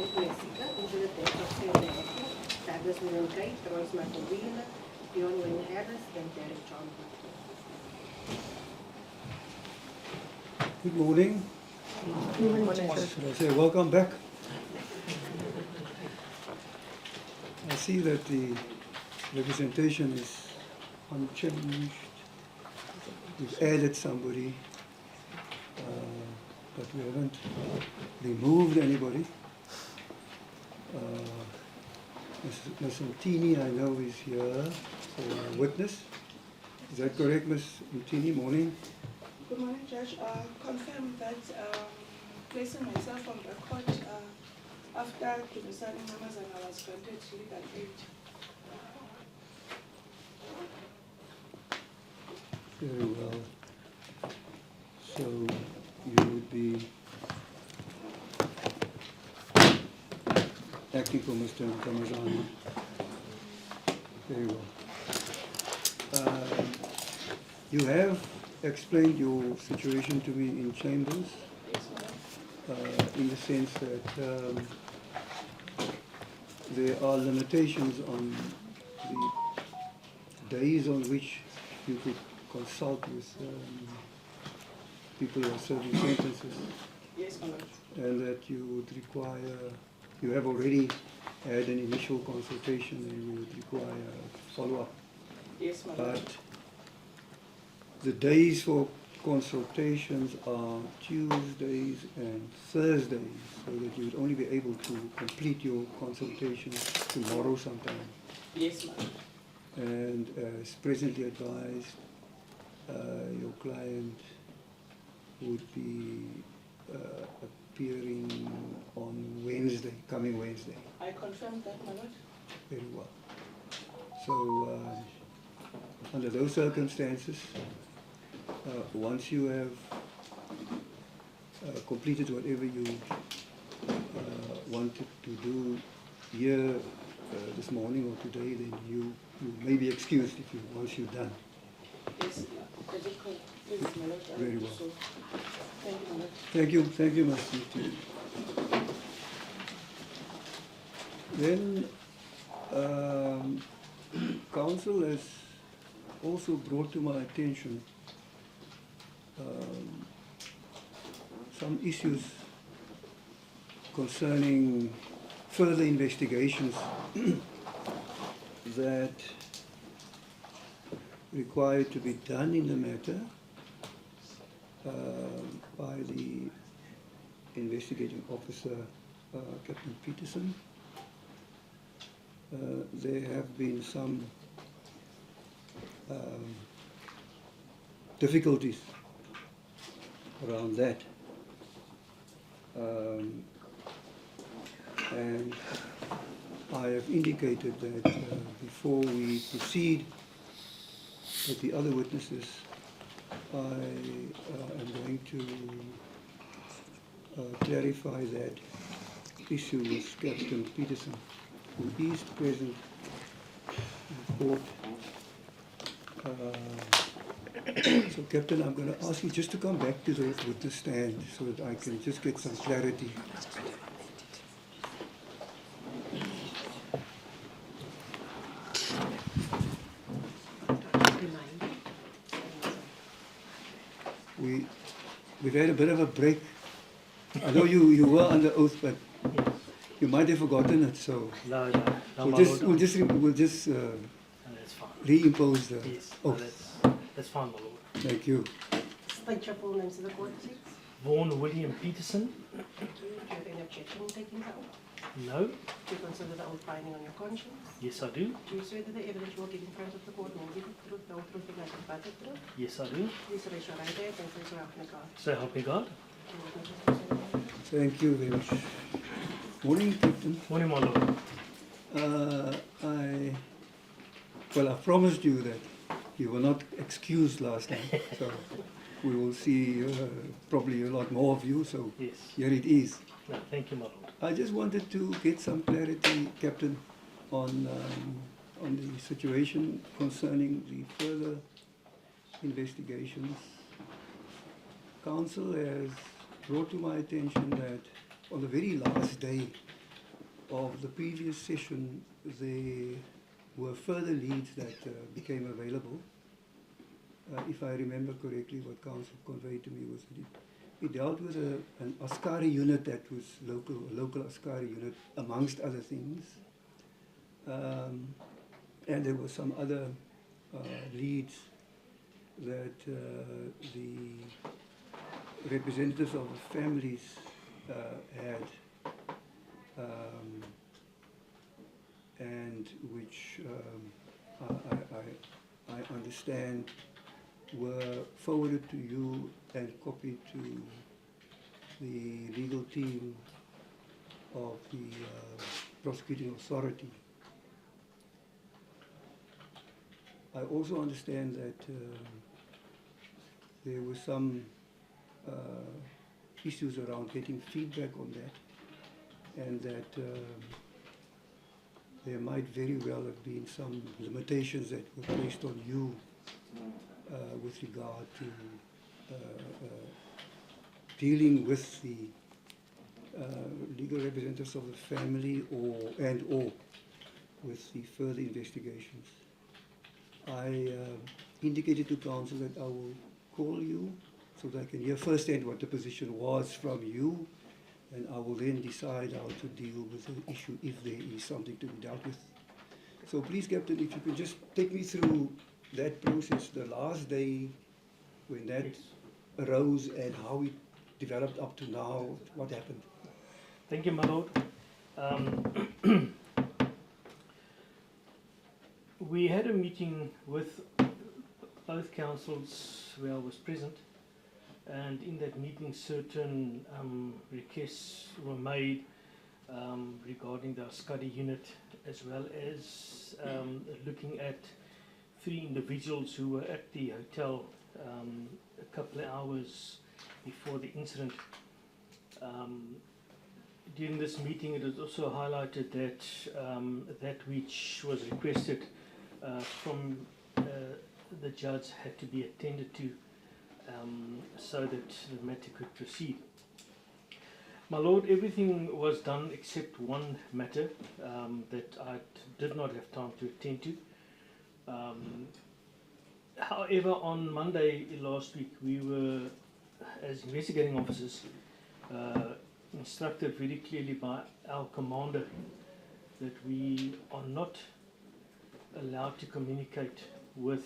Massacre into the death of Sarah Apple, Douglas William Kate, Royce Michael Wheeler, Vaughn Wayne Harris, and Derek John Butler. Good morning. Should I say welcome back? I see that the representation is unchanged. We've added somebody, but we haven't removed anybody. Ms. Mtini, I know, is here for a witness. Is that correct, Ms. Mtini? Morning. Good morning, Judge. Confirm that placing myself on record after Peterson Amazon was granted legal aid. Very well. So you would be acting for Mr. Azanian. Very well. You have explained your situation to me in chambers, in the sense that there are limitations on the days on which you could consult with people who are serving sentences. Yes, my lord. And that you would require, you have already had an initial consultation and you would require follow-up. Yes, my lord. But the days for consultations are Tuesdays and Thursdays, so that you would only be able to complete your consultation tomorrow sometime. Yes, my lord. And as presently advised, your client would be appearing on Wednesday, coming Wednesday. I confirm that, my lord. Very well. So, under those circumstances, once you have completed whatever you wanted to do here this morning or today, then you may be excused if you once you're done. Yes, I did call. Yes, my lord. Very well. So, thank you, my lord. Thank you, Mr. Then, council has also brought to my attention some issues concerning further investigations that required to be done in the matter by the investigating officer, Captain Peterson. There have been some difficulties around that. And I have indicated that before we proceed with the other witnesses, I am going to clarify that issue with Captain Peterson, who is present in court. So, Captain, I'm going to ask you just to come back to the witness stand so that I can just get some clarity. We've had a bit of a break. I know you were under oath, but you might have forgotten it. So No, we'll just reimpose the oath. That's fine, my lord. Thank you. State your full names to the court, please. Vaughn William Peterson. Thank you. Do you have any objection to taking the oath? No. Do you consider the oath binding on your conscience? Yes, I do. Do you swear that the evidence you will give in front of the court will be the truth, the whole truth, and nothing but the truth? Yes, I do. Please raise your right hand and say so help me God. So help me God. Thank you very much. Morning, Captain. Morning, my lord. I promised you that you were not excused last time, so we will see probably a lot more of you. So Yes. here it is. No, thank you, my lord. I just wanted to get some clarity, Captain, on the situation concerning the further investigations. Council has brought to my attention that on the very last day of the previous session, there were further leads that became available. If I remember correctly, what council conveyed to me was that it dealt with an Askari unit that was a local Askari unit, amongst other things. And there were some other leads that the representatives of the families had, and which I understand were forwarded to you and copied to the legal team of the Prosecuting Authority. I also understand that there were some issues around getting feedback on that, and that there might very well have been some limitations that were placed on you with regard to dealing with the legal representatives of the family or with the further investigations. I indicated to council that I will call you so that I can hear firsthand what the position was from you, and I will then decide how to deal with the issue if there is something to be dealt with. So please, Captain, if you could just take me through that process, the last day when that arose and how it developed up to now, what happened. Thank you, my lord. We had a meeting with both councils where I was present, and in that meeting certain requests were made regarding the Askari unit, as well as looking at 3 individuals who were at the hotel a couple of hours before the incident. During this meeting, it was also highlighted that that which was requested from the judge had to be attended to, so that the matter could proceed. My lord, everything was done except one matter that I did not have time to attend to. However, on Monday last week, we were, as investigating officers, instructed very clearly by our commander that we are not allowed to communicate with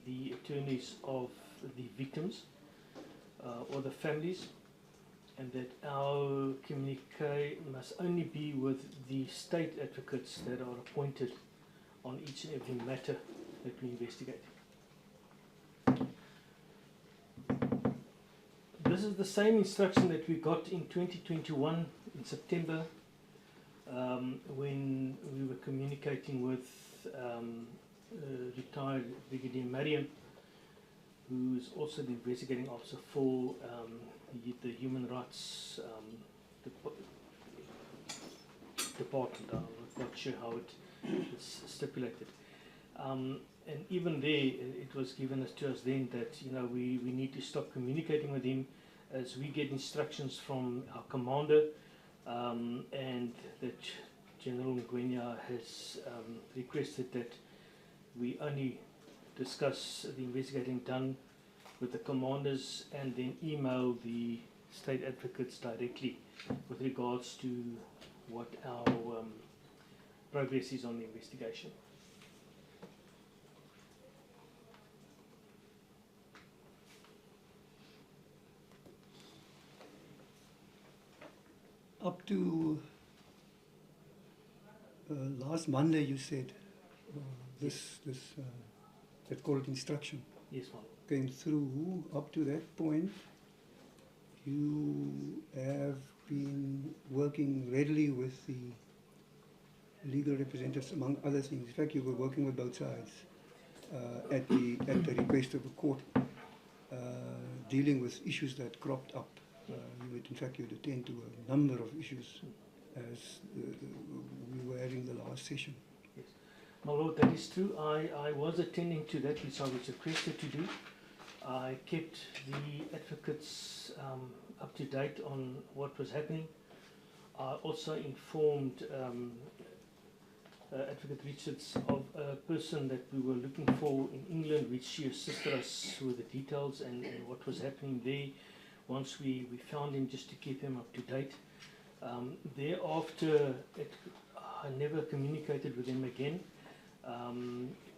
the attorneys of the victims or the families, and that our communique must only be with the state advocates that are appointed on each and every matter that we investigate. This is the same instruction that we got in 2021 in September when we were communicating with retired Brigadier Mariam, who is also the investigating officer for the Human Rights Department. I'm not sure how it is stipulated. And even there, it was given to us then that we need to stop communicating with him as we get instructions from our commander, and that General Ngwenya has requested that we only discuss the investigating done with the commanders and then email the state advocates directly with regards to what our progress is on the investigation. Up to last Monday, you said this let's call it instruction, Yes, ma'am. came through. Up to that point, you have been working readily with the legal representatives, among other things. In fact, you were working with both sides at the request of the court, dealing with issues that cropped up. In fact, you would attend to a number of issues as we were having the last session. Yes. My lord, that is true. I was attending to that which I was requested to do. I kept the advocates up to date on what was happening. I also informed Advocate Richards of a person that we were looking for in England, which she assisted us with the details and what was happening there once we found him, just to keep him up to date. Thereafter, I never communicated with him again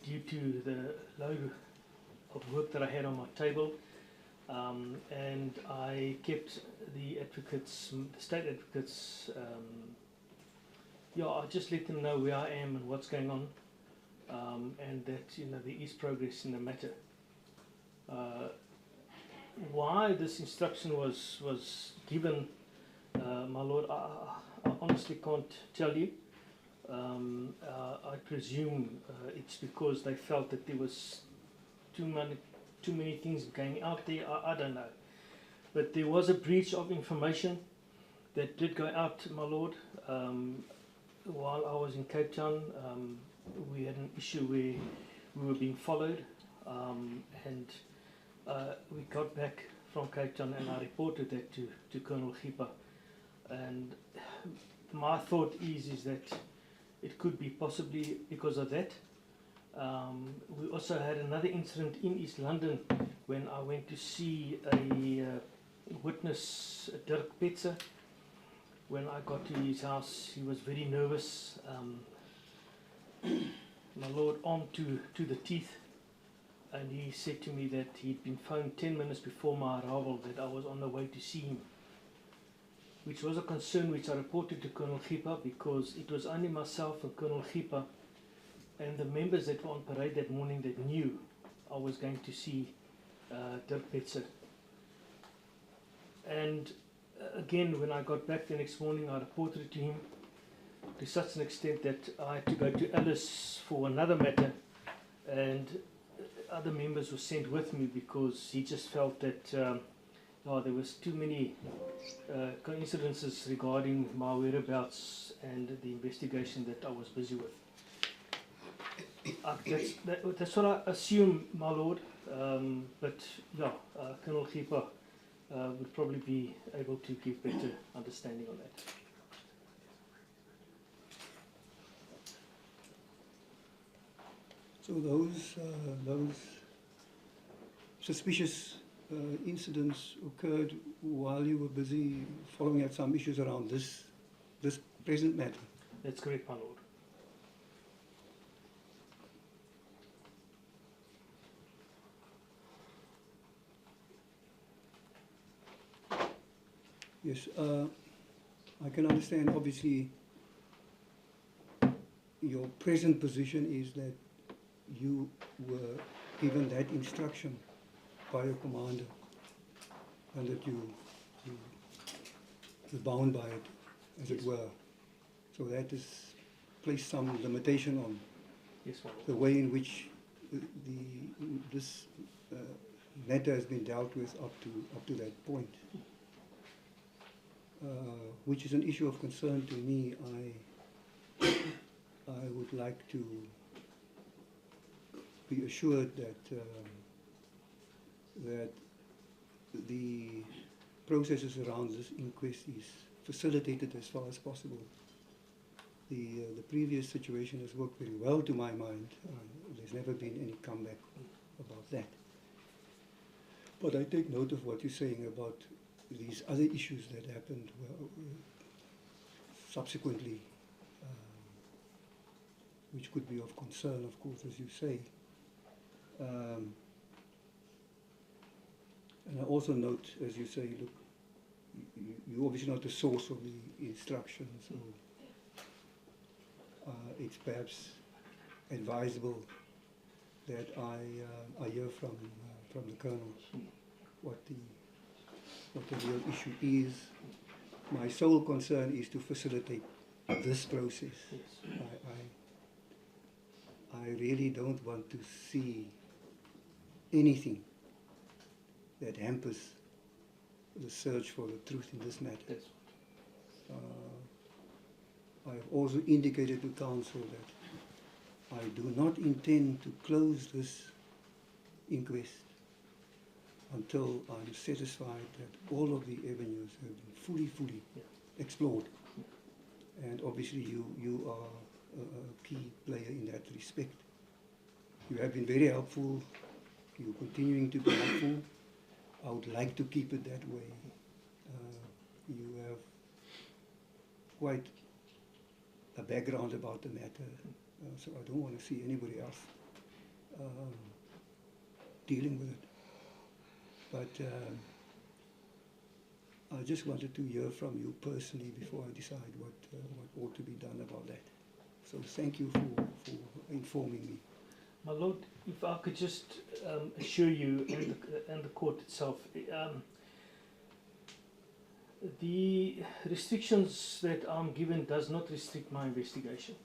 due to the load of work that I had on my table. And I kept the state advocates, I just let them know where I am and what's going on, and that there is progress in the matter. Why this instruction was given, my lord, I honestly can't tell you. I presume it's because they felt that there was too many things going out there. I don't know, but there was a breach of information that did go out, my lord. While I was in Cape Town, we had an issue where we were being followed, and we got back from Cape Town and I reported that to Colonel Gipa. And my thought is that it could be possibly because of that. We also had another incident in East London when I went to see a witness, Dirk Petzer. When I got to his house, he was very nervous. My lord, armed to the teeth, and he said to me that he'd been phoned 10 minutes before my arrival that I was on the way to see him, which was a concern which I reported to Colonel Gipa, because it was only myself and Colonel Gipa and the members that were on parade that morning that knew I was going to see Dirk Petzer. And again, when I got back the next morning, I reported it to him to such an extent that I had to go to Alice for another matter, and other members were sent with me because he just felt that there was too many coincidences regarding my whereabouts and the investigation that I was busy with. That's what I assume, my lord, but Colonel Gipa would probably be able to give better understanding on that. So those suspicious incidents occurred while you were busy following out some issues around this present matter? That's correct, my lord. Yes, I can understand, obviously, your present position is that you were given that instruction by your commander and that you're bound by it, as it were. So that has placed some limitation on the way in which this matter has been dealt with up to that point. Which is an issue of concern to me. I would like to be assured that the processes around this inquest is facilitated as far as possible. The previous situation has worked very well to my mind. There's never been any comeback about that. But I take note of what you're saying about these other issues that happened subsequently, which could be of concern, of course, as you say. And I also note, as you say, look, you're obviously not the source of the instruction, so it's perhaps advisable that I hear from the colonel what the real issue is. My sole concern is to facilitate this process. Yes. I really don't want to see anything that hampers the search for the truth in this matter. Yes. I have also indicated to counsel that I do not intend to close this inquest until I'm satisfied that all of the avenues have been fully explored. And obviously you are a key player in that respect. You have been very helpful. You're continuing to be helpful. I would like to keep it that way. You have quite a background about the matter, so I don't want to see anybody else dealing with it. But I just wanted to hear from you personally before I decide what ought to be done about that. So thank you for informing me. My Lord, if I could just assure you and the court itself, the restrictions that I'm given does not restrict my investigation.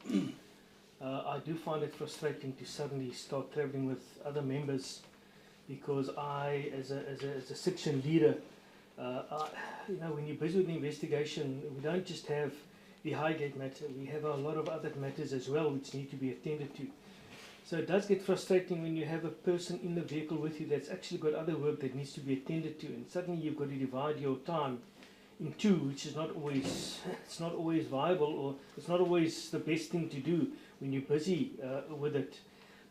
I do find it frustrating to suddenly start travelling with other members, because I, as a section leader, when you're busy with the investigation, we don't just have the Highgate matter, we have a lot of other matters as well which need to be attended to. So it does get frustrating when you have a person in the vehicle with you that's actually got other work that needs to be attended to, and suddenly you've got to divide your time in two, which is not always viable, or it's not always the best thing to do when you're busy with it.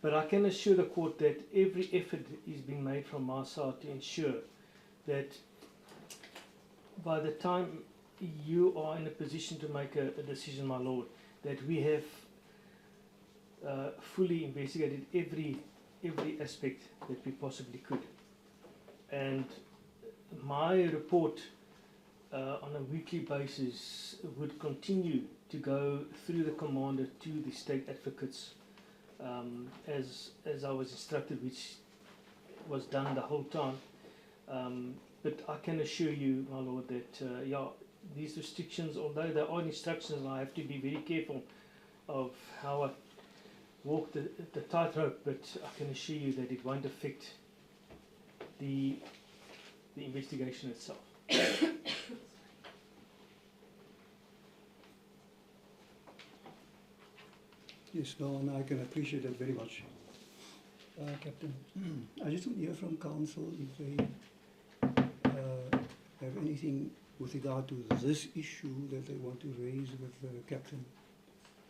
But I can assure the court that every effort is being made from my side to ensure that by the time you are in a position to make a decision, my Lord, that we have fully investigated every aspect that we possibly could. And my report on a weekly basis would continue to go through the commander to the state advocates as I was instructed, which was done the whole time. But I can assure you, my Lord, that these restrictions, although there are instructions, I have to be very careful of how I walk the tightrope, but I can assure you that it won't affect the investigation itself. Yes, no, and I can appreciate that very much. Captain, I just want to hear from counsel if they have anything with regard to this issue that they want to raise with Captain.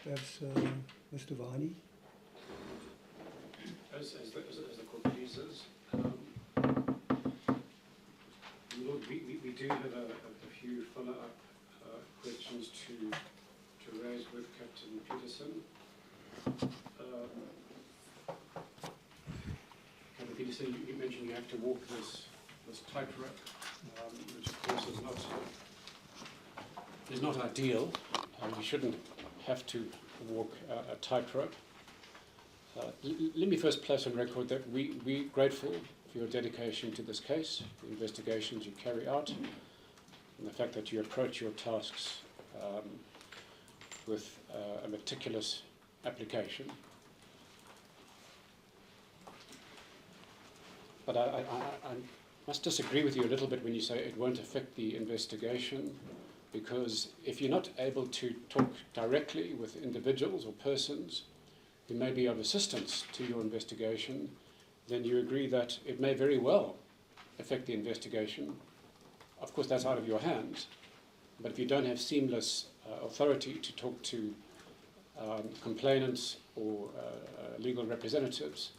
Perhaps Mr. Vaughn. As the court pleases, Lord, we do have a few follow-up questions to raise with Captain Peterson. Captain Peterson, you mentioned you have to walk this tightrope, which of course is not ideal. You shouldn't have to walk a tightrope. Let me first place on record that we're grateful for your dedication to this case, the investigations you carry out, and the fact that you approach your tasks with a meticulous application. But I must disagree with you a little bit when you say it won't affect the investigation, because if you're not able to talk directly with individuals or persons who may be of assistance to your investigation, then you agree that it may very well affect the investigation. Of course, that's out of your hands. But if you don't have seamless authority to talk to complainants or legal representatives,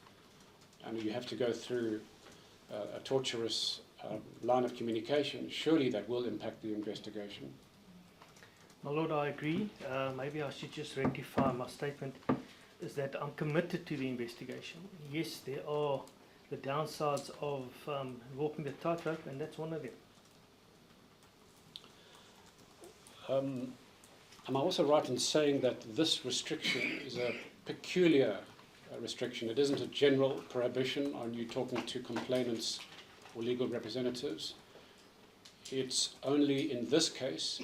and you have to go through a torturous line of communication, surely that will impact the investigation. My Lord, I agree. Maybe I should just rectify my statement, is that I'm committed to the investigation. Yes, there are the downsides of walking the tightrope, and that's one of them. Am I also right in saying that this restriction is a peculiar restriction? It isn't a general prohibition on you talking to complainants or legal representatives. It's only in this case,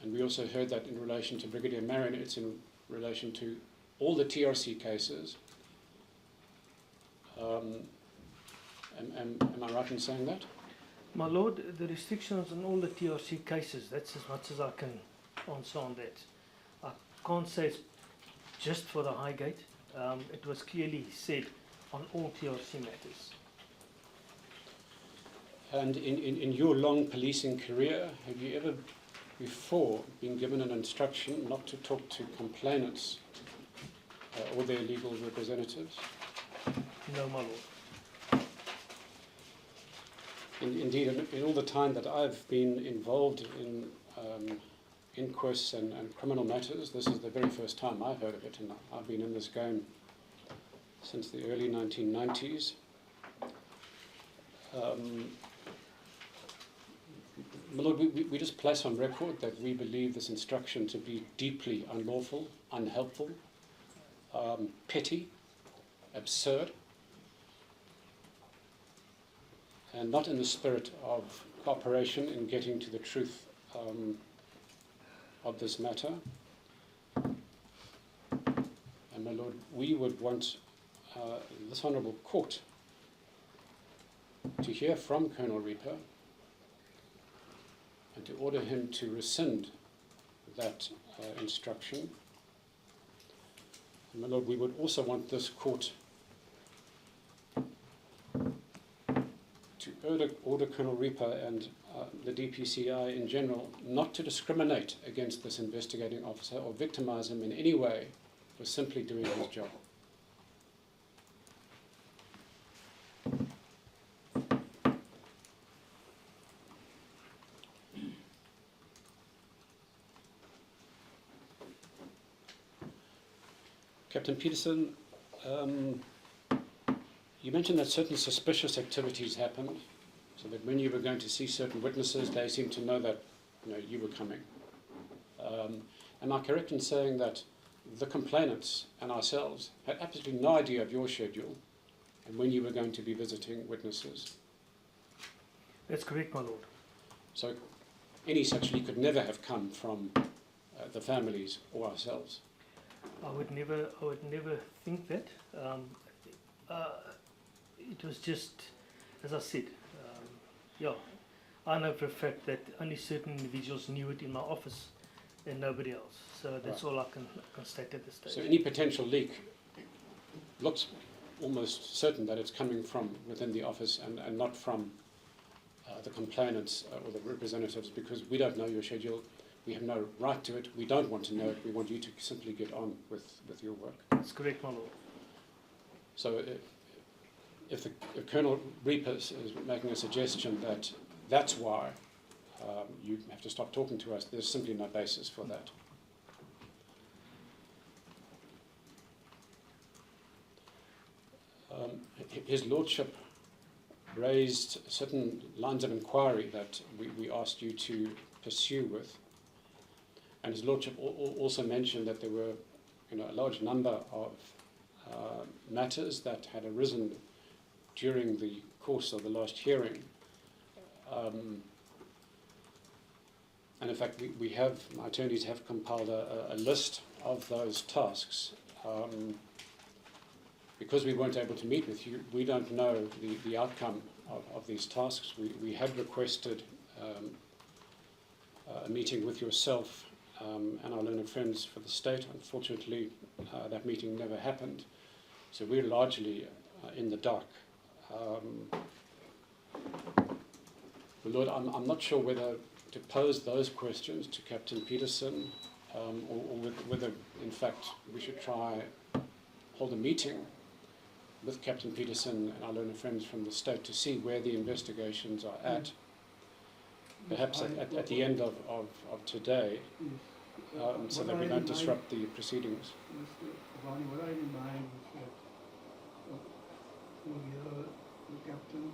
and we also heard that in relation to Brigadier Marion, it's in relation to all the TRC cases. Am I right in saying that? My Lord, the restrictions on all the TRC cases, that's as much as I can answer on that. I can't say it's just for the Highgate. It was clearly said on all TRC matters. And in your long policing career, have you ever before been given an instruction not to talk to complainants or their legal representatives? No, my lord. Indeed, in all the time that I've been involved in inquests and criminal matters, this is the very first time I've heard of it, and I've been in this game since the early 1990s. My Lord, we just place on record that we believe this instruction to be deeply unlawful, unhelpful, petty, absurd, and not in the spirit of cooperation in getting to the truth of this matter. And my Lord, we would want this Honourable Court to hear from Colonel Reaper and to order him to rescind that instruction. And my Lord, we would also want this court to order Colonel Reaper and the DPCI in general not to discriminate against this investigating officer or victimize him in any way for simply doing his job. Captain Peterson, you mentioned that certain suspicious activities happened, so that when you were going to see certain witnesses, they seemed to know that you were coming. Am I correct in saying that the complainants and ourselves had absolutely no idea of your schedule and when you were going to be visiting witnesses? That's correct, my lord. So any such leak could never have come from the families or ourselves? I would never think that. It was just, as I said, I know for a fact that only certain individuals knew it in my office and nobody else. So that's all I can state at this stage. So any potential leak looks almost certain that it's coming from within the office and not from the complainants or the representatives, because we don't know your schedule. We have no right to it. We don't want to know it. We want you to simply get on with your work. That's correct, my lord. So if Colonel Reaper is making a suggestion that that's why you have to stop talking to us, there's simply no basis for that. His Lordship raised certain lines of inquiry that we asked you to pursue with. And His Lordship also mentioned that there were a large number of matters that had arisen during the course of the last hearing. And in fact, my attorneys have compiled a list of those tasks. Because we weren't able to meet with you, we don't know the outcome of these tasks. We had requested a meeting with yourself and our learned friends for the state. Unfortunately, that meeting never happened. So we're largely in the dark. But Lord, I'm not sure whether to pose those questions to Captain Peterson or whether, in fact, we should try hold a meeting with Captain Peterson and our learned friends from the state to see where the investigations are at. Perhaps at the end of today, so that we don't disrupt the proceedings. Mr. Vaughn, what I had in mind was that we'll hear the captain.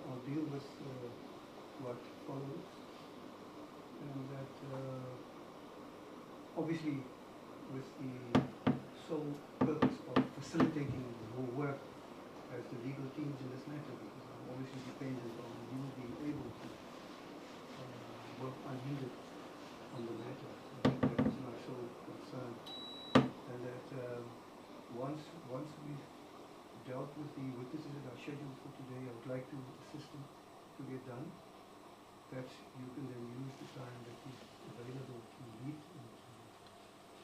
I'll deal with what follows, and that obviously with the sole purpose of facilitating your work as the legal teams in this matter, because I'm obviously dependent on you being able to work unhindered on the matter. I think that is my sole concern, and that once we've dealt with the witnesses that are scheduled for today, I would like to assist them to get done. That you can then use the time that is available to meet and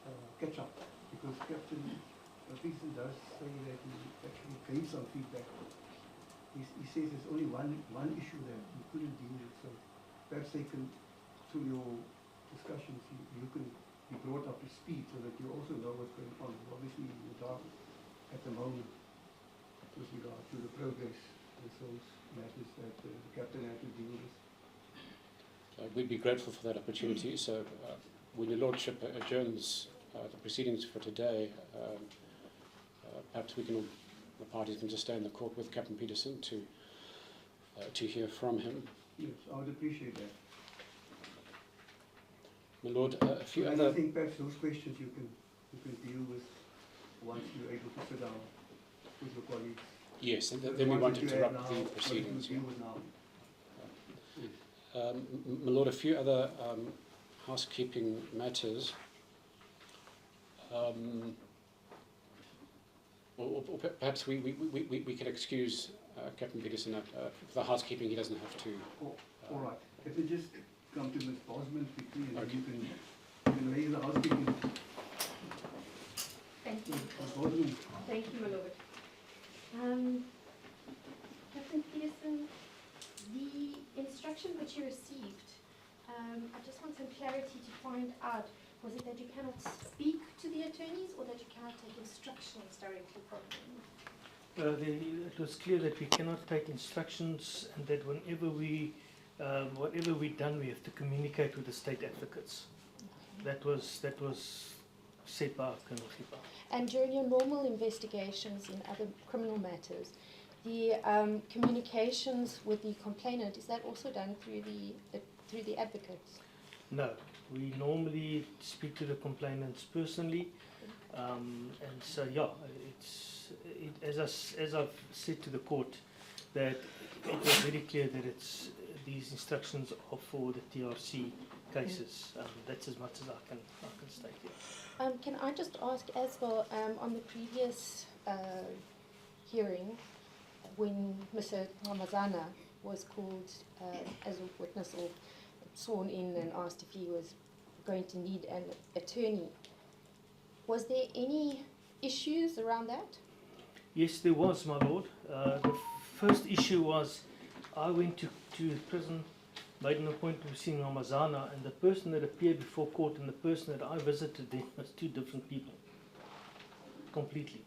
to catch up, because Captain Peterson does say that he actually gave some feedback. He says there's only one issue that he couldn't deal with, so perhaps they can through your discussions, you can be brought up to speed so that you also know what's going on. Obviously, in the dark at the moment with regard to the progress of those matters that the captain had to deal with. We'd be grateful for that opportunity. So when your Lordship adjourns the proceedings for today, perhaps we can all, the parties can just stay in the court with Captain Peterson to hear from him. Yes, I would appreciate that. My Lord, a few And other... I think perhaps those questions you can deal with once you're able to sit down with your colleagues. Yes, and The then we ones won't that you interrupt have the now, what you proceedings. deal with now. My Lord, a few other housekeeping matters. Or perhaps we can excuse Captain Peterson for the housekeeping. He doesn't have to. All right. If we just come to Ms. Bosman quickly, and Okay. you can raise the housekeeping. Thank you. Ms. Bosman. Thank you, my lord. Captain Peterson, the instruction which you received, I just want some clarity to find out, was it that you cannot speak to the attorneys or that you cannot take instructions directly from them? It was clear that we cannot take instructions and that whenever whatever we've done, we have to communicate with the state advocates. That was said by Colonel Hipa. And during your normal investigations in other criminal matters, the communications with the complainant, is that also done through the advocates? No, we normally speak to the complainants personally, and so yeah, as I've said to the court, that it was very clear that these instructions are for the TRC cases. That's as much as I can state here. Can I just ask as well, on the previous hearing, when Mr. Ramazana was called as a witness or sworn in and asked if he was going to need an attorney, was there any issues around that? Yes, there was, my lord. The first issue was I went to prison, made an appointment with seeing Ramazana, and the person that appeared before court and the person that I visited them was two different people, completely.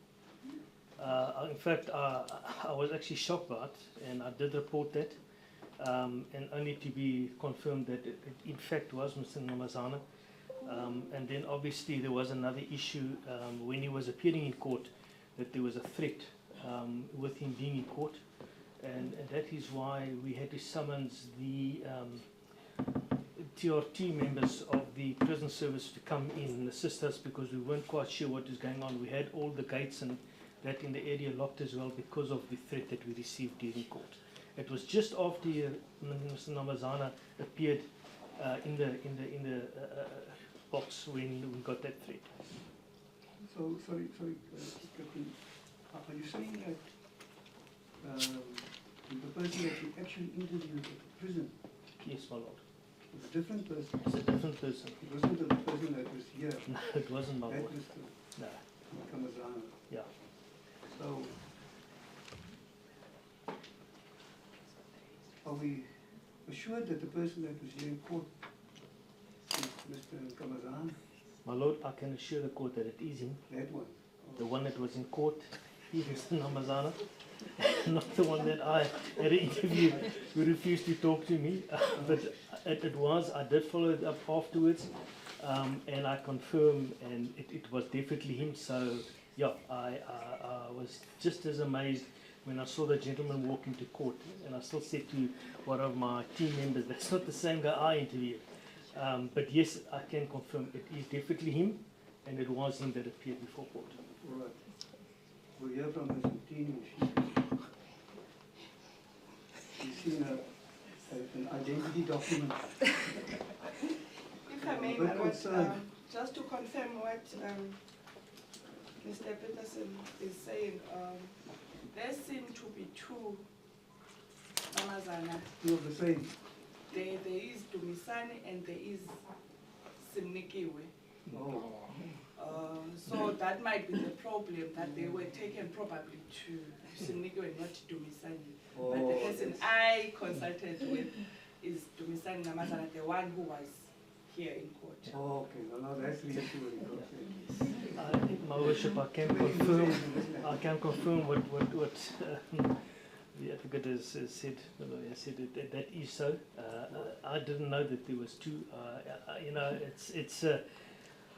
In fact, I was actually shocked by it, and I did report that, and only to be confirmed that it in fact was Mr. Ramazana. And then obviously there was another issue when he was appearing in court, that there was a threat with him being in court, and that is why we had to summons the TRT members of the prison service to come in and assist us, because we weren't quite sure what was going on. We had all the gates and that in the area locked as well because of the threat that we received during court. It was just after Mr. Ramazana appeared in the box when we got that threat. So, sorry, Captain, are you saying that the person that you actually interviewed at the prison Yes, my lord. was a different person? It's a different person. It wasn't the person that was here. No, it wasn't, my That lord. was No, the Kamazana. yeah. So, are we assured that the person that was here in court is Mr. Kamazana? My lord, I can assure the court that it is him. That one? The one that was in court, he is Mr. Ramazana, not the one that I had an interview who refused to talk to me. But it was, I did follow it up afterwards, and I confirm, and it was definitely him. So, yeah, I was just as amazed when I saw the gentleman walk into court, and I still said to one of my team members, that's not the same guy I interviewed. But yes, I can confirm it is definitely him, and it was him that appeared before court. All right. We'll hear from Ms. Mutini if she's seen an identity document. If I may, Very my lord, concerned. just to confirm what Mr. Peterson is saying, there seem to be two Ramazana. Two of the same. There is Dumisani and there is Simnikiwe. Oh. So that might be the problem, that they were taken probably to Simnikiwe, not Dumisani. But the person I consulted with is Dumisani Namazana, the one who was here in court. Oh, okay, well, no, that's reassuring. Okay. My worship, I can confirm what the advocate has said. The lawyer said that is so. I didn't know that there was two. You know, it's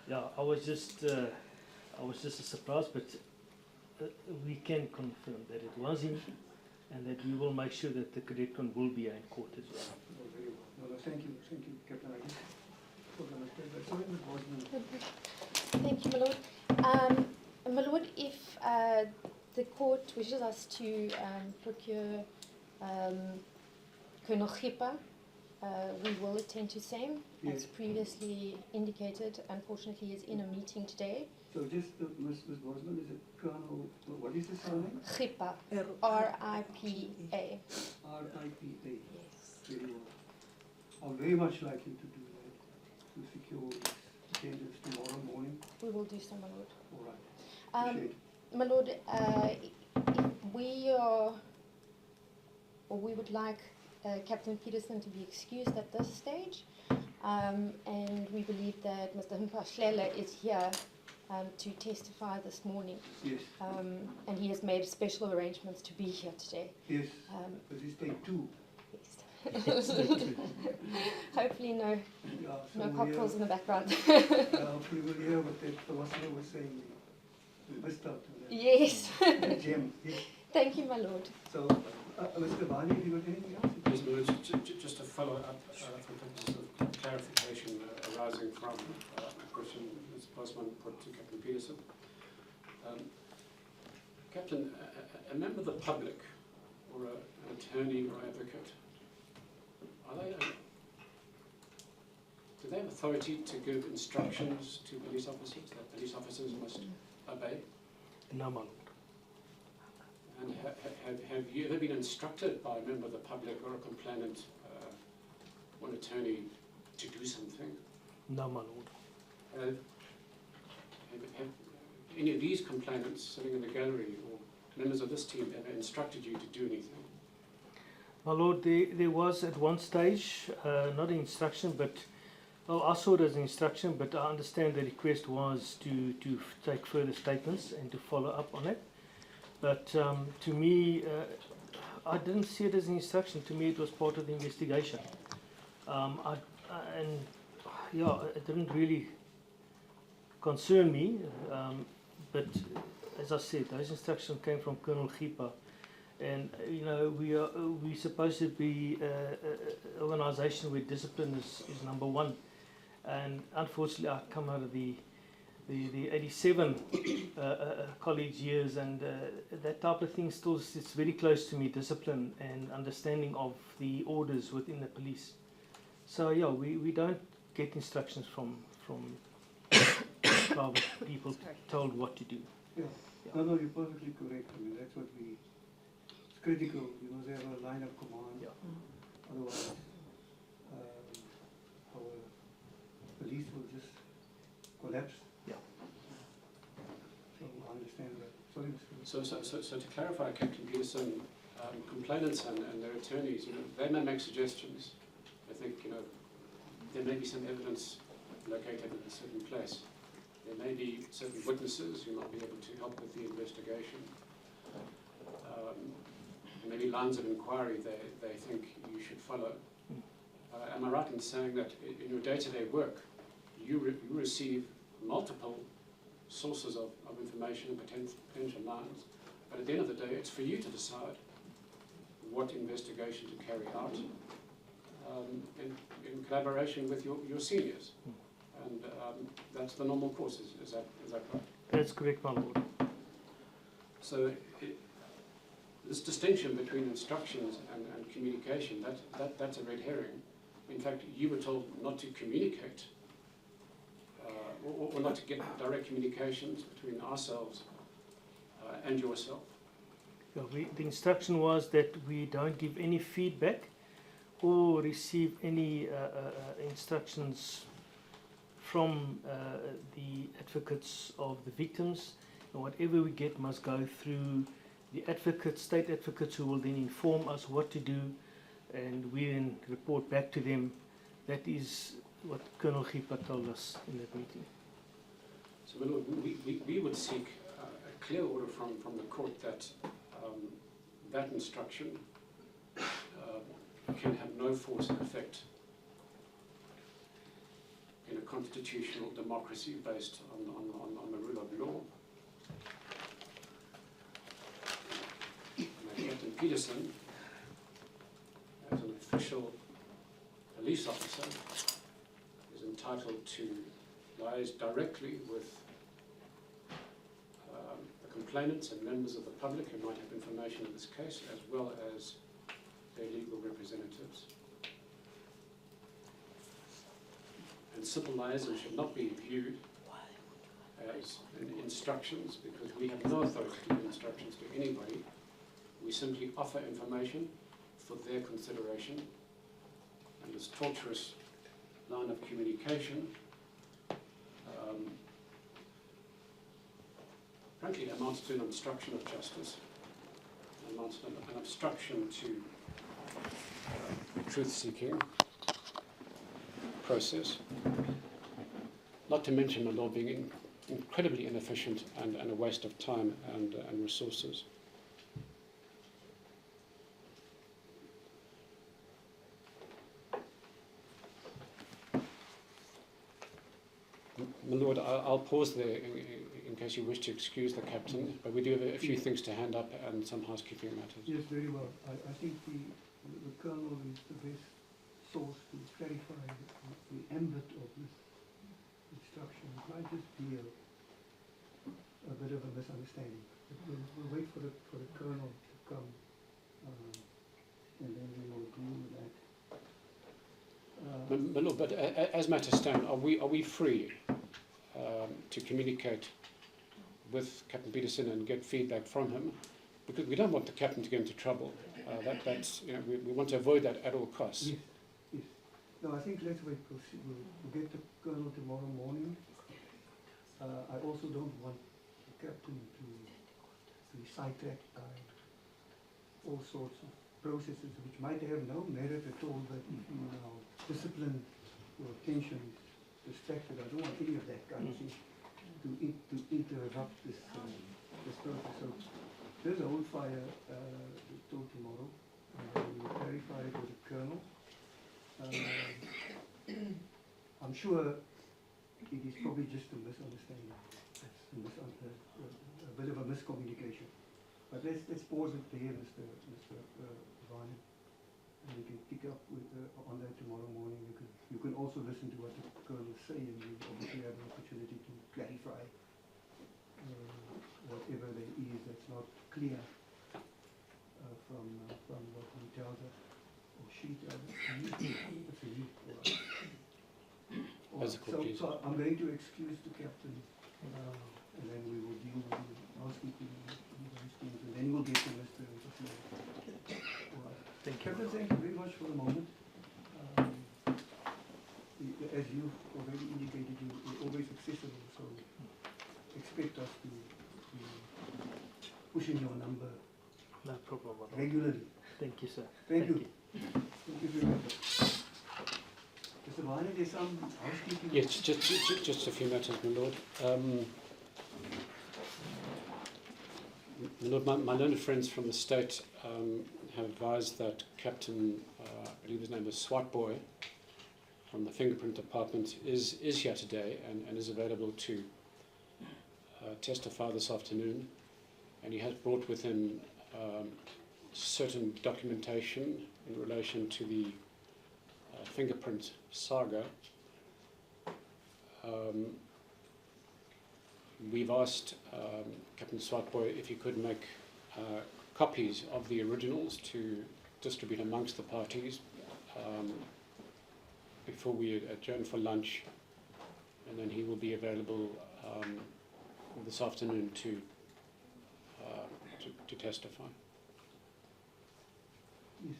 yeah. I was just a surprise, but we can confirm that it was him, and that we will make sure that the correct one will be in court as well. Oh, very well. No, thank you, Captain. I just sorry, Ms. Bosman. Thank you, my lord. My lord, if the court wishes us to procure Colonel Gipa, we will attend to same. Yes. As previously indicated, unfortunately he is in a meeting today. So just, Ms. Bosman, is it Colonel, what is his surname? Gipa, R-I-P-A. R-I-P-A. Yes. Very well. I'd very much like you to do that, to secure his attendance tomorrow morning. We will do so, my lord. All right. Appreciate it. My lord, we would like Captain Peterson to be excused at this stage, and we believe that Mr. Mphahlele is here to testify this morning, Yes, and he has made special arrangements to be here today. yes, because it's take two. Yes. Hopefully no Yeah, so no we cocktails in the background. hopefully we'll hear what that philosopher was saying. We missed out on that. Yes. Gem, yes. Thank you, my lord. So, Mr. Vaughn, have you got anything else? Yes, Lord, just to follow up for purposes of clarification arising from a question Ms. Bosman put to Captain Peterson. Captain, a member of the public or an attorney or advocate, do they have authority to give instructions to police officers that police officers must obey? No, my lord. And have you ever been instructed by a member of the public or a complainant or an attorney to do something? No, my lord. Have any of these complainants sitting in the gallery or members of this team ever instructed you to do anything? My lord, there was at one stage, not an instruction, but well, I saw it as an instruction, but I understand the request was to take further statements and to follow up on it. But to me, I didn't see it as an instruction. To me, it was part of the investigation. And yeah, it didn't really concern me. But as I said, those instructions came from Colonel Gipa. And you know, we're supposed to be an organisation where discipline is number one. And unfortunately, I come out of the 87 college years, and that type of thing still sits very close to me, discipline and understanding of the orders within the police. So yeah, we don't get instructions from private people told what to do. Yeah. No, you're perfectly correct. I mean, that's what it's critical, you know, they have a line of command. Yeah. Otherwise, our police will just collapse. Yeah. So I understand that. Sorry, So to clarify, Captain Peterson, complainants and their attorneys, you know, they may make suggestions. I think, you know, there may be some evidence located in a certain place. There may be certain witnesses who might be able to help with the investigation. Maybe lines of inquiry they think you should follow. Am I right in saying that in your day-to-day work, you receive multiple sources of information and potential lines, but at the end of the day, it's for you to decide what investigation to carry out in collaboration with your seniors. And that's the normal course, is that right? That's correct, my lord. So this distinction between instructions and communication, that's a red herring. In fact, you were told not to communicate or not to get direct communications between ourselves and yourself. Yeah, the instruction was that we don't give any feedback or receive any instructions from the advocates of the victims. And whatever we get must go through the advocates, state advocates, who will then inform us what to do and we then report back to them. That is what Colonel Gipa told us in that meeting. So my lord, we would seek a clear order from the court that that instruction can have no force and effect in a constitutional democracy based on the rule of law. And Captain Peterson, as an official police officer, is entitled to liaise directly with the complainants and members of the public who might have information in this case, as well as their legal representatives. And simple liaison should not be viewed as instructions, because we have no authority to give instructions to anybody. We simply offer information for their consideration. And this tortuous line of communication frankly amounts to an obstruction of justice, amounts to an obstruction to truth-seeking process, not to mention the law being incredibly inefficient and a waste of time and resources. My lord, I'll pause there in case you wish to excuse the captain, but we do have a few things to hand up and some housekeeping matters. Yes, very well. I think the colonel is the best source to clarify the ambit of this instruction. It might just be a bit of a misunderstanding. But we'll wait for the colonel to come, and then we will deal with that. My lord, but as matters stand, are we free to communicate with Captain Peterson and get feedback from him? Because we don't want the captain to get into trouble. That's we want to avoid that at all costs. Yes, yes. No, I think let's wait. We'll get the colonel tomorrow morning. I also don't want the captain to be sidetracked by all sorts of processes which might have no merit at all, but if you now discipline your attention is distracted. I don't want any of that kind of thing to interrupt this process. So there's a whole fire till tomorrow, and we'll clarify it with the colonel. I'm sure it is probably just a misunderstanding. It's a bit of a miscommunication. But let's pause it there, Mr. Vaughn, and we can pick up with, on that tomorrow morning. You can also listen to what the colonel say, and you obviously have an opportunity to clarify whatever there is that's not clear from what he tells us, or she tells us. That's a he. So I'm going to excuse the captain, and then we will deal with the housekeeping and those things, and then we'll get to Mr. Mphahlele. Thank you. Captain, thank you very much for the moment. As you've already indicated, you're always accessible, so expect us to be pushing your number No problem at all. regularly. Thank you, sir. Thank you. Thank you very much. Mr. Vaughn, there's some housekeeping. Yes, just a few matters, my lord. My lord, my learned friends from the state have advised that Captain, I believe his name is Swatboy, from the fingerprint department, is here today and is available to testify this afternoon. And he has brought with him certain documentation in relation to the fingerprint saga. We've asked Captain Swatboy if he could make copies of the originals to distribute amongst the parties before we adjourn for lunch, and then he will be available this afternoon to testify. Yes.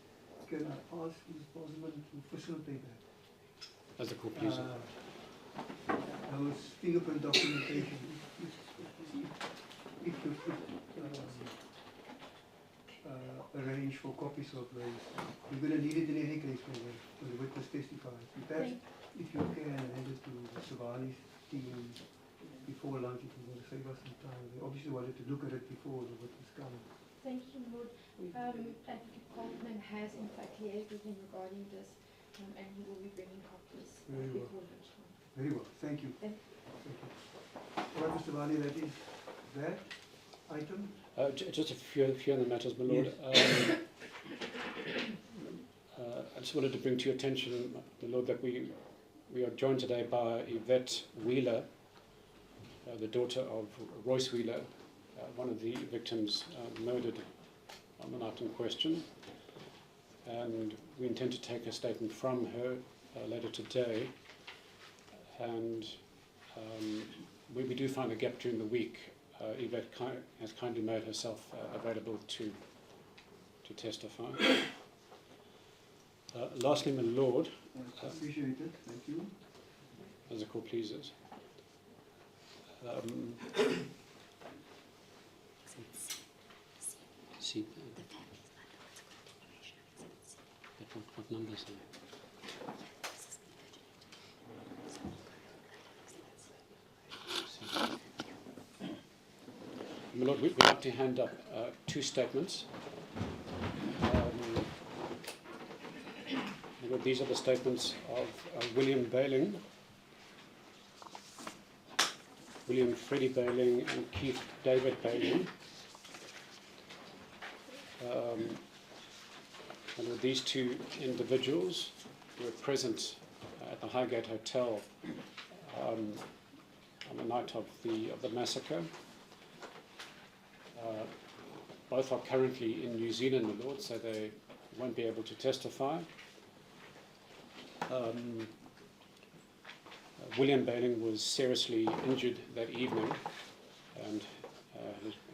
Can I ask Ms. Bosman to facilitate that? As the court pleases. Those fingerprint documentation. arrange for copies of those. You're going to need it in any case when the witness testifies. So perhaps if you can hand it to Mr. Vaughni's team before lunch, if you're going to save us some time. They obviously wanted to look at it before the witness comes. Thank you, Lord. Advocate Coltman has in fact liaised with him regarding this, and he will be bringing copies Very well. before lunchtime. Very well, thank you. Thank Thank you. All right, Mr. Vaughni, that is that item. Just a few other matters, my lord. Yes. I just wanted to bring to your attention, my lord, that we are joined today by Yvette Wheeler, the daughter of Royce Wheeler, one of the victims murdered on the night in question. And we intend to take a statement from her later today. And when we do find a gap during the week, Yvette has kindly made herself available to testify. Lastly, my lord, Appreciate it, thank you. as the court pleases. See, what numbers are my lord, we'd like to hand up two statements. My lord, these are the statements of William Bayling, William Freddie Bayling, and Keith David Bayling. And with these two individuals who were present at the Highgate Hotel on the night of the massacre. Both are currently in New Zealand, my lord, so they won't be able to testify. William Bayling was seriously injured that evening, and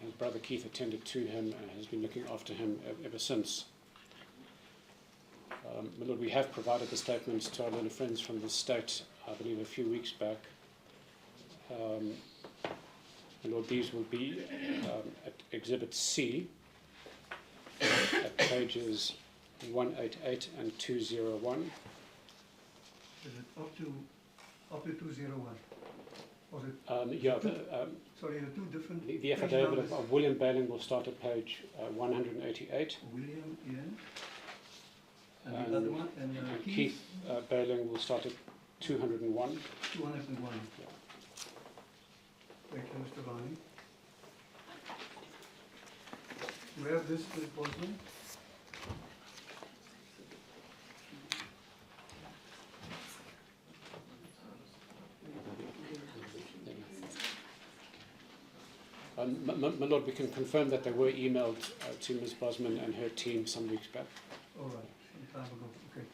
his brother Keith attended to him and has been looking after him ever since. My lord, we have provided the statements to our little friends from the state, I believe, a few weeks back. My lord, these will be at Exhibit C, at pages 188 and 201. Is it up to 201? Or is it Yeah, sorry, the two different the page affidavit numbers? of William Bayling will start at page 188. William, yeah. And And the other one, and Keith Bayling will start at 201. 201. Thank you, Mr. Vaughni. Do we have this, Ms. Bosman? My lord, we can confirm that they were emailed to Ms. Bosman and her team some weeks back. All right, some time ago, okay.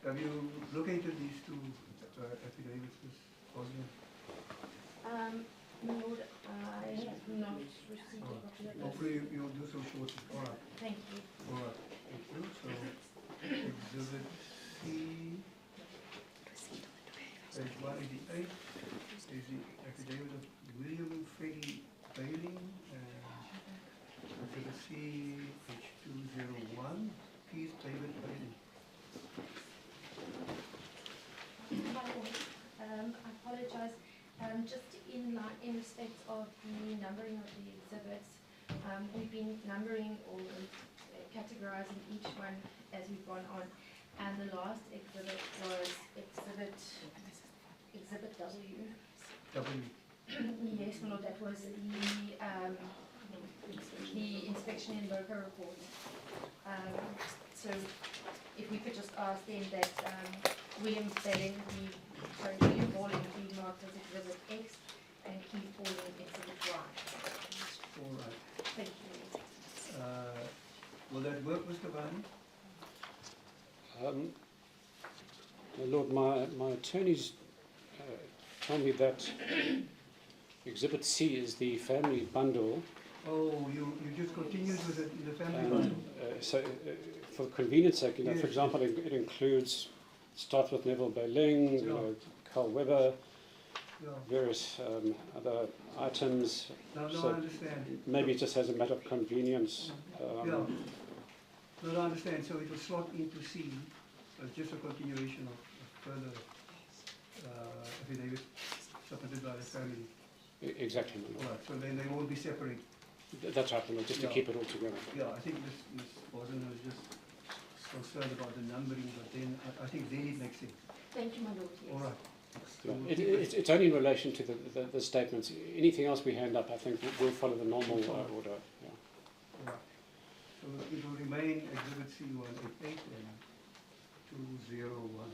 Have you located these two affidavits, Ms. Bosman? My lord, I have not received a copy of this. Hopefully you'll do so shortly. All right, Thank you. all right. Thank you. So, Exhibit C, page 188, is the affidavit of William Freddie Bayling, Exhibit C, page 201, Keith David Bayling. I apologize. Just in respect of the numbering of the exhibits, we've been numbering or categorizing each one as we've gone on, and the last exhibit was exhibit W. W. Yes, well, that was the inspection and worker report. So if we could just ask then that William Bayling be marked as exhibit X and Keith Bayling exhibit Y. All right. Thank you. Will that work, Mr. Vaughni? My lord, my attorneys told me that Exhibit C is the family bundle. Oh, you just continued with the family bundle. So, for convenience sake, Yes, for example, it includes, starts with Neville Bayling, Yeah. Carl Weber, Yeah. various other items. No, So I understand. maybe just as a matter of convenience. Yeah. No, I understand. So it was slot into C, just a continuation of further affidavit submitted by the family. Exactly, my lord. All right, so then they won't be separate. That's right, my lord, just to Yeah. keep it all together. Yeah, I think Ms. Vaughn was just concerned about the numbering, but then I think then it makes sense. Thank you, my lord. Yes. All right. So Yeah. we'll keep it. It's only in relation to the statements. Anything else we hand up, I think we'll follow the normal order. Yeah. All right. So it will remain Exhibit C188 and 201.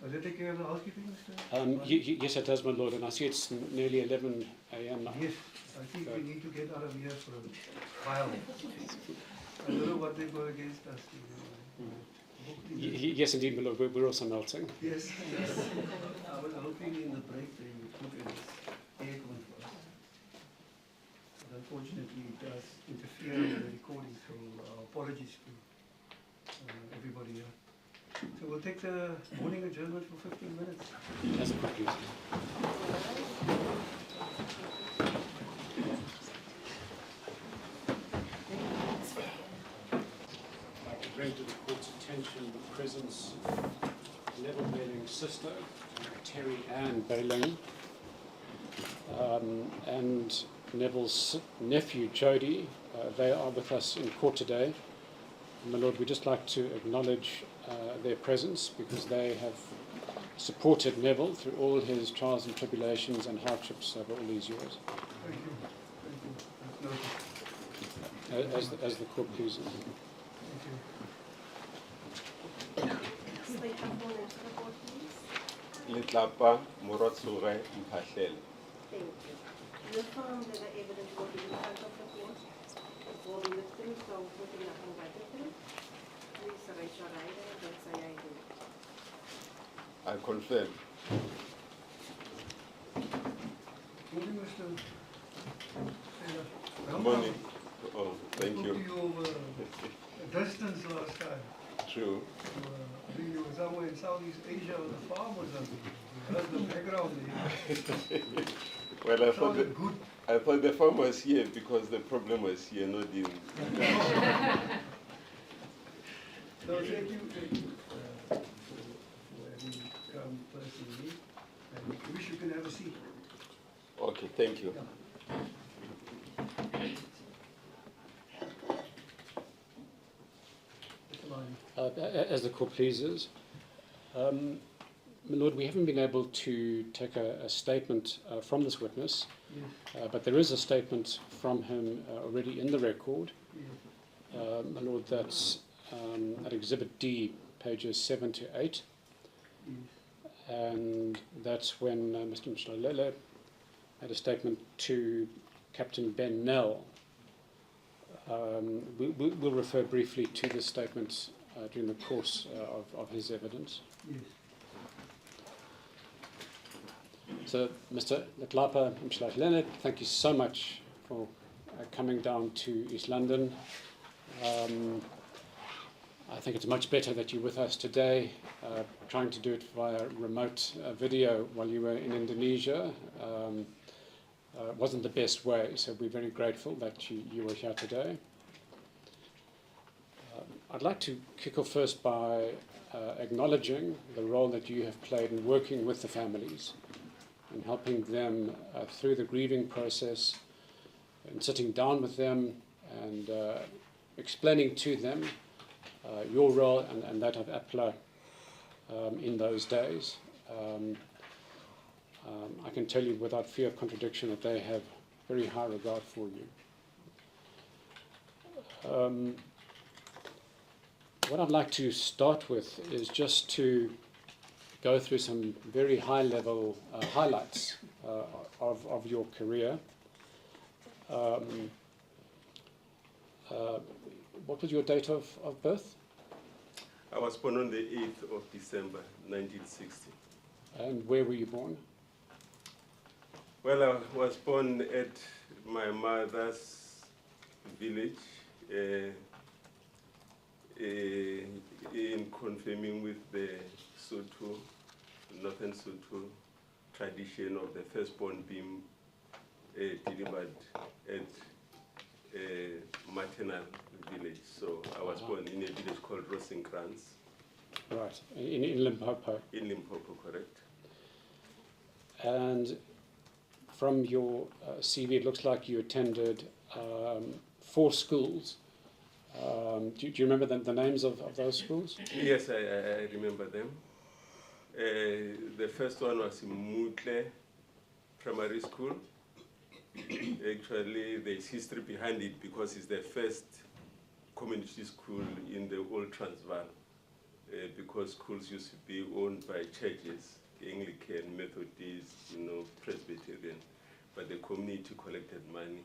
Does that take care of the housekeeping, Mr.? Yes, it does, my lord, and I see it's nearly 11 a.m. now. Yes, I think we need to get out of here for a while. I don't know what they go against us. Yes, indeed, my lord, we're also melting. Yes, yes. I was hoping in the break they would put in aircon for us. But unfortunately, it does interfere with the recording, so apologies to everybody here. So we'll take the morning adjournment for 15 minutes. As a conclusion. I bring to the court's attention the presence of Neville Bailing's sister, Terry Ann Bailing, and Neville's nephew, Jody. They are with us in court today. My lord, we'd just like to acknowledge their presence because they have supported Neville through all his trials and tribulations and hardships over all these years. Thank you. Thank you. That's noted. As the court pleases. Thank you. State your full name to the board, please. Letlapa, Mphahlele. Thank you. You affirm that the evidence will be in front of the court will be the truth, so putting nothing but the truth. Please raise your right hand and say I do. I confirm. Morning, Mr. Taylor. Good Welcome. morning. Oh, thank Spoke you. to you over a distance last time. True. I think you were somewhere in Southeast Asia on a farm or something. That's the background there. Well, Sounded good. I thought the farm was here because the problem was here, not in. So thank you for having come personally. And I wish you can have a seat. Okay, thank you. Mr. Mahoney. As the court pleases. My lord, we haven't been able to take a statement from this witness, Yes, but there is a statement from him already in the record. yes, My lord, that's at Exhibit D, pages 7 to 8. yes. And that's when Mr. Mphahlele had a statement to Captain Ben Nell. We'll refer briefly to this statement during the course of his evidence. Yes. So, Mr. Letlapa, Mphahlele, thank you so much for coming down to East London. I think it's much better that you're with us today, trying to do it via remote video while you were in Indonesia. Wasn't the best way, so we're very grateful that you were here today. I'd like to kick off first by acknowledging the role that you have played in working with the families and helping them through the grieving process and sitting down with them and explaining to them your role and that of APLA in those days. I can tell you without fear of contradiction that they have very high regard for you. What I'd like to start with is just to go through some very high-level highlights of your career. What was your date of birth? I was born on the 8th of December, 1960. And where were you born? Well, I was born at my mother's village in confirming with the Sotho Northern Sotho tradition of the firstborn being delivered at maternal village. So I was born in a village called Rosenkrantz. Right, in Limpopo. In Limpopo, correct. And from your CV, it looks like you attended 4 schools. Do you remember the names of those schools? Yes, I remember them. The first one was in Mutle Primary School. Actually, there's history behind it because it's the first community school in the old Transvaal. Because schools used to be owned by churches, Anglican, Methodist, Presbyterian. But the community collected money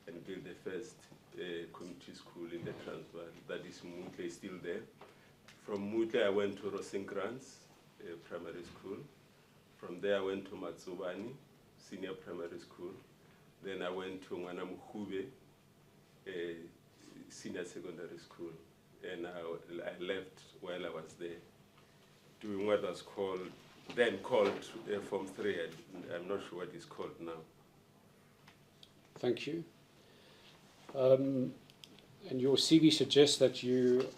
and built the first community school in the Transvaal. That is Mutle, is still there. From Mutle, I went to Rosenkrantz Primary School. From there, I went to Matsubani Senior Primary School. Then I went to Ngwanamkhube Senior Secondary School. And I left while I was there, doing what was then called Form 3. I'm not sure what it's called now. Thank you. And your CV suggests that you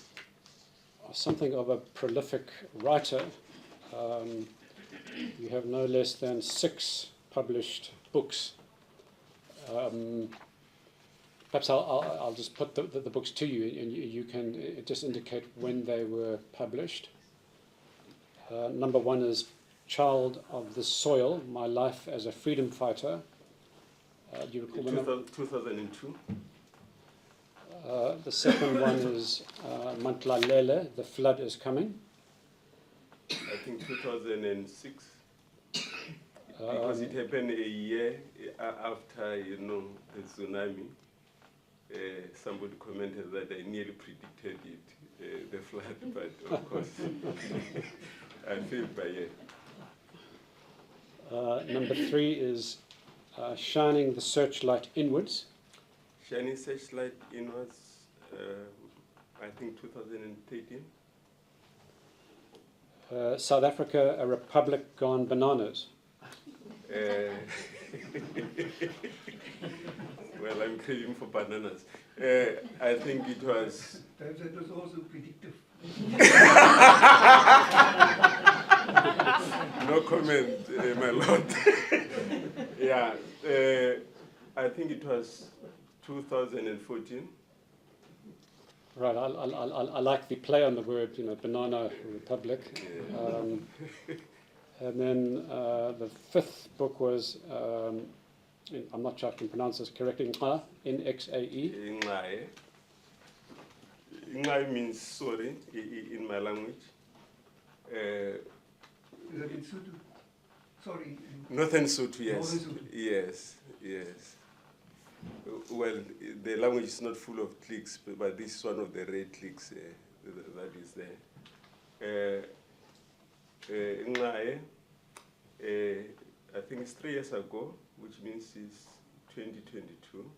are something of a prolific writer. You have no less than 6 published books. Perhaps I'll just put the books to you, and you can just indicate when they were published. Number 1 is Child of the Soil, My Life as a Freedom Fighter. Do you recall the number? 2002. The second one is Mphahlele, The Flood is Coming. I think 2006. Because it happened a year after, the tsunami. Somebody commented that I nearly predicted it, the flood, but of course, I failed by a year. Number 3 is Shining the Searchlight Inwards. Shining Searchlight Inwards, I think 2013. South Africa, A Republic Gone Bananas. Well, I'm craving for bananas. I think it was... That was also predictive. No comment, my lord. Yeah, I think it was 2014. Right, I like the play on the word, banana republic. And then the 5th book was, I'm not sure I can pronounce this correctly, Nxae. Nxae. Nxae means sorry in my language. Is that in Sotho? Sorry. Northern Sotho, yes. Northern Sotho. Yes. Well, the language is not full of clicks, but this is one of the rare clicks that is there. Nxae, I think it's 3 years ago, which means it's 2022.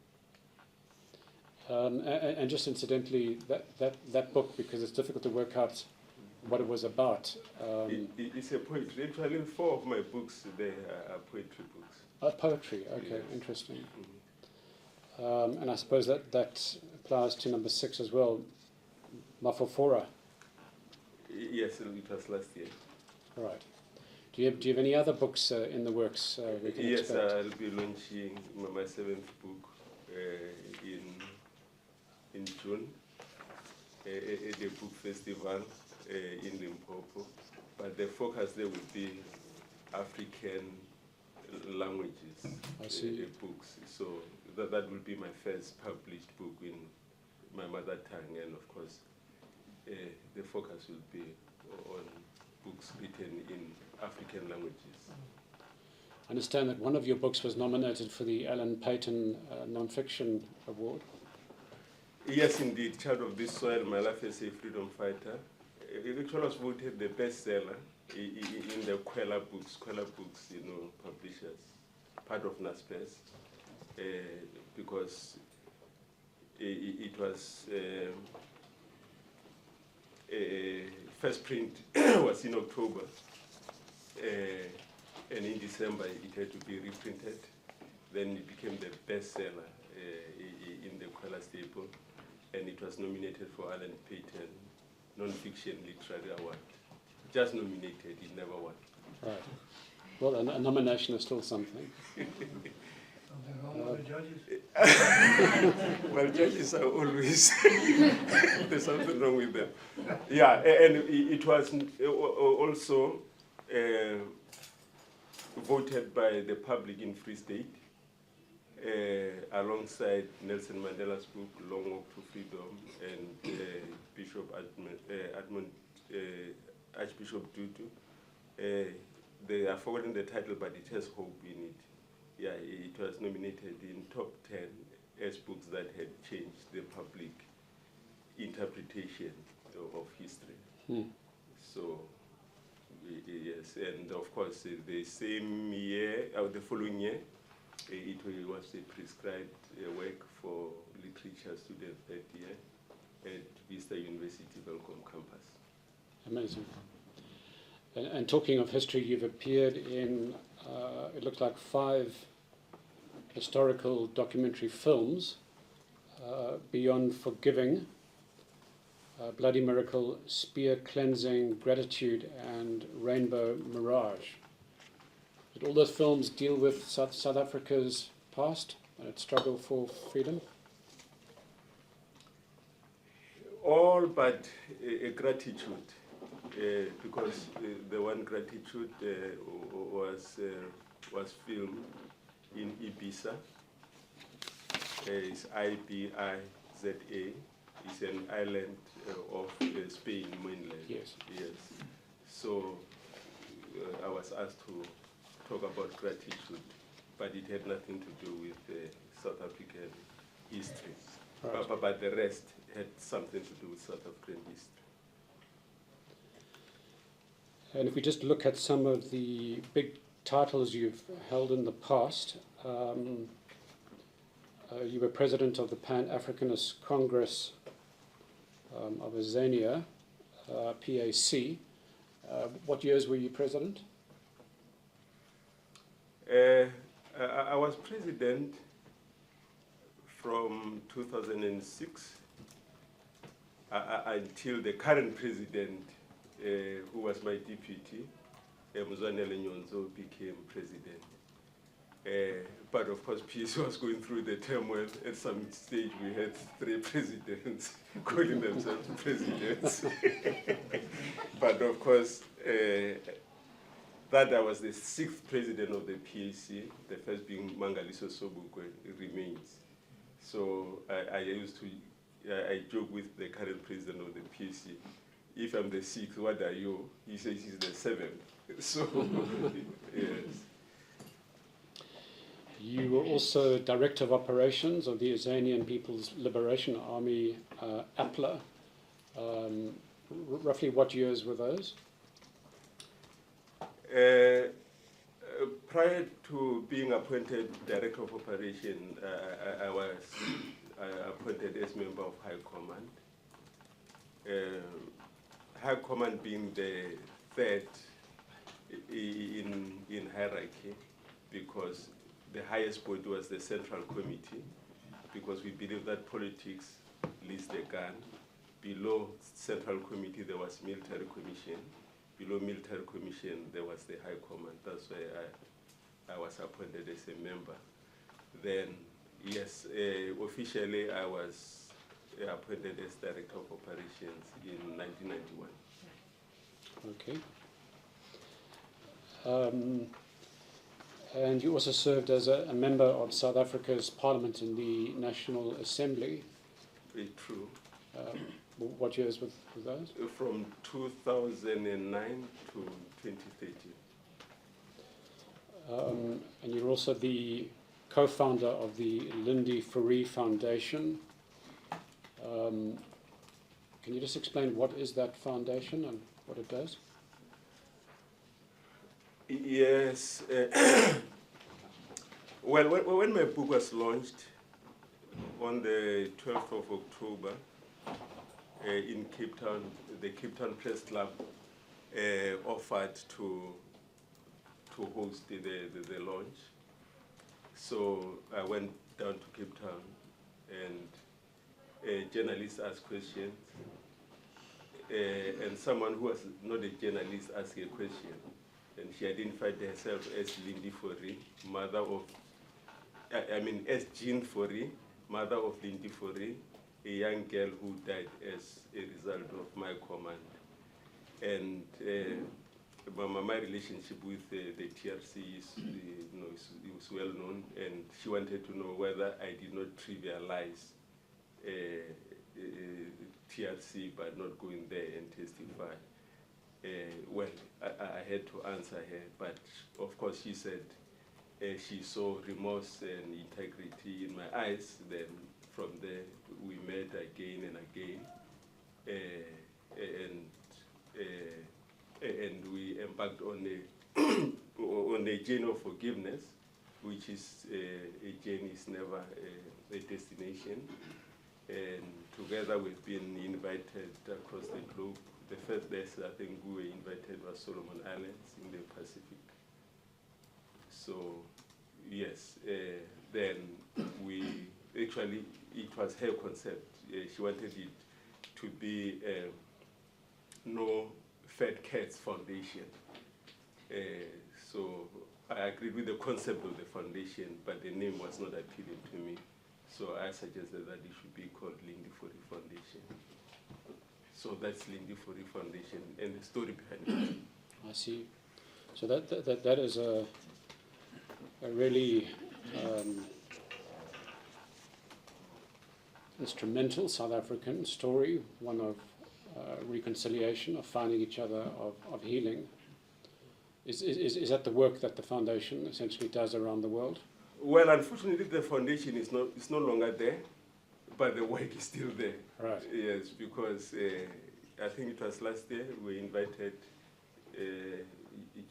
And just incidentally, that book, because it's difficult to work out what it was about. It's a poetry. Actually, 4 of my books, they are poetry books. Poetry, okay, Yes. interesting. Mm-hmm. And I suppose that applies to number 6 as well, Mphahlele. Yes, it was last year. All right. Do you have any other books in the works we can Yes, expect? I'll be launching my 7th book in June at the book festival in Limpopo. But the focus there will be African languages I see. books. So that will be my first published book in my mother tongue, and of course the focus will be on books written in African languages. I understand that one of your books was nominated for the Alan Paton Nonfiction Award. Yes, indeed. Child of this Soil, My Life as a Freedom Fighter. It actually was voted the bestseller in the Kwela books, publishers, part of NASPERS, because it was first print was in October, and in December it had to be reprinted. Then it became the bestseller in the Kwela staple, and it was nominated for Alan Payton Non-Fiction Literary Award. Just nominated, it never won. Right. Well, a nomination is still something. Something wrong with the judges? Well, judges are always, there's something wrong with them. Yeah, and it was also voted by the public in Free State, alongside Nelson Mandela's book, Long Walk to Freedom, and Bishop Archbishop Tutu. They are forgotten the title, but it has hope in it. Yeah, it was nominated in top 10 as books that had changed the public interpretation of history. So, yes, and of course, the same year, the following year, it was a prescribed work for literature students that year at Vista University Welcome campus. Amazing. And talking of history, you've appeared in, it looks like 5 historical documentary films, Beyond Forgiving, Bloody Miracle, Spear Cleansing, Gratitude, and Rainbow Mirage. Did all those films deal with South Africa's past and its struggle for freedom? All but gratitude, because the one Gratitude was filmed in Ibiza. It's Ibiza. It's an island of Spain mainland. Yes. Yes. So I was asked to talk about Gratitude, but it had nothing to do with South African history. Right. But the rest had something to do with South African history. And if we just look at some of the big titles you've held in the past, you were president of the Pan-Africanist Congress of Azania, PAC. What years were you president? I was president from 2006 until the current president, who was my deputy, Mzwanele Nyonzo, became president. But of course, peace was going through the turmoil. At some stage, we had 3 presidents calling themselves presidents. But of course, that I was the 6th president of the PAC, the first being Mangaliso Sobukwe, remains. So I joke with the current president of the PAC, if I'm the 6th, what are you? He says he's the 7th. So, yes. You were also Director of Operations of the Azanian People's Liberation Army, APLA. Roughly what years were those? Prior to being appointed Director of Operation, I was appointed as member of High Command. High Command being the 3rd in hierarchy, because the highest point was the Central Committee, because we believe that politics leads the gun. Below Central Committee, there was Military Commission. Below Military Commission, there was the High Command. That's why I was appointed as a member. Then, yes, officially I was appointed as Director of Operations in 1991. Okay. And you also served as a member of South Africa's Parliament in the National Assembly. Very true. What years were those? From 2009 to 2013. And you're also the co-founder of the Lindy Fourie Foundation. Can you just explain what is that foundation and what it does? Yes. Well, when my book was launched on the 12th of October in Cape Town, the Cape Town Press Club offered to to host the launch. So I went down to Cape Town, and a journalist asked questions, and someone who was not a journalist asked a question, and she identified herself as Lindy Fourie, mother of, as Jean Fourie, mother of Lindy Fourie, a young girl who died as a result of my command. And my relationship with the TRC is well known, and she wanted to know whether I did not trivialize TRC by not going there and testify. Well, I had to answer her, but of course she said she saw remorse and integrity in my eyes. Then from there we met again and again, and we embarked on a on a journey of forgiveness, which is a journey is never a destination. And together we've been invited across the globe. The first place I think we were invited was Solomon Islands in the Pacific. So yes, then we actually, it was her concept. She wanted it to be No Fat Cats Foundation. So I agreed with the concept of the foundation, but the name was not appealing to me. So I suggested that it should be called Lindy Fourie Foundation. So that's Lindy Fourie Foundation and the story behind it. I see. So that is a really instrumental South African story, one of reconciliation, of finding each other, of healing. Is that the work that the foundation essentially does around the world? Well, unfortunately, the foundation is no longer there, but the work is still there. Right. Yes, because I think it was last year we invited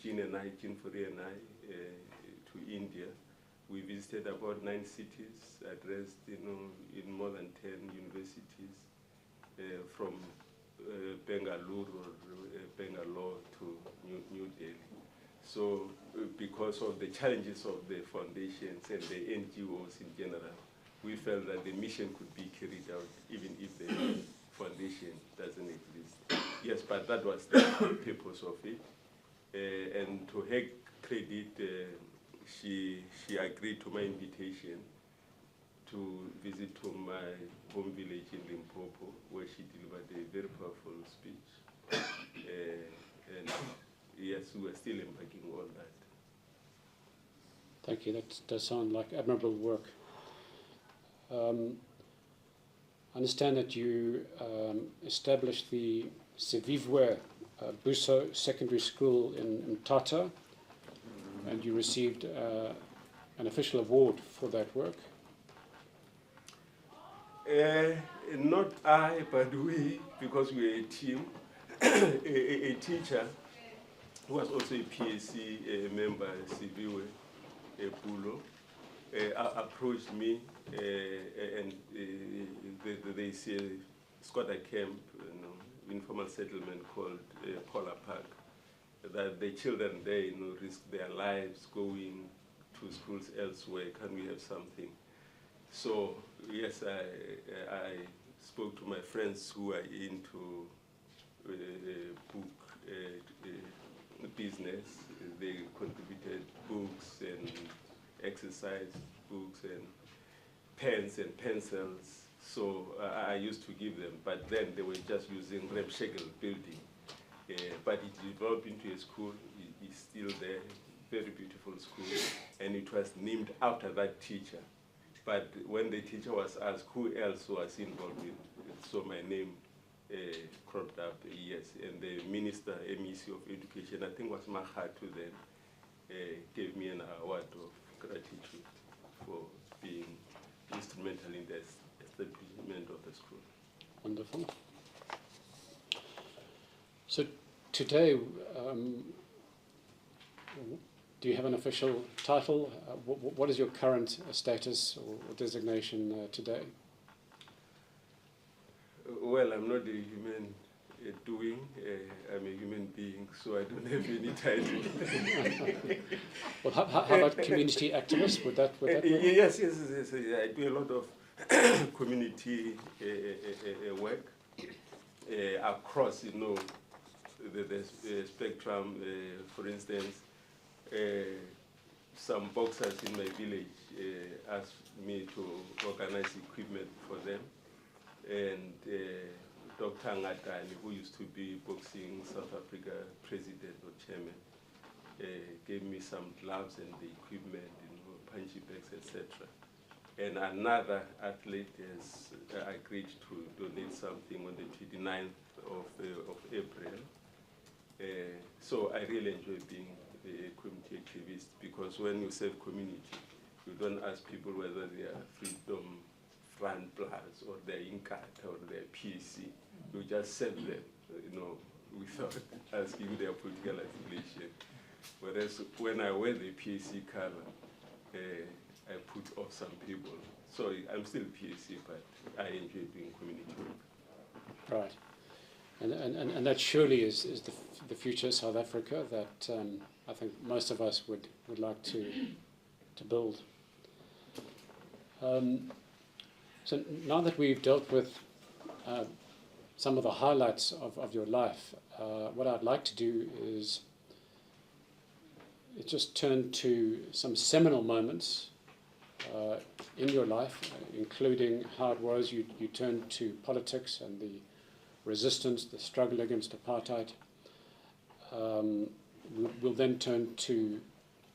Jean Fourie and I, to India. We visited about 9 cities, addressed in more than 10 universities, from Bangalore or Bangalore to New Delhi. So because of the challenges of the foundations and the NGOs in general, we felt that the mission could be carried out even if the foundation doesn't exist. Yes, but that was the purpose of it. And to her credit, she agreed to my invitation to visit to my home village in Limpopo, where she delivered a very powerful speech. And yes, we are still embarking on that. Thank you. That does sound like admirable work. I understand that you established the Sevivwe Buso Secondary School in Mthatha, and you received an official award for that work. Not I, but we, because we are a team. A teacher who was also a PAC member, Sevivwe Bulo, approached me, and they say Squatter camp, informal settlement called Polar Park, that the children there, risk their lives going to schools elsewhere. Can we have something? So yes, I spoke to my friends who are into book business. They contributed books and exercise books and pens and pencils. So I used to give them, but then they were just using ramshackle building. But it developed into a school. It's still there, very beautiful school, and it was named after that teacher. But when the teacher was asked who else was involved in it, so my name cropped up, yes, and the minister, MEC of Education, I think was Mahatu then, gave me an award of gratitude for being instrumental in the establishment of the school. Wonderful. So today, do you have an official title? What is your current status or designation today? Well, I'm not a human doing. I'm a human being, so I don't have any title. Well, how about community activist? Would that work? Yes. I do a lot of community work across, the spectrum. For instance, some boxers in my village asked me to organize equipment for them, and Dr. Ngatani, who used to be boxing South Africa president or chairman, gave me some gloves and the equipment, punchy bags, etc. And another athlete has agreed to donate something on the 29th of April. So I really enjoy being a community activist, because when you serve community, you don't ask people whether they are Freedom Front Plus or they're Inkatha or they're PAC. You just serve them, without asking their political affiliation. Whereas when I wear the PAC color, I put off some people. So I'm still PAC, but I enjoy doing community work. Right. And that surely is the future of South Africa that I think most of us would like to build. So now that we've dealt with some of the highlights of your life, what I'd like to do is just turn to some seminal moments in your life, including how it was you turned to politics and the resistance, the struggle against apartheid. We'll then turn to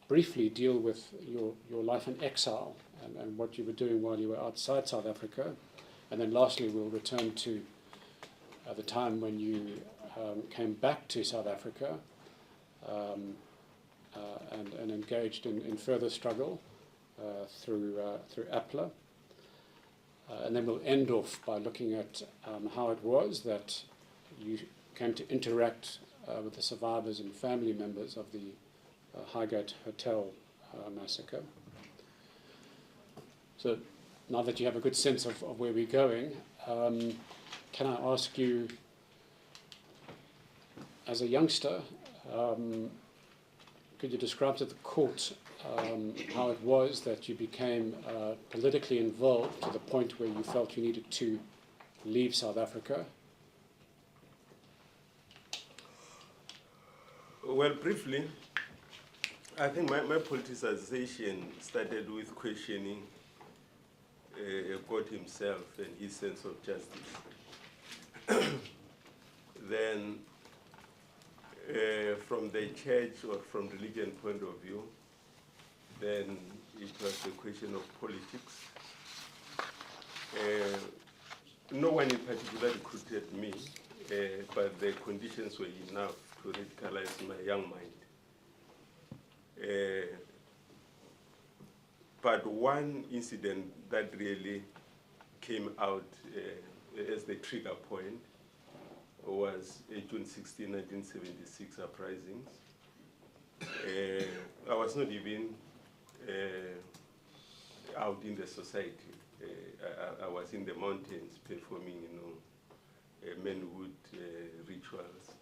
briefly deal with your life in exile and what you were doing while you were outside South Africa. And then lastly, we'll return to the time when you came back to South Africa and engaged in further struggle through APLA. And then we'll end off by looking at how it was that you came to interact with the survivors and family members of the Highgate Hotel massacre. So now that you have a good sense of where we're going, can I ask you, as a youngster, could you describe to the court how it was that you became politically involved to the point where you felt you needed to leave South Africa? Well, briefly, I think my politicization started with questioning God himself and his sense of justice. Then, from the church or from religion point of view, then it was a question of politics. No one in particular recruited me, but the conditions were enough to radicalize my young mind. But one incident that really came out as the trigger point was June 16, 1976 uprisings. I was not even out in the society. I was in the mountains performing, manhood rituals.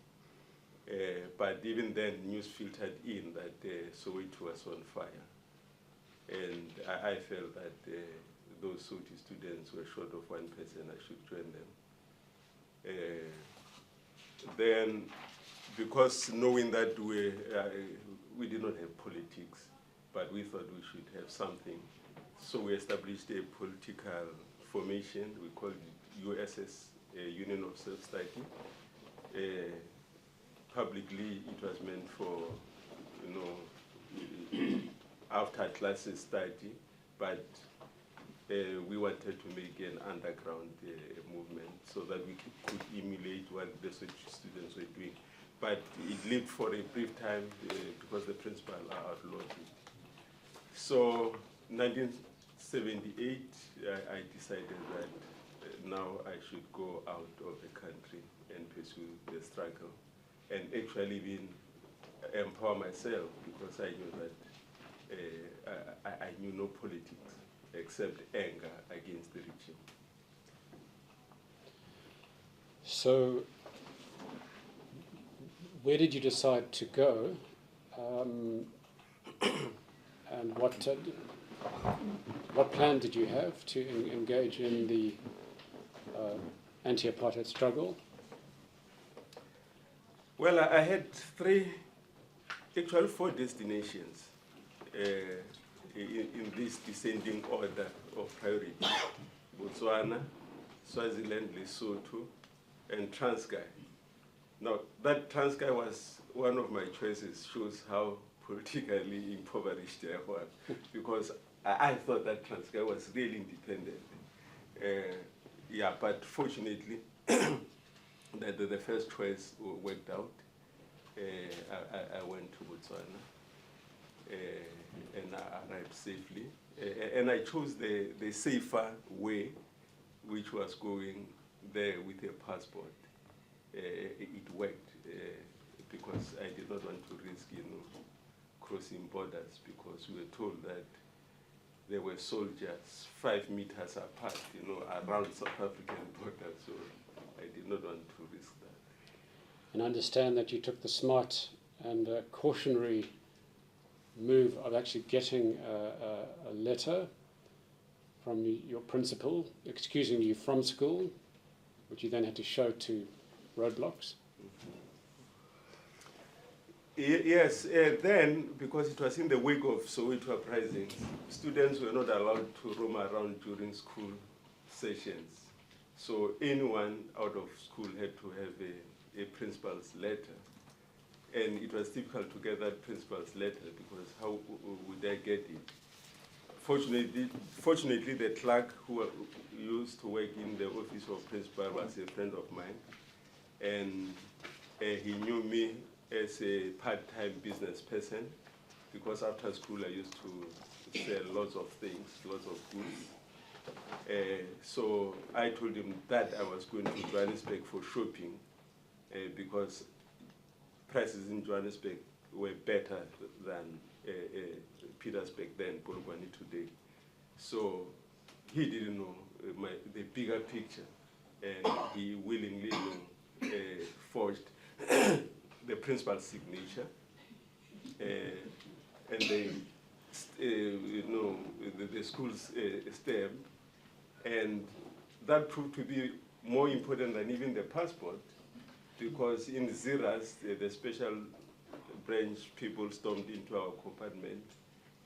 But even then, news filtered in that Soweto was on fire. And I felt that those Soweto students were short of one person, I should join them. Then, because knowing that we did not have politics, but we thought we should have something, so we established a political formation. We called it USS, Union of Self-Study. Publicly, it was meant for, after classes study, but we wanted to make an underground movement so that we could emulate what the students were doing. But it lived for a brief time because the principal outlawed it. So 1978, I decided that now I should go out of the country and pursue the struggle and actually even empower myself, because I knew that I knew no politics except anger against the regime. So where did you decide to go, and what plan did you have to engage in the anti-apartheid struggle? Well, I had actually four destinations in this descending order of priority: Botswana, Swaziland, Lesotho, and Transkei. Now, that Transkei was one of my choices, shows how politically impoverished I was, because I thought that Transkei was really independent. Yeah, but fortunately, that the first choice worked out. I went to Botswana and I arrived safely. And I chose the safer way, which was going there with a passport. It worked because I did not want to risk, crossing borders, because we were told that there were soldiers 5 meters apart, around South African borders. So I did not want to risk that. And I understand that you took the smart and cautionary move of actually getting a letter from your principal excusing you from school, which you then had to show to roadblocks. Yes, then, because it was in the wake of Soweto uprisings, students were not allowed to roam around during school sessions. So anyone out of school had to have a principal's letter. And it was difficult to get that principal's letter, because how would I get it? Fortunately, the clerk who used to work in the office of principal was a friend of mine. And he knew me as a part-time business person, because after school I used to sell lots of things, lots of goods. So I told him that I was going to Johannesburg for shopping, because prices in Johannesburg were better than Petersburg then, Polokwane today. So he didn't know the bigger picture, and he willingly forged the principal's signature, and the school's stamp, and that proved to be more important than even the passport, because in Ziras, the special branch people stormed into our compartment,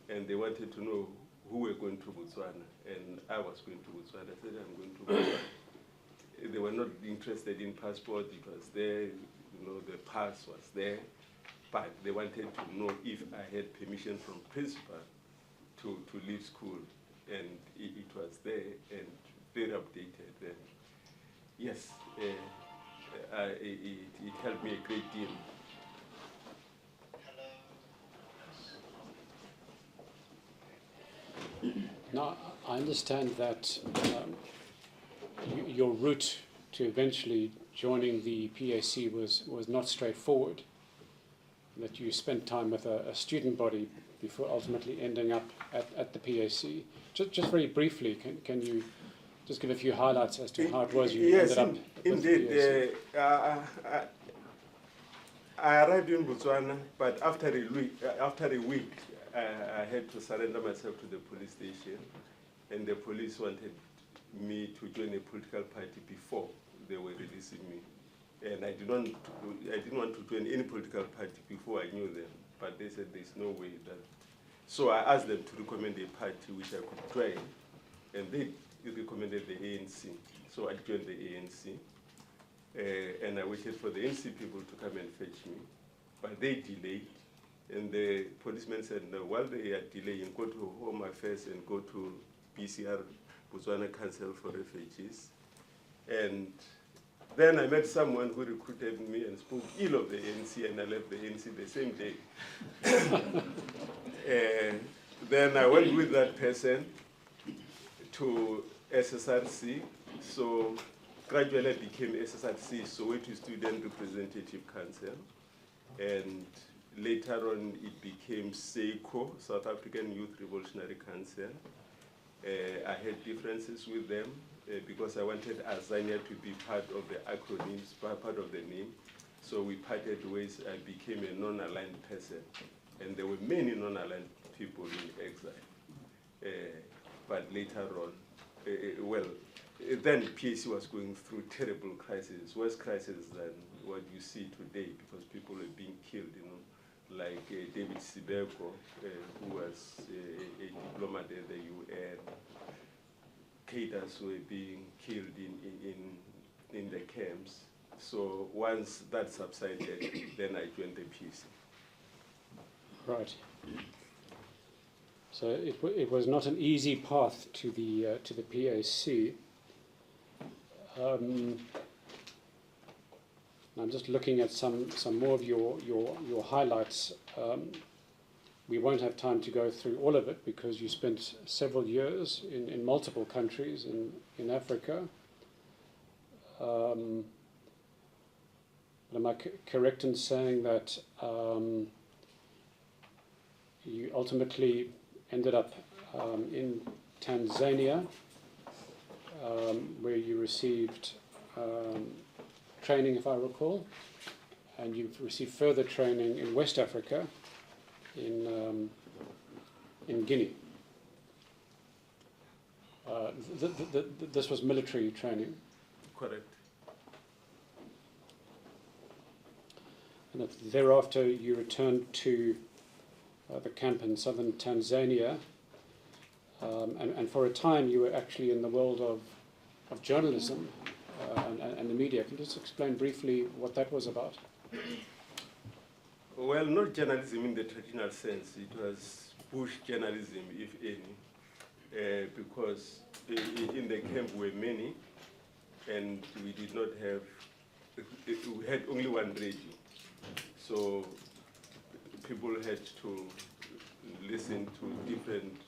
and they wanted to know who were going to Botswana, and I was going to Botswana. I said, I'm going to Botswana. They were not interested in passport. It was there, the pass was there, but they wanted to know if I had permission from principal to leave school, and it was there and very updated. And yes, it helped me a great deal. Now, I understand that your route to eventually joining the PAC was not straightforward, that you spent time with a student body before ultimately ending up at the PAC. Just very briefly, can you just give a few highlights as to how it was you ended up with the PAC? I arrived in Botswana, but after a week, I had to surrender myself to the police station, and the police wanted me to join a political party before they were releasing me. And I didn't want to join any political party before I knew them, but they said there's no way that. So I asked them to recommend a party which I could join, and they recommended the ANC. So I joined the ANC, and I waited for the ANC people to come and fetch me, but they delayed. And the policeman said, no, while they are delaying, go to Home Affairs and go to BCR, Botswana Council for Refugees. And then I met someone who recruited me and spoke ill of the ANC, and I left the ANC the same day. Then I went with that person to SSRC. So gradually I became SSRC, Soweto Student Representative Council. And later on it became SEICO, South African Youth Revolutionary Council. I had differences with them because I wanted Azanian to be part of the acronyms, part of the name. So we parted ways. I became a non-aligned person, and there were many non-aligned people in exile. But later on, then PAC was going through terrible crises, worse crises than what you see today, because people were being killed, like David Sibeko, who was a diplomat at the UN. Cadres were being killed in the camps. So once that subsided, then I joined the PAC. Right. So it was not an easy path to the PAC. I'm just looking at some more of your highlights. We won't have time to go through all of it because you spent several years in multiple countries in Africa. Am I correct in saying that you ultimately ended up in Tanzania, where you received training, if I recall, and you've received further training in West Africa, in Guinea. This was military training. Correct. And thereafter you returned to the camp in southern Tanzania, and for a time you were actually in the world of journalism and the media. Can you just explain briefly what that was about? Well, not journalism in the traditional sense. It was bush journalism, if any, because in the camp were many, and we did not have, we had only one radio. So people had to listen to different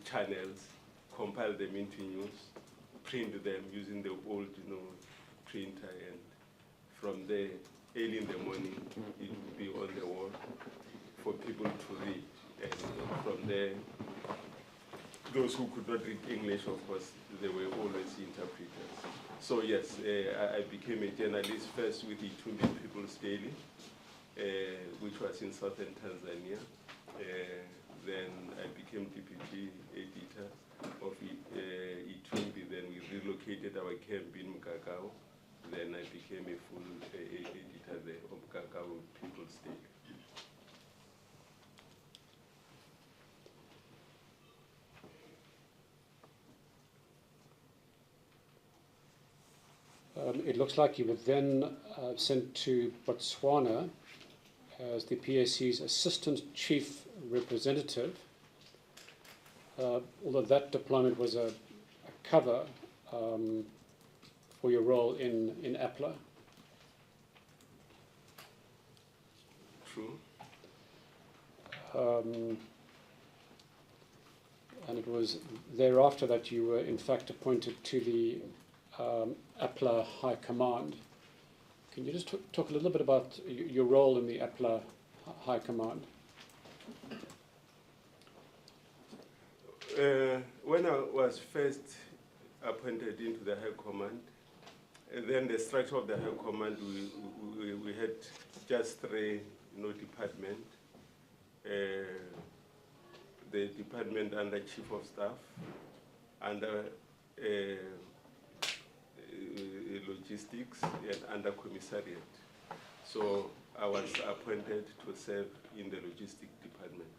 channels, compile them into news, print them using the old, printer, and from there, early in the morning, it would be on the wall for people to read. And from there, those who could not read English, of course, there were always interpreters. So yes, I became a journalist first with Itumbi People's Daily, which was in southern Tanzania. Then I became deputy editor of Itumbi. Then we relocated our camp in Mkakao. Then I became a full editor there of Mkakao People's Daily. It looks like you were then sent to Botswana as the PAC's assistant chief representative, although that deployment was a cover for your role in APLA. True. And it was thereafter that you were in fact appointed to the APLA High Command. Can you just talk a little bit about your role in the APLA High Command? When I was first appointed into the High Command, then the structure of the High Command, we had just three departments. The department under Chief of Staff, under logistics, and under commissariat. So I was appointed to serve in the logistics department.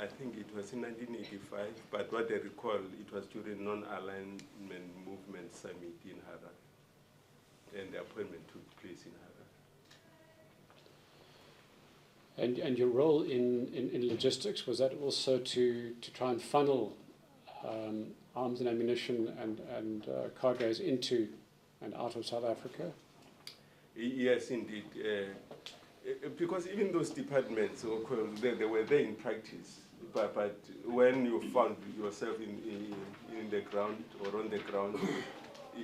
I think it was in 1985, but what I recall, it was during non-alignment movement summit in Harare, and the appointment took place in Harare. And your role in logistics, was that also to try and funnel arms and ammunition and cargoes into and out of South Africa? Yes, indeed. Because even those departments, they were there in practice, but when you found yourself in the ground or on the ground,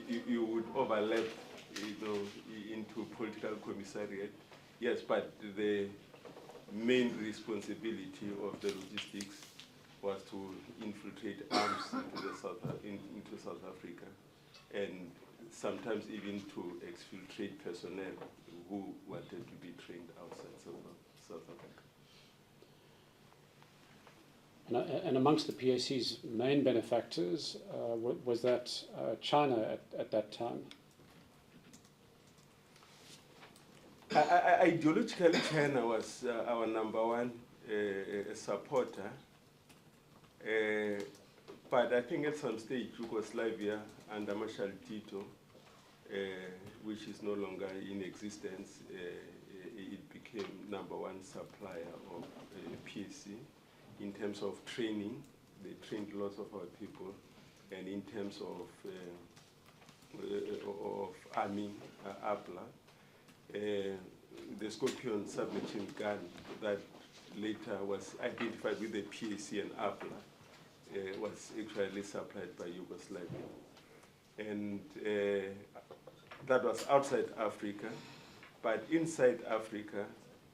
you would overlap, into political commissariat. Yes, but the main responsibility of the logistics was to infiltrate arms into South Africa, and sometimes even to exfiltrate personnel who wanted to be trained outside South Africa. And amongst the PAC's main benefactors, was that China at that time? Ideologically, China was our number one supporter. But I think at some stage, Yugoslavia under Marshal Tito, which is no longer in existence, it became number one supplier of PAC. In terms of training, they trained lots of our people, and in terms of arming APLA, the Scorpion submachine gun that later was identified with the PAC and APLA was actually supplied by Yugoslavia. And that was outside Africa, but inside Africa,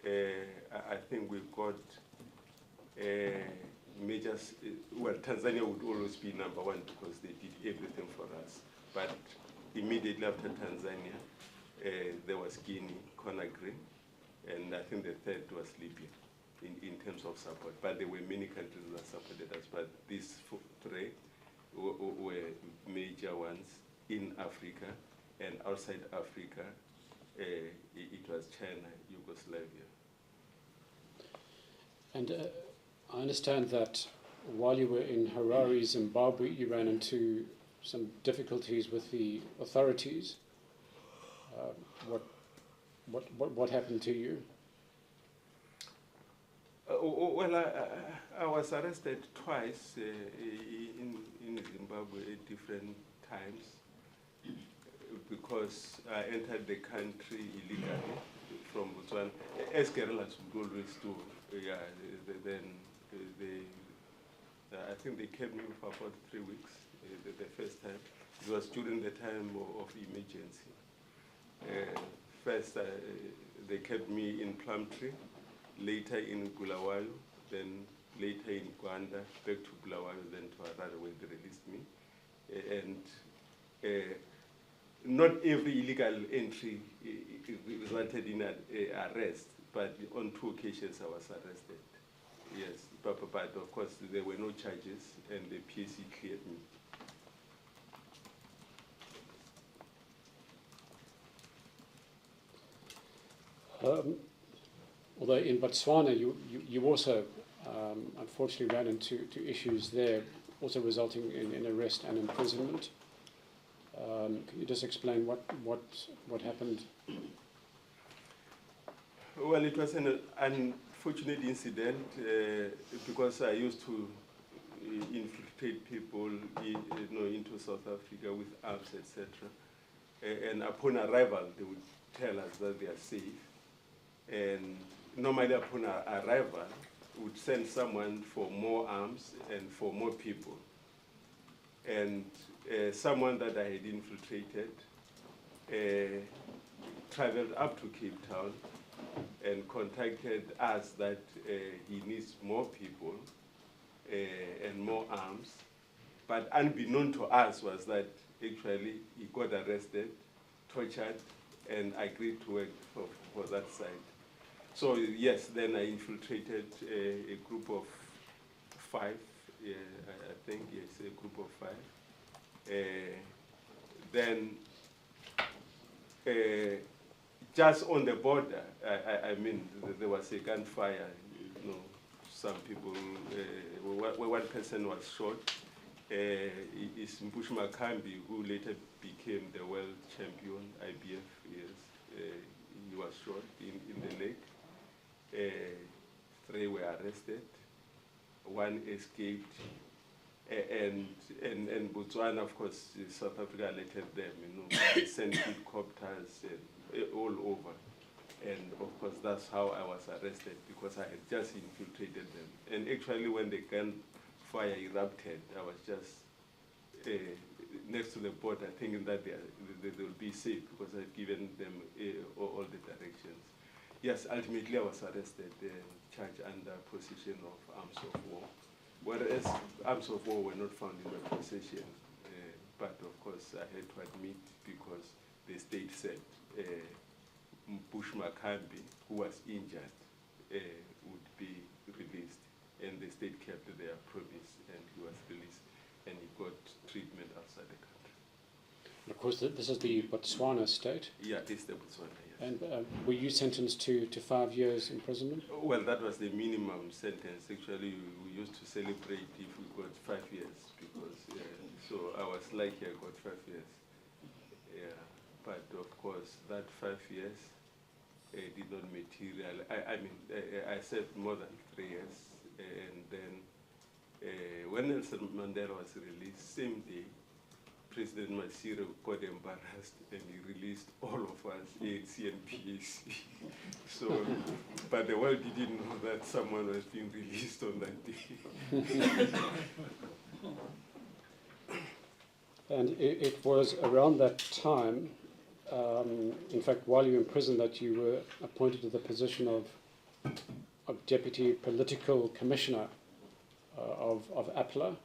I think we got measures. Well, Tanzania would always be number one because they did everything for us. But immediately after Tanzania, there was Guinea, Conakry, and I think the third was Libya in terms of support. But there were many countries that supported us, but these three were major ones in Africa, and outside Africa, it was China, Yugoslavia. And I understand that while you were in Harare, Zimbabwe, you ran into some difficulties with the authorities. What happened to you? Well, I was arrested twice in Zimbabwe at different times because I entered the country illegally from Botswana, as guerrillas would always do. Yeah, I think they kept me for about 3 weeks the first time. It was during the time of emergency. First, they kept me in Plumtree, later in Bulawayo, then later in Gwanda, back to Bulawayo, then to Harare where they released me. And not every illegal entry resulted in an arrest, but on 2 occasions I was arrested. Yes, but of course there were no charges and the PAC cleared me. Although in Botswana, you also unfortunately ran into issues there, also resulting in arrest and imprisonment. Can you just explain what happened? Well, it was an unfortunate incident because I used to infiltrate people into South Africa with arms, etc. And upon arrival, they would tell us that they are safe. And normally upon our arrival, we would send someone for more arms and for more people. And someone that I had infiltrated traveled up to Cape Town and contacted us that he needs more people and more arms. But unbeknown to us was that actually he got arrested, tortured, and agreed to work for that side. So yes, then I infiltrated a group of 5, I think, yes, a group of 5. Then just on the border, I mean, there was a gunfire, some people, one person was shot. It's Mphahlele, who later became the world champion, IBF, yes. He was shot in the leg. 3 were arrested. 1 escaped. And Botswana, of course, South Africa alerted them, they sent helicopters and all over. And of course, that's how I was arrested, because I had just infiltrated them. And actually, when the gunfire erupted, I was just next to the border, thinking that they will be safe, because I'd given them all the directions. Yes, ultimately I was arrested and charged under possession of arms of war, whereas arms of war were not found in my possession. but of course I had to admit because the state said Bush Makambi, who was injured, would be released, and the state kept their promise, and he was released, and he got treatment outside the country. And of course, this is the Botswana state. Yeah, this is the Botswana, yes. And were you sentenced to 5 years imprisonment? Well, that was the minimum sentence. Actually, we used to celebrate if we got 5 years, because so I was lucky I got 5 years. Yeah, but of course, that 5 years did not materialize. I served more than 3 years, and then when Nelson Mandela was released, same day, President Masiro got embarrassed and he released all of us, ANC and PAC. So, but the world didn't know that someone was being released on that day. And it was around that time, in fact, while you were in prison, that you were appointed to the position of Deputy Political Commissioner of APLA.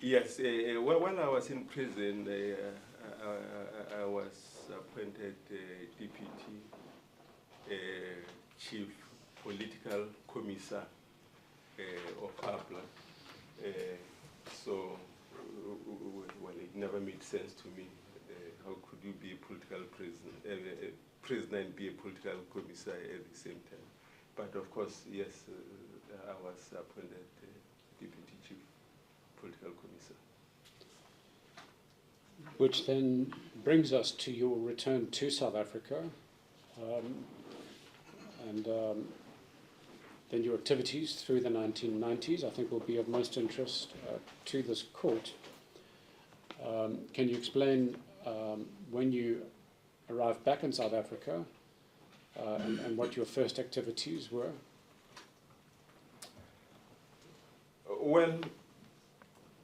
Yes, while I was in prison, I was appointed Deputy Chief Political Commissar of APLA. So, well, it never made sense to me. How could you be a political prisoner and be a political commissar at the same time? But of course, yes, I was appointed Deputy Chief Political Commissar. Which then brings us to your return to South Africa, and then your activities through the 1990s, I think, will be of most interest to this court. Can you explain when you arrived back in South Africa and what your first activities were? Well,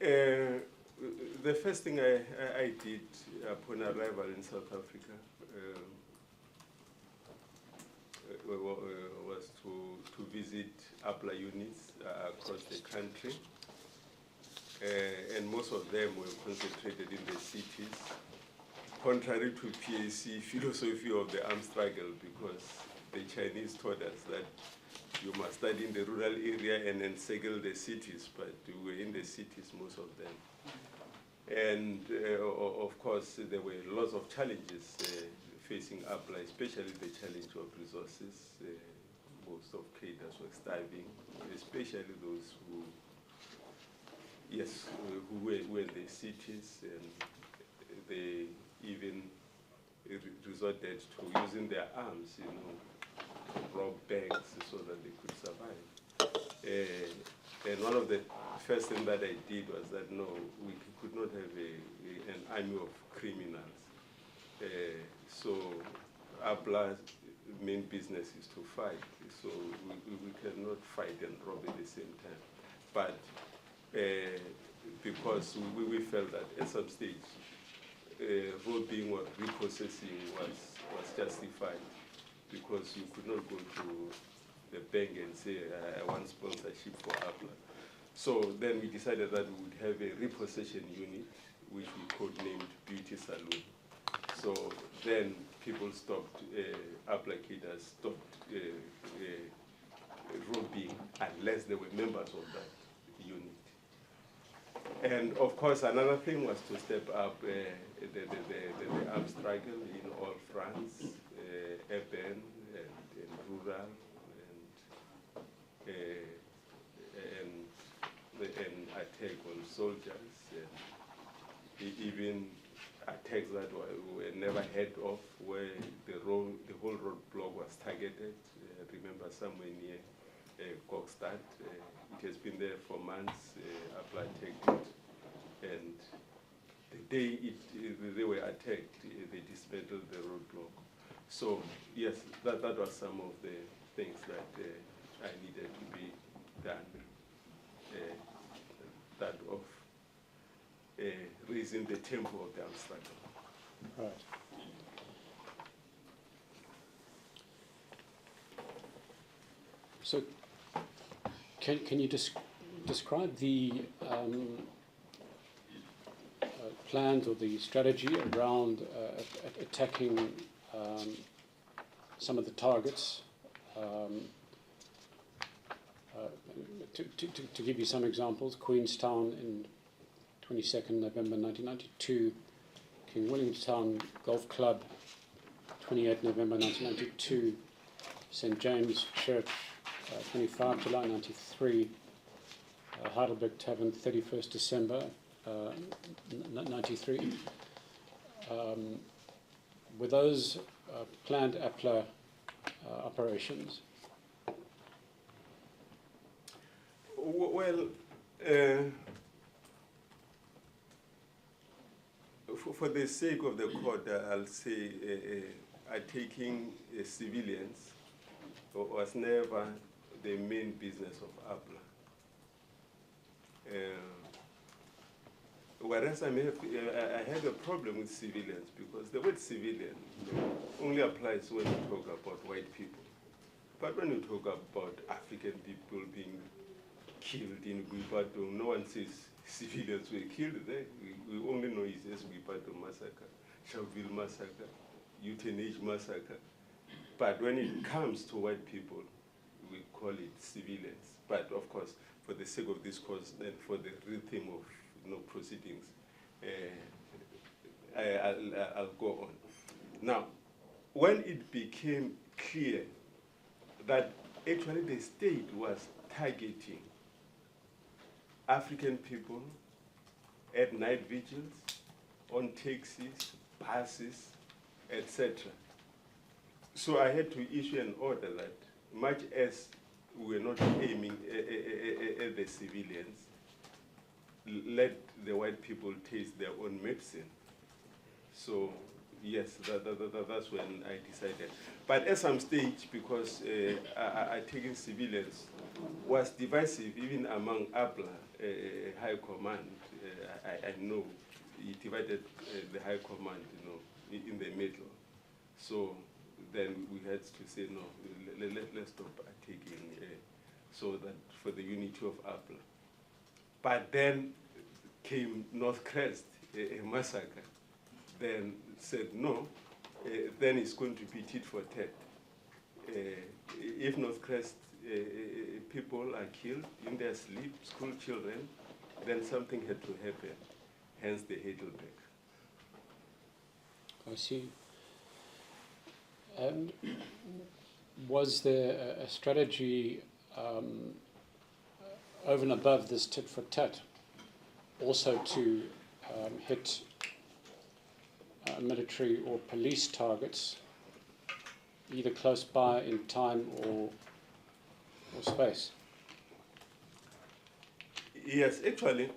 the first thing I did upon arrival in South Africa was to visit APLA units across the country, and most of them were concentrated in the cities, contrary to PAC philosophy of the armed struggle, because the Chinese taught us that you must study in the rural area and encircle the cities, but we were in the cities, most of them. And of course, there were lots of challenges facing APLA, especially the challenge of resources. Most of cadres were starving, especially those who were in the cities, and they even resorted to using their arms, to rob banks so that they could survive. And one of the first things that I did was that, no, we could not have an army of criminals. So APLA's main business is to fight, so we cannot fight and rob at the same time. But because we felt that at some stage, robbing or repossessing was justified, because you could not go to the bank and say, I want sponsorship for APLA. So then we decided that we would have a repossession unit, which we codenamed Beauty Saloon. So then people stopped, applicators stopped robbing unless they were members of that unit. And of course, another thing was to step up the armed struggle in all fronts, urban and rural, and attack on soldiers, and even attacks that were never heard of, where the whole roadblock was targeted. I remember somewhere near Kokstad. It has been there for months. APLA attacked it, and the day they were attacked, they dismantled the roadblock. So yes, that was some of the things that I needed to be done. That of raising the tempo of the armed struggle. Right. So, can you describe the plans or the strategy around attacking some of the targets. To give you some examples, Queenstown in 22nd November 1992, King Williamstown Golf Club, 28 November 1992, St. James Church, 25 July 93, Heidelberg Tavern, 31st December 93. Were those planned APLA operations? Well, for the sake of the court, I'll say taking civilians was never the main business of APLA. Whereas I had a problem with civilians because the word civilian only applies when you talk about white people. But when you talk about African people being killed in Guipato, no one says civilians were killed there. We only know it as Guipato massacre, Sharpeville massacre, Utenage massacre. But when it comes to white people, we call it civilians. But of course, for the sake of this course and for the real theme of proceedings, I'll go on. Now, when it became clear that actually the state was targeting African people at night vigils, on taxis, buses, etc. So I had to issue an order that much as we were not aiming at the civilians, let the white people taste their own medicine. So yes, that's when I decided. But at some stage, because I taking civilians was divisive even among APLA high command. I know he divided the high command, in the middle. So then we had to say no. Let's stop taking, so that for the unity of APLA. But then came North Crest, a massacre. Then said no. Then it's going to be tit for tat. If North Crest people are killed in their sleep, school children, then something had to happen, hence the Heidelberg. I see. And was there a strategy over and above this tit for tat also to hit military or police targets, either close by in time or space? Yes, actually,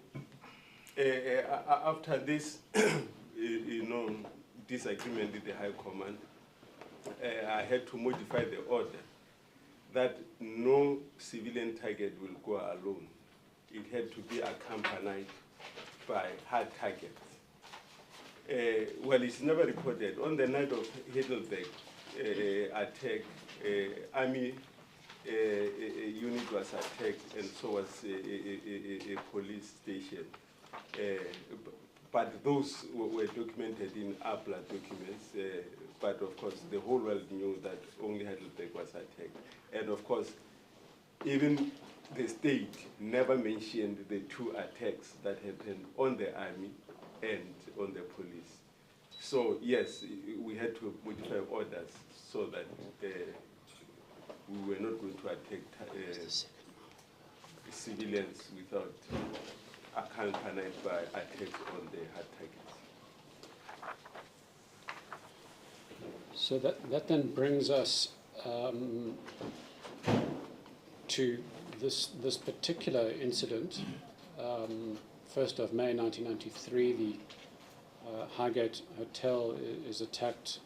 after this, disagreement with the High Command, I had to modify the order that no civilian target will go alone. It had to be accompanied by hard targets. Well, it's never recorded. On the night of Heidelberg attack, army unit was attacked, and so was a police station. But those were documented in APLA documents. But of course, the whole world knew that only Heidelberg was attacked. And of course, even the state never mentioned the two attacks that happened on the army and on the police. So yes, we had to modify orders so that we were not going to attack civilians without accompanied by attacks on the hard targets. So that then brings us to this particular incident. 1st of May 1993, the Highgate Hotel is attacked,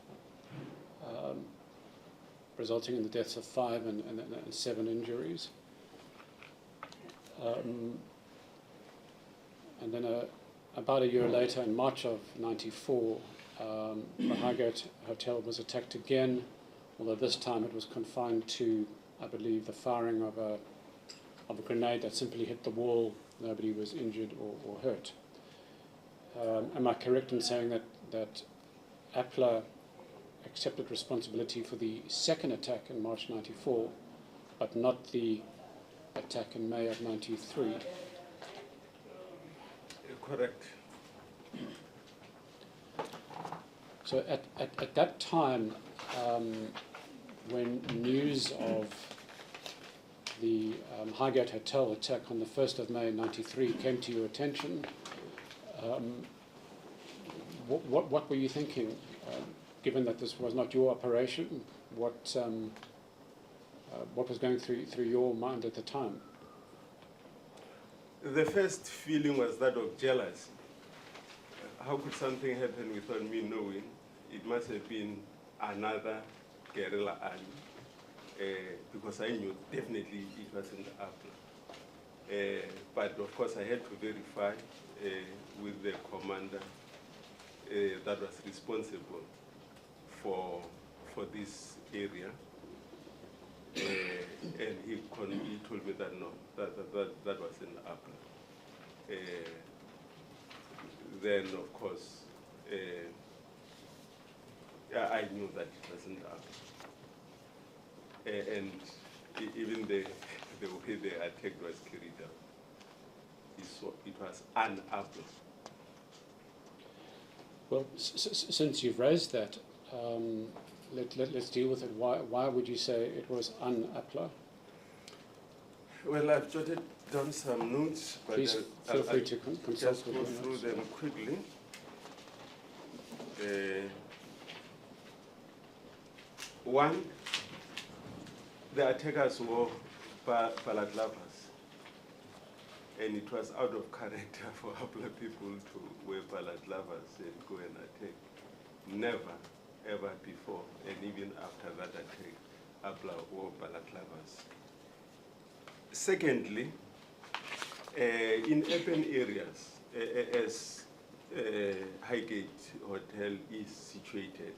resulting in the deaths of 5 and 7 injuries. And then about a year later, in March of '94, the Highgate Hotel was attacked again, although this time it was confined to, I believe, the firing of a grenade that simply hit the wall. Nobody was injured or hurt. am I correct in saying that APLA accepted responsibility for the second attack in March 94, but not the attack in May of 93? Correct. So at that time, when news of the Highgate Hotel attack on the 1st of May 93 came to your attention, what were you thinking? Given that this was not your operation, what was going through your mind at the time? The first feeling was that of jealousy. How could something happen without me knowing? It must have been another guerrilla army, because I knew definitely it wasn't APLA. But of course I had to verify with the commander that was responsible for this area. And he told me that no, that wasn't APLA. Then of course, I knew that it wasn't APLA. And even the way the attack was carried out, it was an APLA. Well, since you've raised that, let's deal with it. Why would you say it was un-APLA? Well, I've jotted down some notes, but please feel free to consult just with go your through notes. them quickly. One, the attackers were Letlappas, and it was out of character for APLA people to wear Letlappas and go and attack. Never, ever before, and even after that attack, APLA wore Letlappas. Secondly, in urban areas, as Highgate Hotel is situated,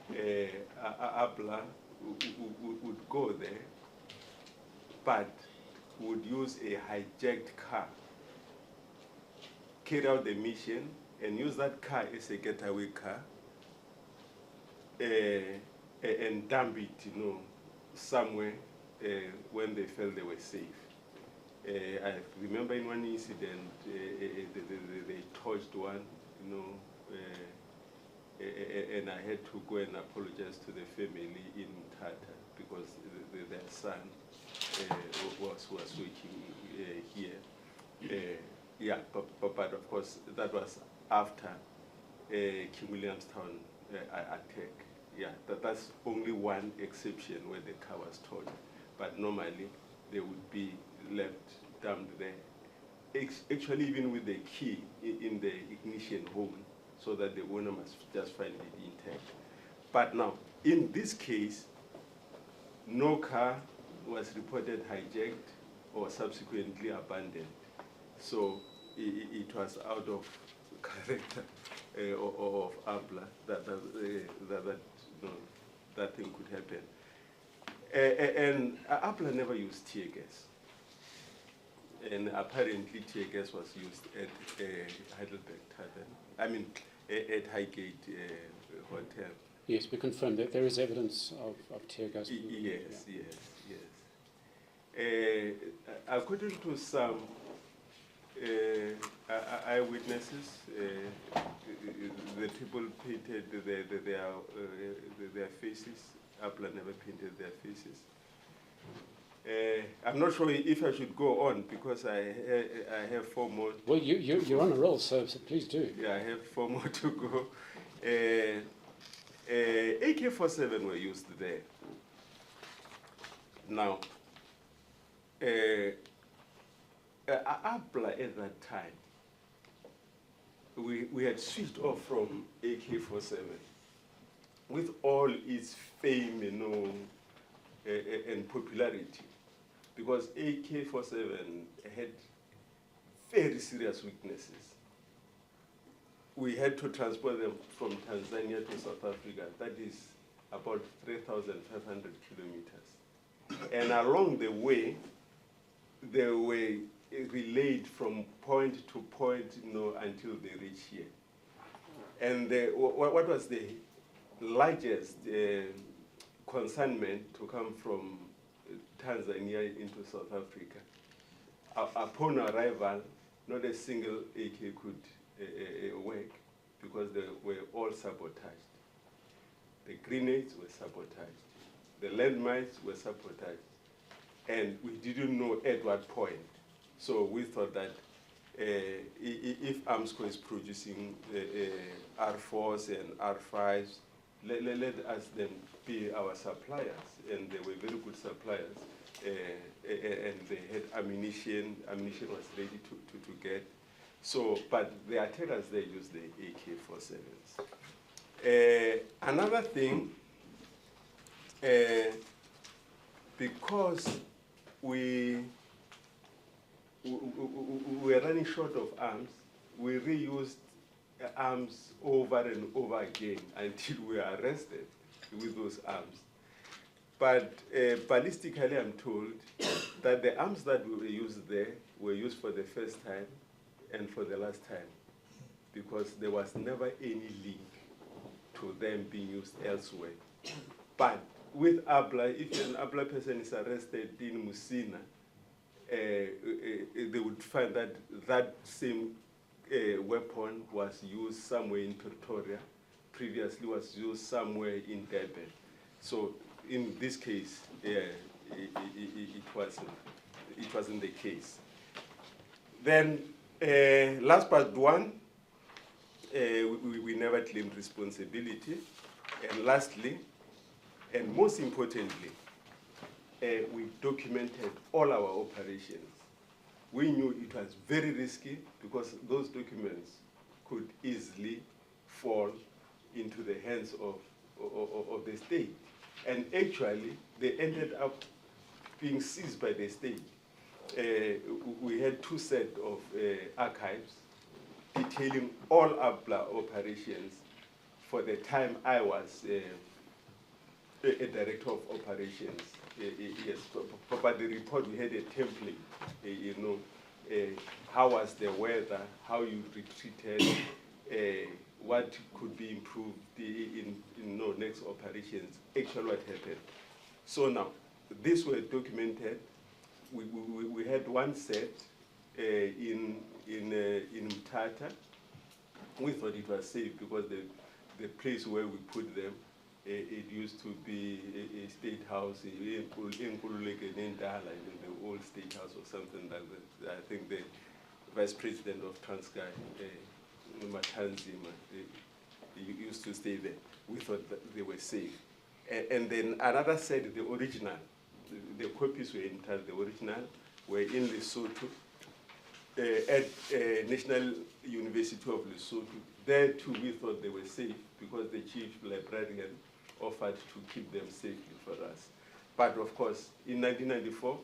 APLA would go there, but would use a hijacked car, carry out the mission, and use that car as a getaway car, and dump it, somewhere when they felt they were safe. I remember in one incident, they torched one, and I had to go and apologize to the family in Tata because their son was working here. Yeah, but of course that was after King Williamstown attack. Yeah, that's only one exception where the car was towed, but normally they would be left dumped there. Actually, even with the key in the ignition hole, so that the owner must just find it intact. But now, in this case, no car was reported hijacked or subsequently abandoned. So it was out of character of APLA that thing could happen. And APLA never used tear gas. And apparently tear gas was used at Heidelberg Tavern. At Highgate Hotel. Yes, we confirmed that there is evidence of tear gas. Yes. According to some eyewitnesses, the people painted their faces. APLA never painted their faces. I'm not sure if I should go on because I have 4 more. Well, you're on a roll, so please do. Yeah, I have 4 more to go. AK-47 were used there. Now, APLA at that time, we had switched off from AK-47 with all its fame, and popularity, because AK-47 had very serious weaknesses. We had to transport them from Tanzania to South Africa. That is about 3,500 kilometers. And along the way, there were relayed from point to point, until they reach here. And what was the largest consignment to come from Tanzania into South Africa? Upon arrival, not a single AK could work because they were all sabotaged. The grenades were sabotaged. The landmines were sabotaged. And we didn't know at what point. So we thought that if Armsco is producing R4s and R5s, let us then be our suppliers. And they were very good suppliers. And they had ammunition. Ammunition was ready to get. So, but the attackers, they used the AK-47s. Another thing, because we were running short of arms, we reused arms over and over again until we were arrested with those arms. But ballistically, I'm told that the arms that were used there were used for the first time and for the last time, because there was never any link to them being used elsewhere. But with APLA, if an APLA person is arrested in Musina, they would find that that same weapon was used somewhere in Pretoria, previously was used somewhere in Durban. So in this case, it wasn't the case. Then last but one, we never claimed responsibility. And lastly, and most importantly, we documented all our operations. We knew it was very risky because those documents could easily fall into the hands of the state. And actually, they ended up being seized by the state. We had two sets of archives detailing all APLA operations for the time I was a director of operations. Yes, but the report, we had a template, how was the weather, how you retreated, what could be improved in next operations, actually what happened. So now, these were documented. We had one set in Mthatha. We thought it was safe because the place where we put them, it used to be a state house in Mphahlele, the old state house or something like that. I think the vice president of Transkei, Matanzima, he used to stay there. We thought that they were safe. And then another said the original, the copies were in the original, were in Lesotho, at National University of Lesotho. There too we thought they were safe because the chief librarian offered to keep them safely for us. But of course, in 1994,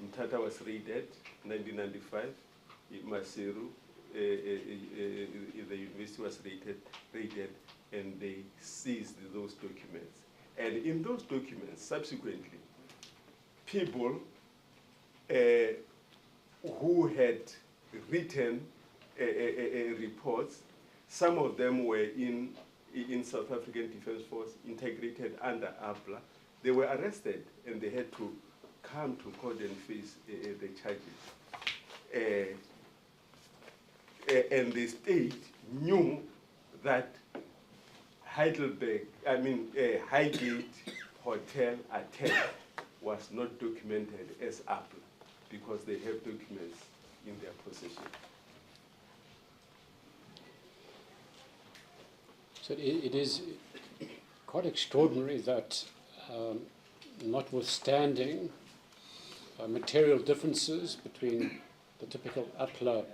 Mthatha was raided. 1995, Maseru, the university was raided, and they seized those documents. And in those documents, subsequently, people who had written reports, some of them were in South African Defence Force, integrated under APLA. They were arrested and they had to come to court and face the charges. And the state knew that Highgate Hotel attack was not documented as APLA because they have documents in their possession. So it is quite extraordinary that, notwithstanding material differences between the typical APLA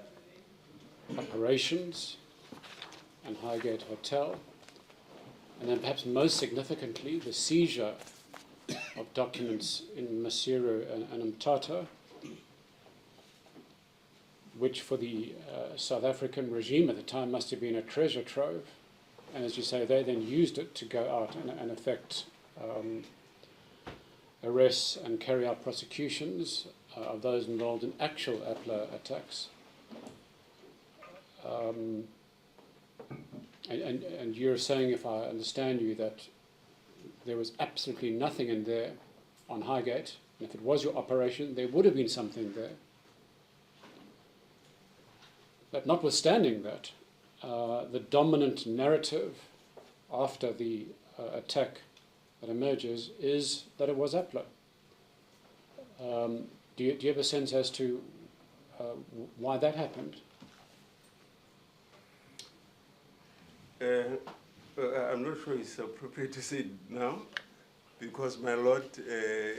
operations and Highgate Hotel, and then perhaps most significantly, the seizure of documents in Maseru and Mthatha, which for the South African regime at the time must have been a treasure trove. And as you say, they then used it to go out and effect arrests and carry out prosecutions of those involved in actual APLA attacks. And you're saying, if I understand you, that there was absolutely nothing in there on Highgate, and if it was your operation, there would have been something there. But notwithstanding that, the dominant narrative after the attack that emerges is that it was APLA. Do you have a sense as to why that happened? I'm not sure it's appropriate to say it now, because, my Lord,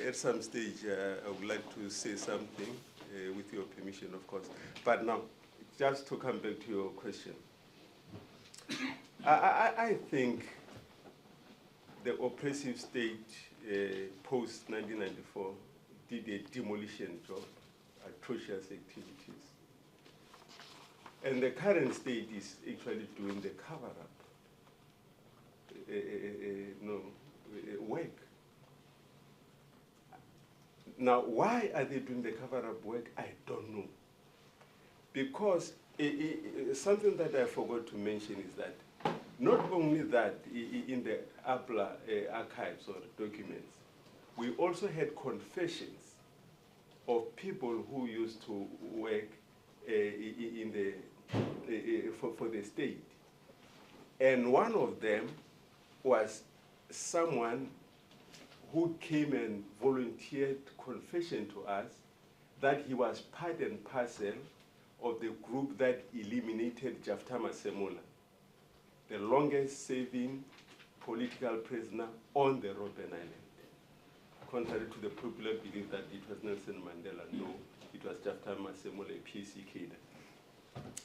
at some stage I would like to say something, with your permission, of course. But now, just to come back to your question, I think the oppressive state post-1994 did a demolition job, atrocious activities. And the current state is actually doing the cover-up work. Now, why are they doing the cover-up work? I don't know. Because something that I forgot to mention is that not only that in the APLA archives or documents, we also had confessions of people who used to work in the for the state. And one of them was someone who came and volunteered confession to us that he was part and parcel of the group that eliminated Jafta Masemola, the longest serving political prisoner on the Robben Island. Contrary to the popular belief that it was Nelson Mandela, no, it was Jafta Masemola, a PAC cadre.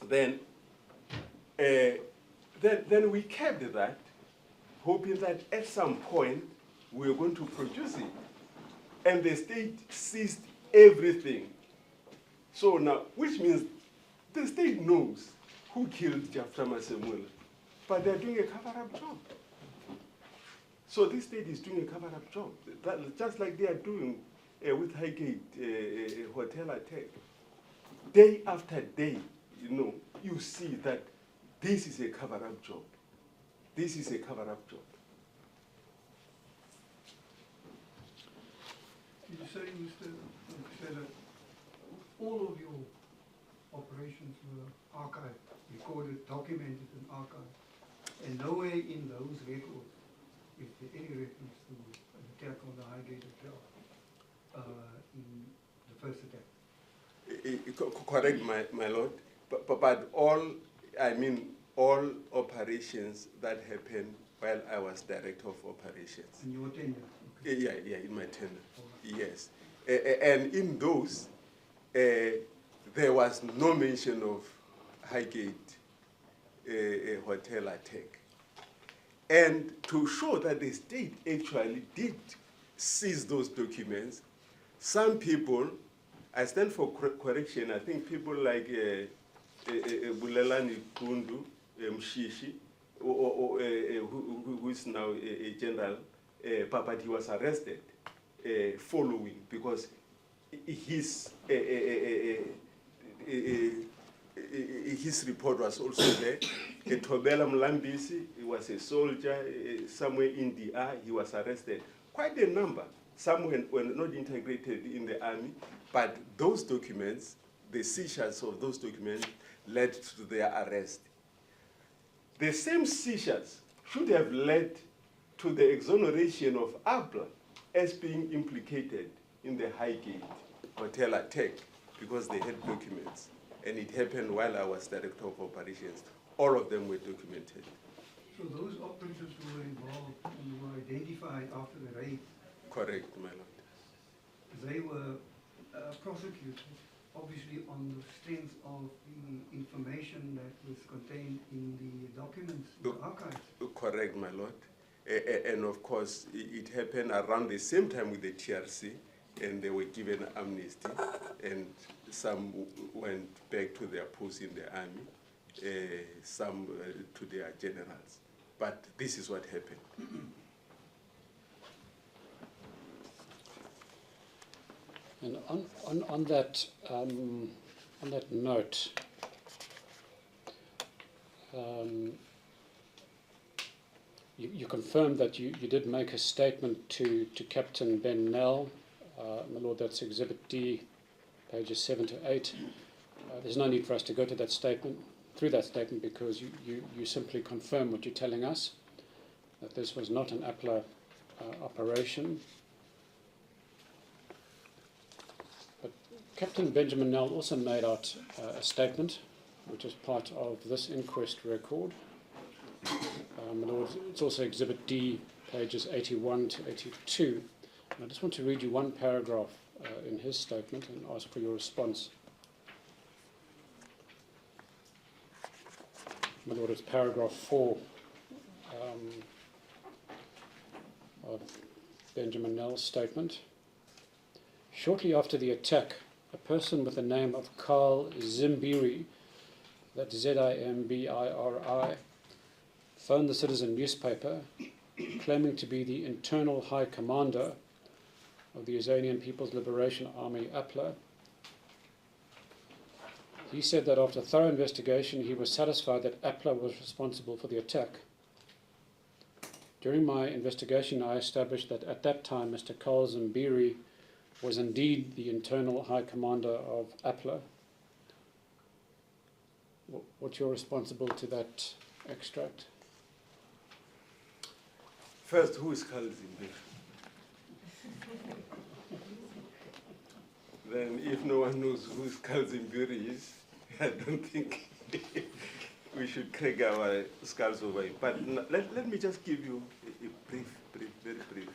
Then we kept that, hoping that at some point we were going to produce it. And the state seized everything. So now, which means the state knows who killed Jafta Masemola, but they're doing a cover-up job. So this state is doing a cover-up job, just like they are doing with Highgate Hotel attack. Day after day, you see that this is a cover-up job. This is a cover-up job. You say, Mr. Mphahlele, all of your operations were archived, recorded, documented, and archived. And nowhere in those records is there any reference to an attack on the Highgate Hotel in the first attack. Correct, my Lord. But all operations that happened while I was Director of Operations. In your tenure? Okay. Yeah, in my tenure, yes. And in those, there was no mention of Highgate Hotel attack. And to show that the state actually did seize those documents, some people, I stand for correction, I think people like Bulelani Kundu, Mshishi, who is now a general, but he was arrested following, because his report was also there. Tobela Mlambisi, he was a soldier somewhere in DR, he was arrested. Quite a number. Some were not integrated in the army, but those documents, the seizures of those documents, led to their arrest. The same seizures should have led to the exoneration of APLA as being implicated in the Highgate Hotel attack, because they had documents. And it happened while I was Director of Operations. All of them were documented. So those operatives who were involved and were identified after the raid? Correct, my Lord. They were prosecuted, obviously on the strength of the information that was contained in the documents, the archives. Correct, my Lord. And of course, it happened around the same time with the TRC, and they were given amnesty, and some went back to their posts in the army, some to their generals. But this is what happened. And on that note, you confirmed that you did make a statement to Captain Ben Nell. My Lord, that's Exhibit D, pages 7 to 8. There's no need for us to go to that statement, through that statement, because you simply confirm what you're telling us, that this was not an APLA operation. But Captain Benjamin Nell also made out a statement, which is part of this inquest record. My Lord, it's also Exhibit D, pages 81 to 82. And I just want to read you one paragraph in his statement and ask for your response. My Lord, it's paragraph 4 of Benjamin Nell's statement. Shortly after the attack, a person with the name of Carl Zimbiri, that's Zimbiri, phoned the Citizen newspaper, claiming to be the internal high commander of the Azanian People's Liberation Army, APLA. He said that after thorough investigation, he was satisfied that APLA was responsible for the attack. During my investigation, I established that at that time, Mr. Carl Zimbiri was indeed the internal high commander of APLA. What's your response to that extract? First, who is Carl Zimbiri? Then, if no one knows who Carl Zimbiri is, I don't think we should crack our skulls over it. But let me just give you a very brief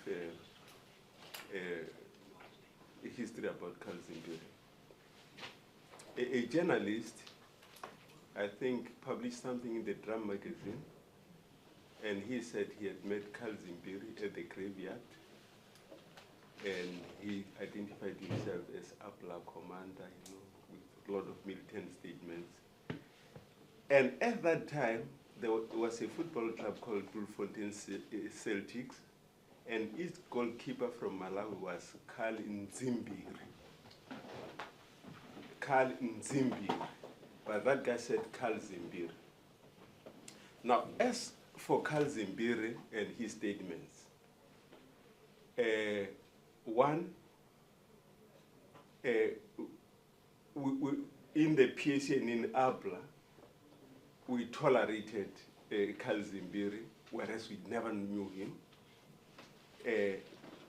history about Carl Zimbiri. A journalist, I think, published something in the Drum magazine, and he said he had met Carl Zimbiri at the graveyard, and he identified himself as APLA commander, with a lot of militant statements. And at that time, there was a football club called Bloemfontein Celtics, and its goalkeeper from Malawi was Carl Nzimbiri. Carl Nzimbiri, but that guy said Carl Zimbiri. Now, as for Carl Zimbiri and his statements, one, in the PSC and in APLA, we tolerated Carl Zimbiri, whereas we never knew him,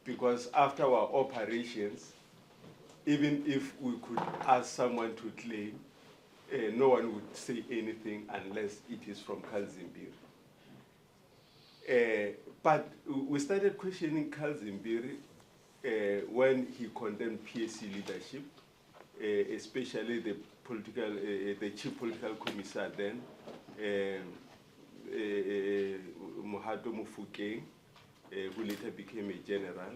because after our operations, even if we could ask someone to claim, no one would say anything unless it is from Carl Zimbiri. But we started questioning Carl Zimbiri when he condemned PSC leadership, especially the chief political commissar then, Mohato Mofokeng, who later became a general.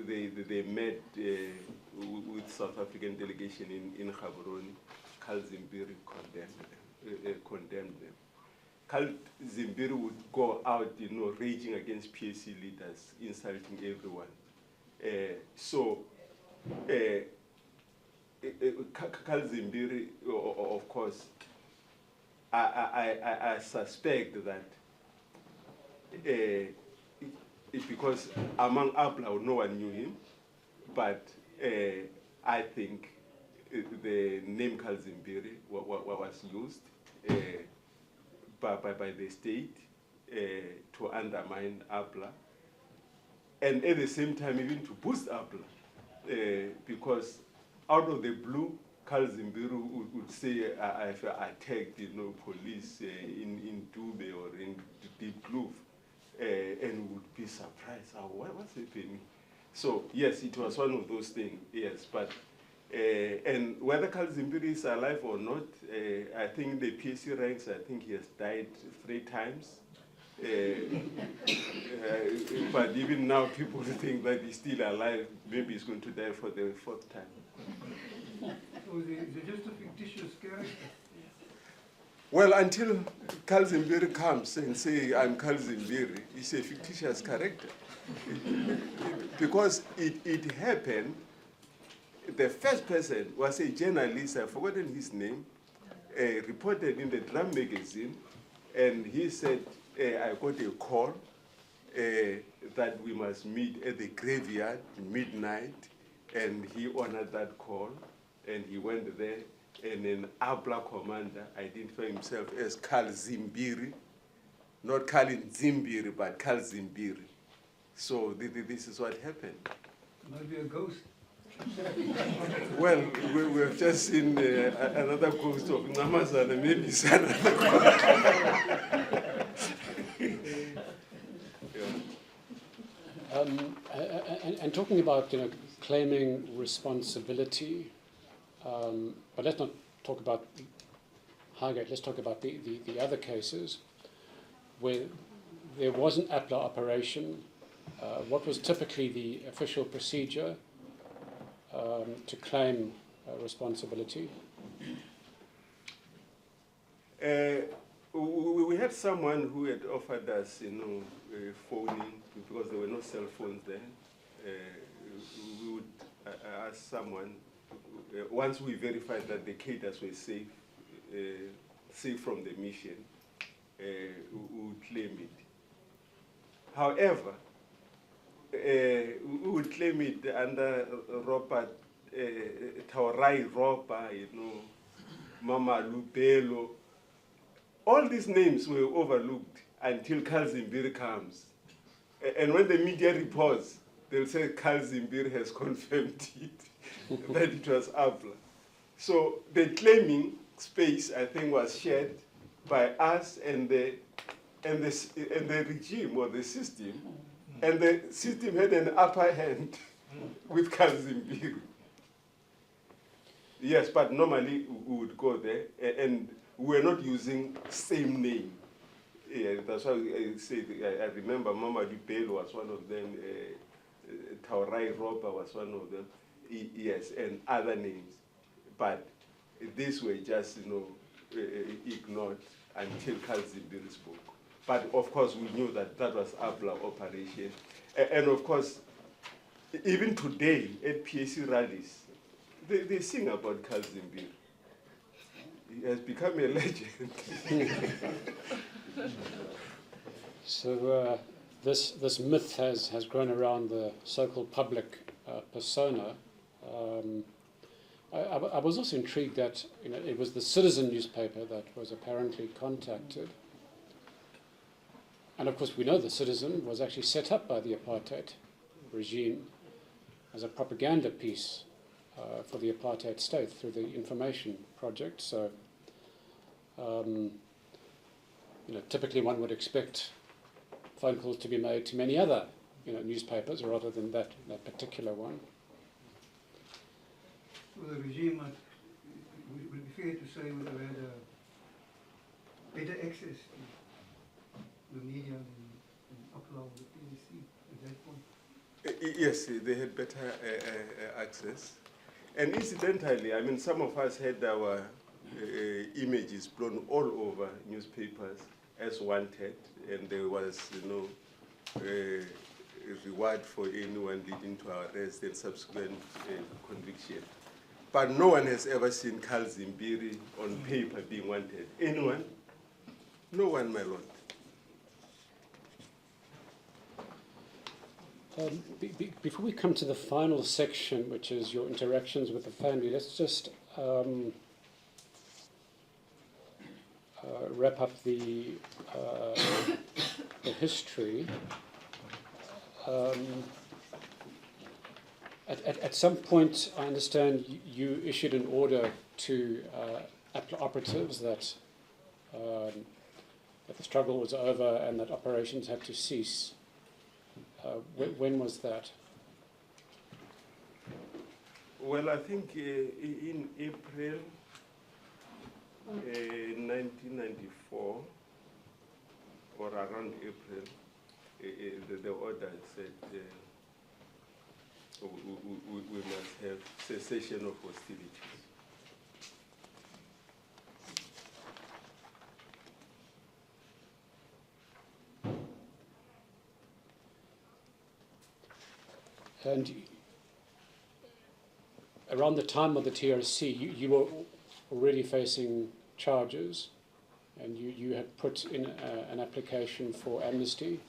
They met with South African delegation in Gaborone. Carl Zimbiri condemned them. Carl Zimbiri would go out, raging against PSC leaders, insulting everyone. Carl Zimbiri, of course, I suspect that because among APLA, no one knew him, but I think the name Carl Zimbiri was used by the state to undermine APLA, and at the same time even to boost APLA, because out of the blue, Carl Zimbiri would say, I've attacked police in Dube or in Deep Kloof, and would be surprised, what's happening? So yes, it was one of those things, yes, but and whether Carl Zimbiri is alive or not, I think the PSC ranks, I think he has died 3 times. But even now, people think that he's still alive. Maybe he's going to die for the 4th time. So is it just a fictitious character? Well, until Carl Zimbiri comes and say, I'm Carl Zimbiri, it's a fictitious character. Because it happened the first person was a journalist, I've forgotten his name, reported in the Drum magazine, and he said, I got a call that we must meet at the graveyard midnight, and he honored that call, and he went there, and an APLA commander identified himself as Carl Zimbiri, not Carl Zimbiri, but Carl Zimbiri. So this is what happened. Might be a ghost. Well, we've just seen another ghost of Namazana, maybe it's another ghost. And talking about claiming responsibility, but let's not talk about Highgate. Let's talk about the other cases where there was an APLA operation. What was typically the official procedure to claim responsibility? We had someone who had offered us, phoning, because there were no cell phones then. We would ask someone, once we verified that the cadres were safe from the mission, we would claim it. However, we would claim it under Robert Taurai Ropa, Mama Lubelo. All these names were overlooked until Carl Zimbiri comes. And when the media reports, they'll say Carl Zimbiri has confirmed it, that it was APLA. So the claiming space, I think, was shared by us and the regime or the system. And the system had an upper hand with Carl Zimbiri. Yes, but normally we would go there, and we were not using same name. Yeah, that's why I say, I remember Mama Dupelo was one of them, Taurai Ropa was one of them, yes, and other names. But these were just, ignored until Carl Zimbiri spoke. But of course, we knew that that was APLA operation. And of course, even today at PAC rallies, they sing about Carl Zimbiri. He has become a legend. So this myth has grown around the so-called public persona. I was also intrigued that it was the Citizen newspaper that was apparently contacted. And of course, we know the Citizen was actually set up by the apartheid regime as a propaganda piece for the apartheid state through the information project. So, typically one would expect phone calls to be made to many other, newspapers rather than that particular one. So the regime, would it be fair to say, would have had better access to the media and upload the PAC at that point? Yes, they had better access. And incidentally, some of us had our images blown all over newspapers as wanted, and there was, a reward for anyone leading to our arrest and subsequent conviction. But no one has ever seen Carl Zimbiri on paper being wanted. Anyone? No one, my lord. Before we come to the final section, which is your interactions with the family, let's just wrap up the history. At some point, I understand you issued an order to APLA operatives that the struggle was over and that operations had to cease. When was that? Well, I think in April 1994, or around April, the order said we must have cessation of hostilities. And around the time of the TRC, you were already facing charges, and you had put in an application for amnesty.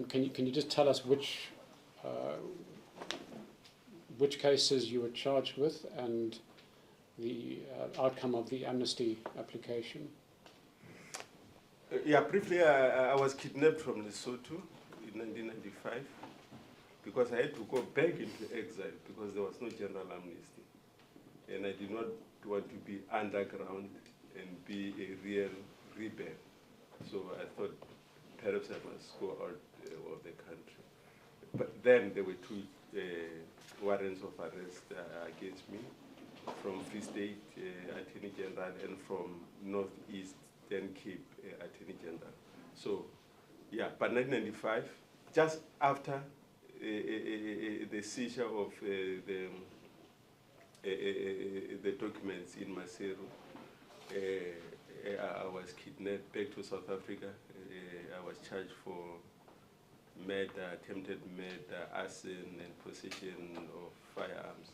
Can you just tell us which cases you were charged with and the outcome of the amnesty application? Yeah, briefly, I was kidnapped from Lesotho in 1995 because I had to go back into exile because there was no general amnesty. And I did not want to be underground and be a real rebel. So I thought perhaps I must go out of the country. But then there were two warrants of arrest against me from Free State Attorney General and from Northeast then Cape Attorney General. So, yeah, but 1995, just after the seizure of the documents in Massacre, I was kidnapped back to South Africa. I was charged for murder, attempted murder, arson, and possession of firearms.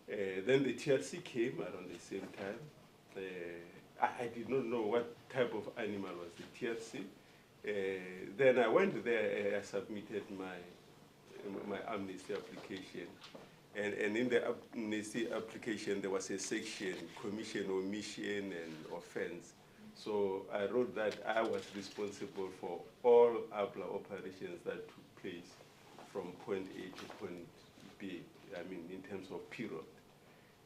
Then the TRC came around the same time. I did not know what type of animal was the TRC. Then I went there, I submitted my amnesty application. And in the amnesty application, there was a section, commission, omission, and offense. So I wrote that I was responsible for all APLA operations that took place from point A to point B, I mean, in terms of period.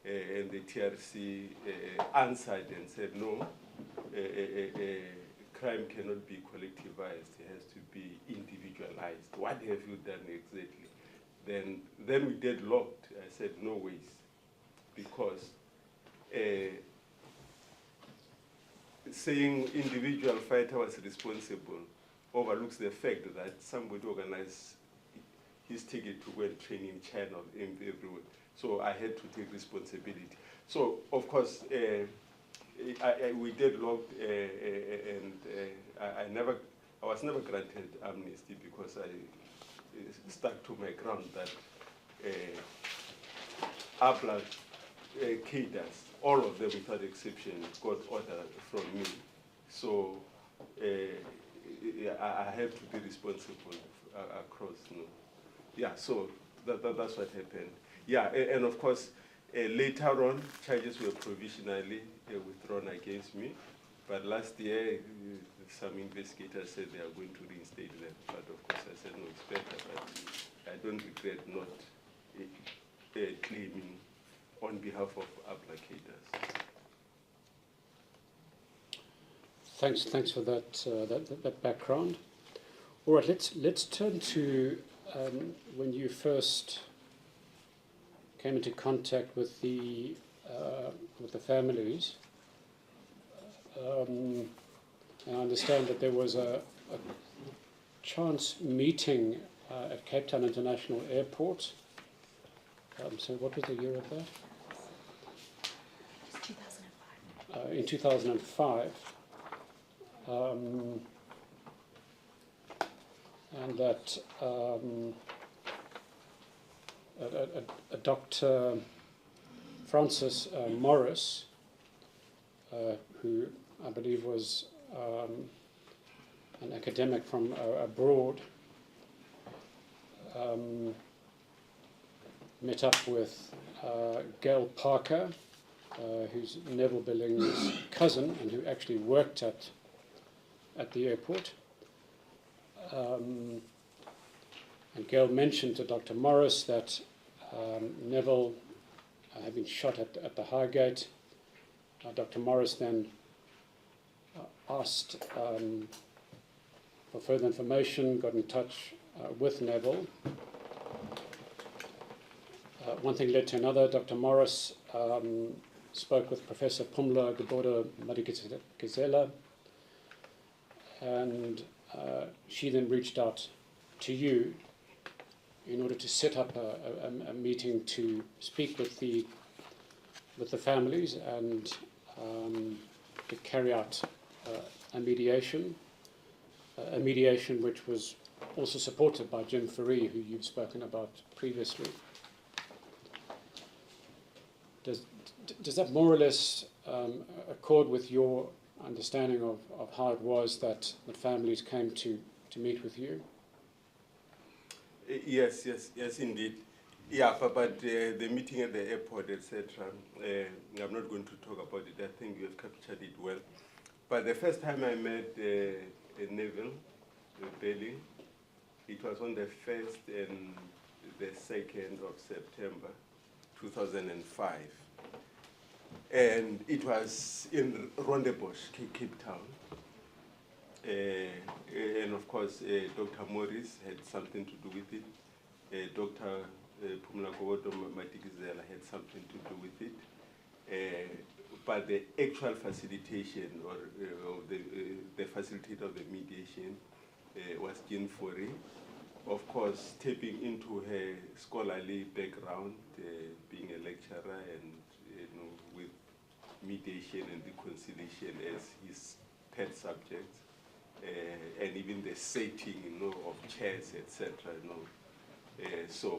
And the TRC answered and said, no, crime cannot be collectivized, it has to be individualized. What have you done exactly? Then we deadlocked. I said, no ways, because saying individual fighter was responsible overlooks the fact that somebody organized his ticket to go and train in China everywhere. So I had to take responsibility. So, of course, we deadlocked, and I was never granted amnesty because I stuck to my ground that APLA cadres, all of them without exception, got order from me. So I have to be responsible across. Yeah, so that's what happened. Yeah, and of course, later on, charges were provisionally withdrawn against me. But last year, some investigators said they are going to reinstate them. But of course, I said, no, it's better. But I don't regret not claiming on behalf of applicators. Thanks for that background. All right, let's turn to when you first came into contact with the families. And I understand that there was a chance meeting at Cape Town International Airport. So what was the year of that? 2005. In 2005. And that a Dr. Francis Morris, who I believe was an academic from abroad, met up with Gail Parker, who's Neville Billing's cousin and who actually worked at the airport. And Gail mentioned to Dr. Morris that Neville had been shot at the Highgate. Dr. Morris then asked for further information, got in touch with Neville. One thing led to another. Dr. Morris spoke with Professor Pumla Geboda Madikizela, and she then reached out to you in order to set up a meeting to speak with the families and to carry out a mediation which was also supported by Jim Fourie, who you've spoken about previously. does that more or less accord with your understanding of how it was that the families came to meet with you? Yes, indeed. Yeah, but the meeting at the airport, etc., I'm not going to talk about it. I think you have captured it well. But the first time I met Neville Bailey, it was on the 1st and the 2nd of September, 2005. And it was in Rondebosch, Cape Town. And of course, Dr. Morris had something to do with it. Dr. Pumla Gowodo Matikizela had something to do with it. But the actual facilitation or the facilitator of the mediation was Jean Forey. Of course, tapping into her scholarly background, being a lecturer and with mediation and reconciliation as his pet subject, and even the setting, of chairs, etc.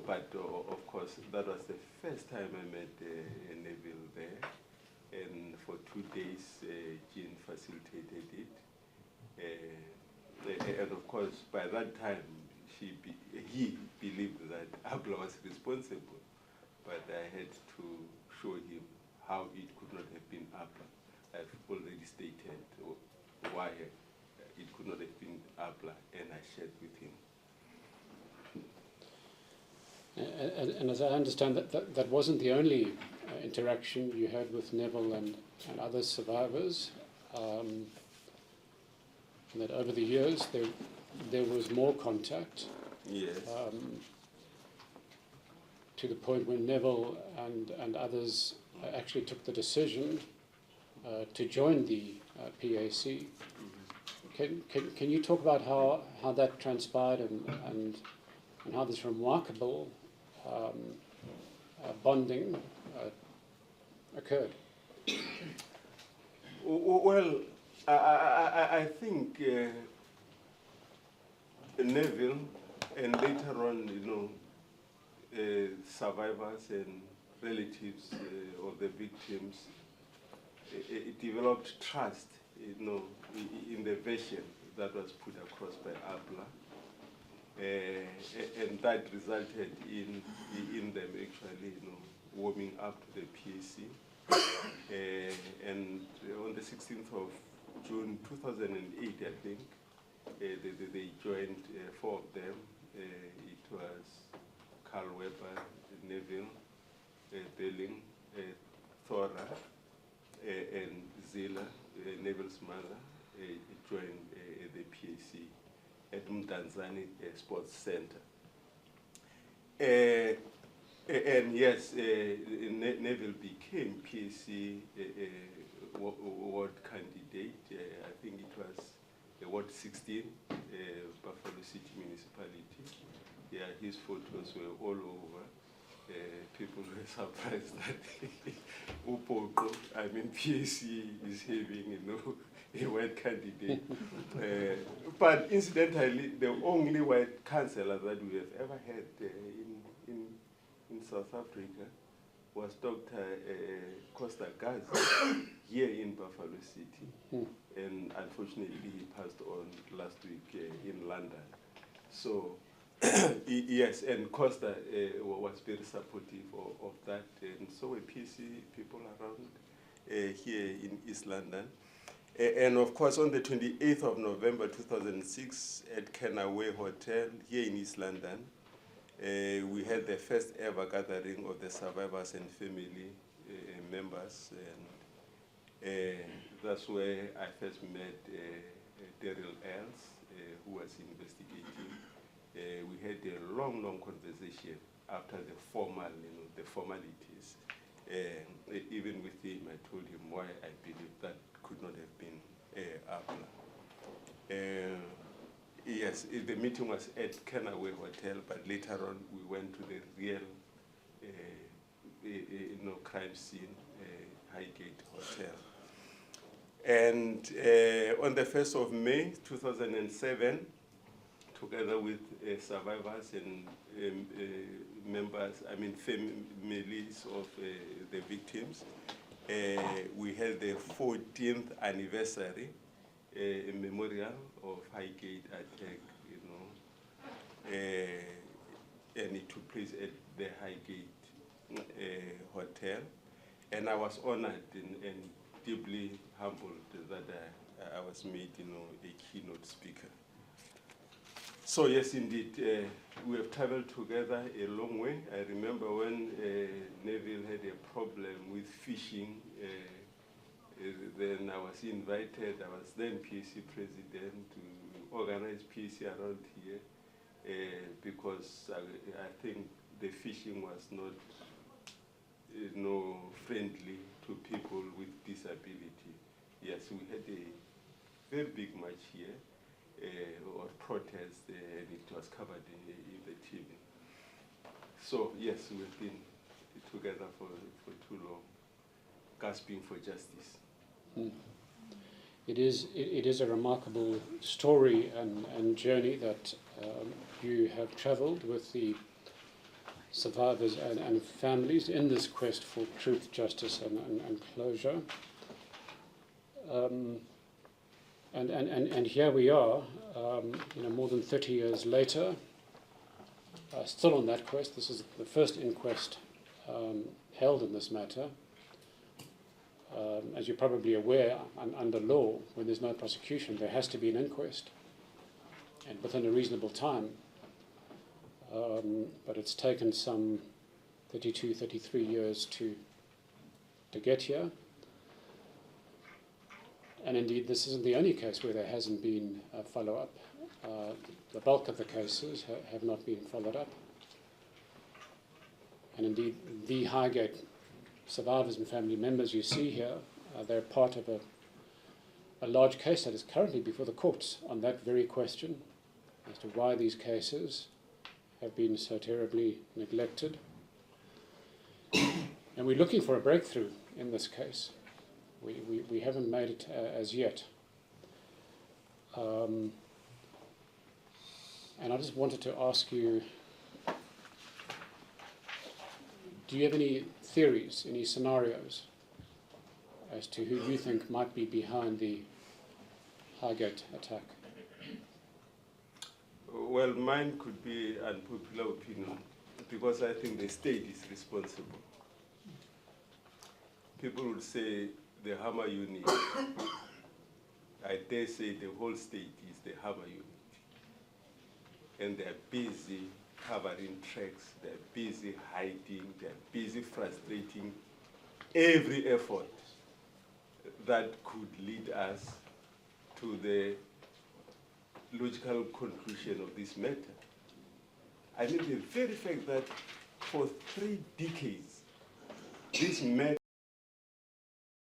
But of course, that was the first time I met Neville there, and for 2 days, Jean facilitated it, and of course, by that time, he believed that APLA was responsible, but I had to show him how it could not have been APLA. I've already stated why it could not have been APLA, and I shared with him. And as I understand, that wasn't the only interaction you had with Neville and other survivors. That over the years there was more contact. Yes. To the point when Neville and others actually took the decision to join the PAC. Can you talk about how that transpired and how this remarkable bonding occurred? Well, I think Neville and later on, survivors and relatives of the victims, it developed trust, in the version that was put across by APLA, and that resulted in them actually, warming up to the PAC. And on the 16th of June 2008, I think, they joined 4 of them. It was Carl Weber, Neville, Belling, Thora, and Zila, Neville's mother, joined the PAC at Mdanzani Sports Center. And yes, Neville became PAC ward candidate. I think it was Ward 16, Buffalo City Municipality. Yeah, his photos were all over. People were surprised that Upoko, PAC is having, a white candidate. But incidentally, the only white councillor that we have ever had in South Africa was Dr. Costa Gazi here in Buffalo City. And unfortunately, he passed on last week in London. So, yes, and Costa was very supportive of that. And so were PC people around here in East London. And of course, on the 28th of November 2006 at Kenaway Hotel here in East London, we had the first ever gathering of the survivors and family members. And that's where I first met Daryl Els, who was investigating. We had a long conversation after the formal, the formalities. Even with him, I told him why I believe that could not have been APLA. Yes, the meeting was at Kenaway Hotel, but later on we went to the real crime scene, Highgate Hotel. And on the 1st of May 2007, together with survivors and members, I mean families of the victims. We held the 14th anniversary memorial of Highgate attack, you know, and it took place at the Highgate Hotel. And I was honored and deeply humbled that I was made, you know, a keynote speaker. So yes, indeed, we have traveled together a long way. I remember when Neville had a problem with fishing, then I was invited, I was then PAC president, to organize PAC around here, because I think the fishing was not, you know, friendly to people with disability. Yes, we had a very big march here, or protest, and it was covered in the TV. So yes, we've been together for too long, gasping for justice. Mm. It is a remarkable story and journey that you have travelled with the survivors and families in this quest for truth, justice, and closure. And here we are, you know, more than 30 years later, still on that quest. This is the first inquest held in this matter. As you're probably aware, under law, when there's no prosecution, there has to be an inquest, and within a reasonable time. But it's taken some 32, 33 years to get here. And indeed, this isn't the only case where there hasn't been a follow-up. The bulk of the cases have not been followed up. And indeed, the Highgate survivors and family members you see here, they're part of a large case that is currently before the courts on that very question as to why these cases have been so terribly neglected. And we're looking for a breakthrough in this case. We haven't made it as yet. And I just wanted to ask you, do you have any theories, any scenarios as to who you think might be behind the Highgate attack? Well, mine could be unpopular opinion, because I think the state is responsible. People would say the Hammer unit. I dare say the whole state is the Hammer unit. And they're busy covering tracks, they're busy hiding, they're busy frustrating every effort that could lead us to the logical conclusion of this matter. I mean, the very fact that for 3 decades, this matter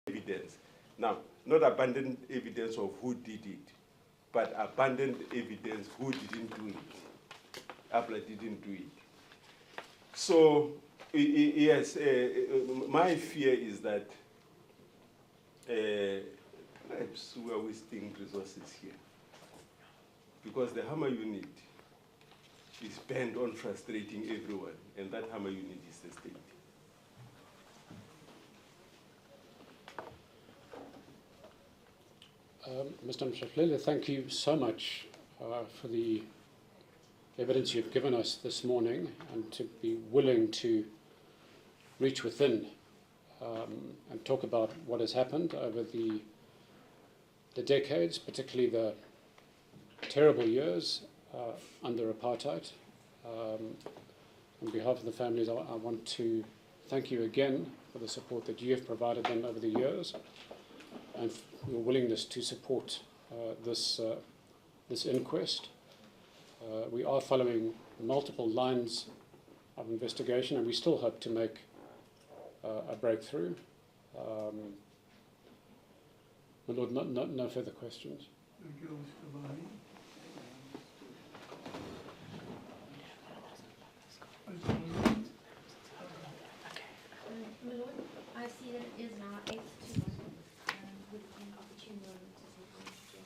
evidence. Now, not abundant evidence of who did it, but abundant evidence who didn't do it. APLA didn't do it. So, yes, my fear is that perhaps we are wasting resources here, because the Hammer unit is bent on frustrating everyone, and that Hammer unit is the state. Mr. Mphahlele, thank you so much for the evidence you've given us this morning, and to be willing to reach within and talk about what has happened over the decades, particularly the terrible years under apartheid. On behalf of the families, I want to thank you again for the support that you have provided them over the years, and your willingness to support this inquest. We are following multiple lines of investigation, and we still hope to make a breakthrough. My Lord, no further questions. Thank you, Mr. Vaughn. My Lord, I see that it is now 8 to 1 with the opportune moment to say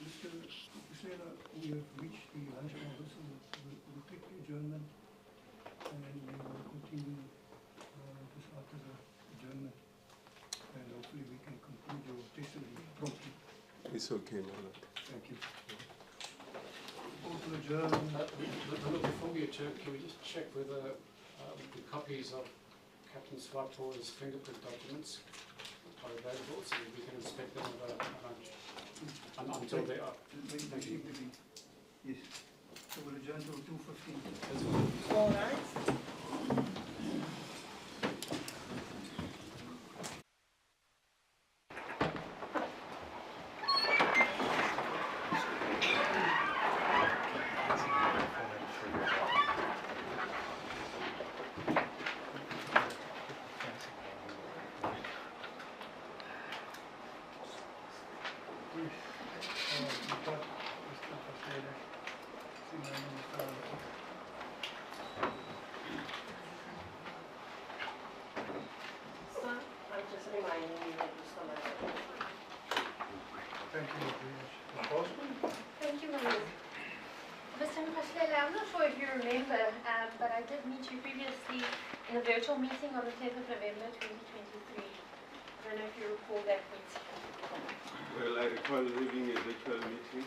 Mr. Mphahlele, we have reached the lunch hour, so It's okay, my lord. Thank you. Vote to adjourn. Before we adjourn, can we just check whether the copies of Captain Swapo's fingerprint documents are available so that we can inspect them until they are. Thank you. Yes. So we'll adjourn till 2:15. All right. So, I'm just reminding you that you still have it. Thank you very much. Thank you, Maria. Mr. Mphahlele, I'm not sure if you remember, but I did meet you previously in a virtual meeting on the 10th of November 2023. I don't know if you recall that meeting. Well, I recall having a virtual meeting.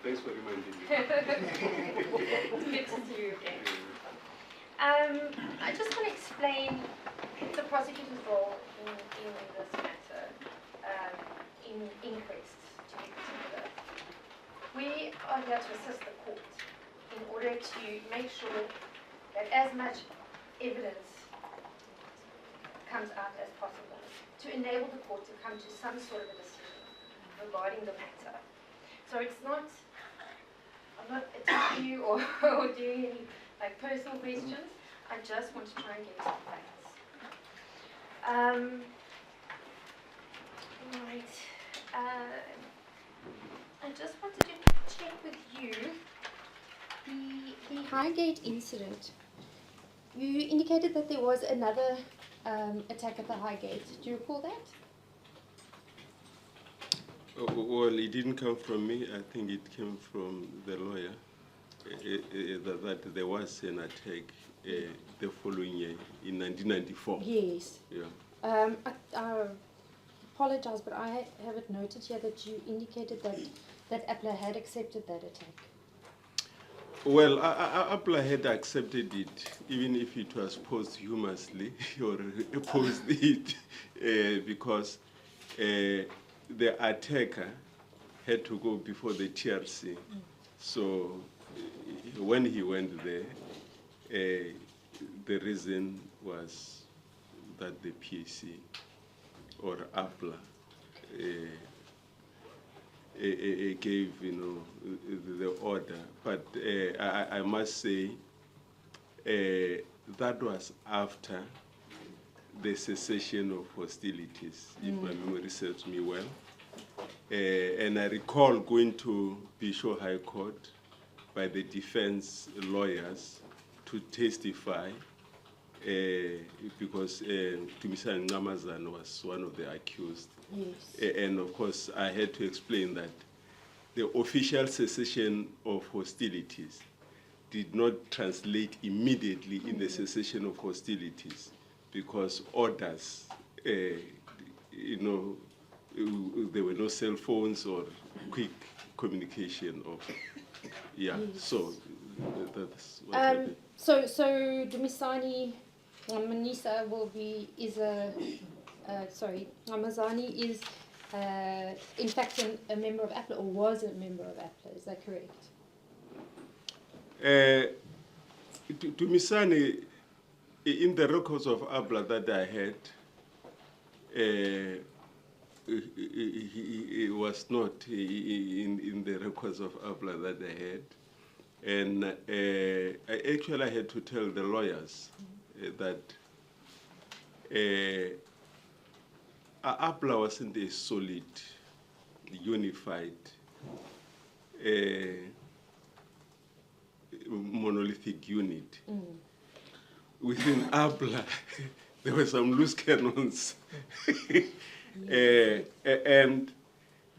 Thanks for reminding me. Good to see you again. I just want to explain the prosecutor's role in this matter, in Inquest to be particular. We are here to assist the court in order to make sure that as much evidence comes out as possible to enable the court to come to some sort of a decision regarding the matter. So it's not, I'm not attacking you or doing any like personal questions. I just want to try and get some facts. Right. I just wanted to check with you the Highgate incident. You indicated that there was another attack at the Highgate. Do you recall that? Well, it didn't come from me. I think it came from the lawyer. That there was an attack the following year in 1994. Yes. Yeah. I apologize, but I have it noted here that you indicated that APLA had accepted that attack. Well, APLA had accepted it, even if it was posthumously or opposed it, because the attacker had to go before the TRC. So when he went there, the reason was that the PAC or APLA gave, the order. But I must say that was after the cessation of hostilities, if my memory serves me well. And I recall going to Bishop High Court by the defense lawyers to testify because Tumisani Ngamazana was one of the accused. Yes. And of course, I had to explain that the official cessation of hostilities did not translate immediately in the cessation of hostilities because orders, there were no cell phones or quick communication of, yeah, yes. So that's what happened. So Dumisani Manisa Amazani is in fact a member of APLA or was a member of APLA, is that correct? Dumisani, in the records of APLA that I had, he was not in the records of APLA that I had. And I actually had to tell the lawyers that APLA wasn't a solid, unified, monolithic unit. Within APLA, there were some loose cannons. And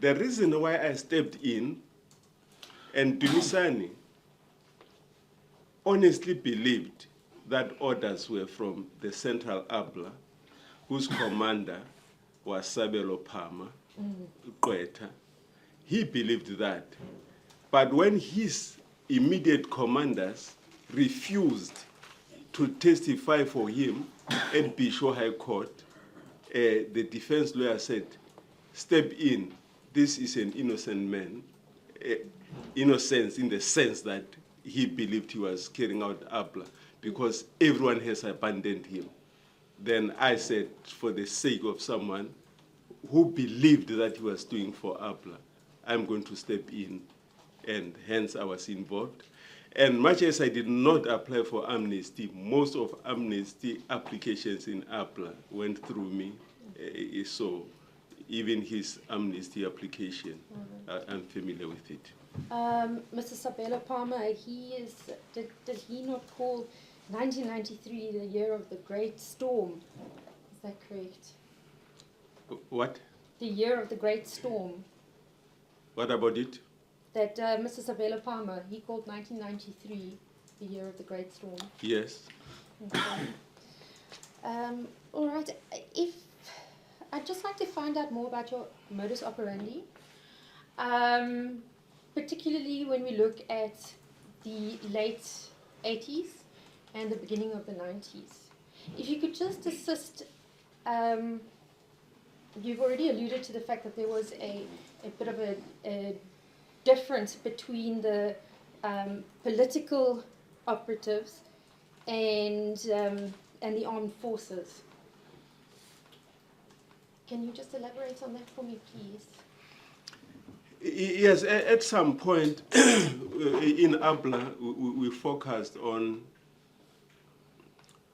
the reason why I stepped in, and Dumisani honestly believed that orders were from the central APLA, whose commander was Sabelo Palmer, Gqwetha. He believed that. But when his immediate commanders refused to testify for him at Bisho High Court, the defense lawyer said, step in, this is an innocent man. Innocence in the sense that he believed he was carrying out APLA because everyone has abandoned him. Then I said, for the sake of someone who believed that he was doing for APLA, I'm going to step in, and hence I was involved. And much as I did not apply for amnesty, most of amnesty applications in APLA went through me. So even his amnesty application, I'm familiar with it. Mr. Sabelo Palmer, did he not call 1993 the year of the Great Storm? Is that correct? What? The year of the Great Storm. What about it? That Mr. Sabelo Palmer, he called 1993 the year of the Great Storm. Yes. Okay. All right. I'd just like to find out more about your modus operandi, particularly when we look at the late 80s and the beginning of the 90s. If you could just assist, you've already alluded to the fact that there was a bit of a difference between the political operatives and the armed forces. Can you just elaborate on that for me, please? Yes, at some point in APLA, we focused on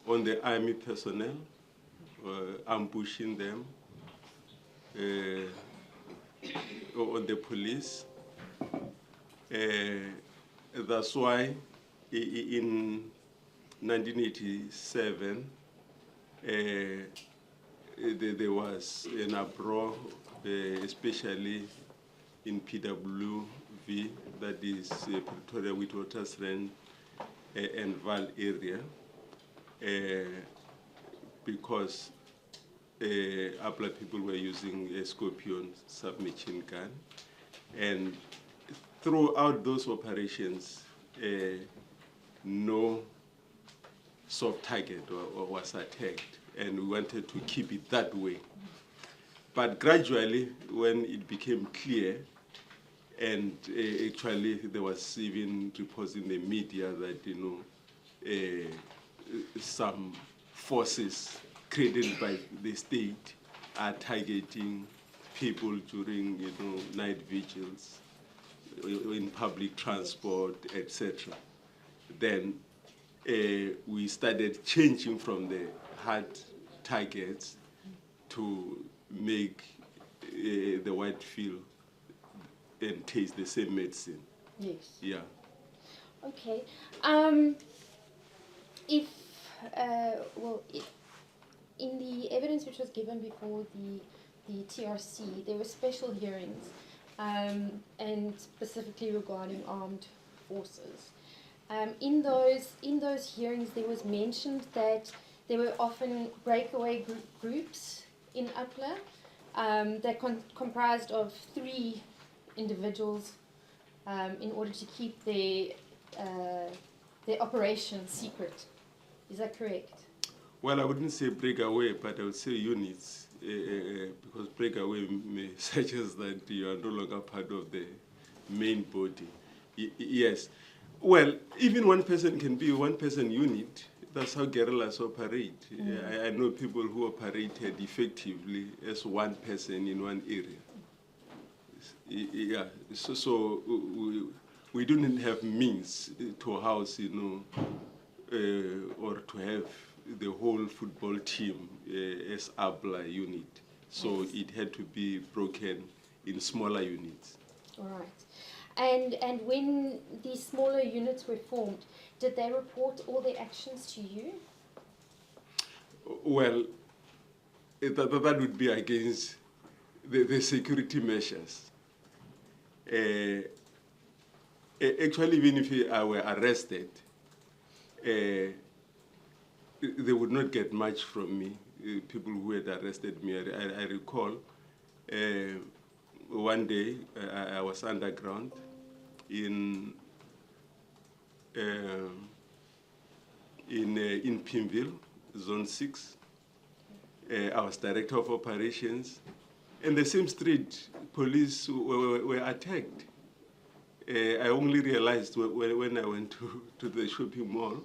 the army personnel, ambushing them, on the police. That's why in 1987, there was an uproar, especially in PWV, that is Pretoria, Witwatersrand, and Vaal area, because APLA people were using a Scorpion submachine gun. And throughout those operations, no soft target was attacked, and we wanted to keep it that way. But gradually, when it became clear, and actually there was even reports in the media that, some forces created by the state are targeting people during, night vigils, in public transport, etc. Then we started changing from the hard targets to make the white feel and taste the same medicine. Yes. Yeah. Okay. In the evidence which was given before the TRC, there were special hearings, and specifically regarding armed forces. In those hearings, there was mentioned that there were often breakaway groups in APLA that comprised of 3 individuals in order to keep their operation secret. Is that correct? Well, I wouldn't say breakaway, but I would say units, because breakaway may suggest that you are no longer part of the main body. Yes. Well, even one person can be one person unit. That's how guerrillas operate. I know people who operated effectively as one person in one area. Yeah. So we didn't have means to house, or to have the whole football team as APLA unit. So it had to be broken in smaller units. All right. And when these smaller units were formed, did they report all their actions to you? Well, that would be against the security measures. Actually, even if I were arrested, they would not get much from me. People who had arrested me, I recall one day I was underground in Mphahlele, Zone 6. I was director of operations. In the same street, police were attacked. I only realized when I went to the shopping mall,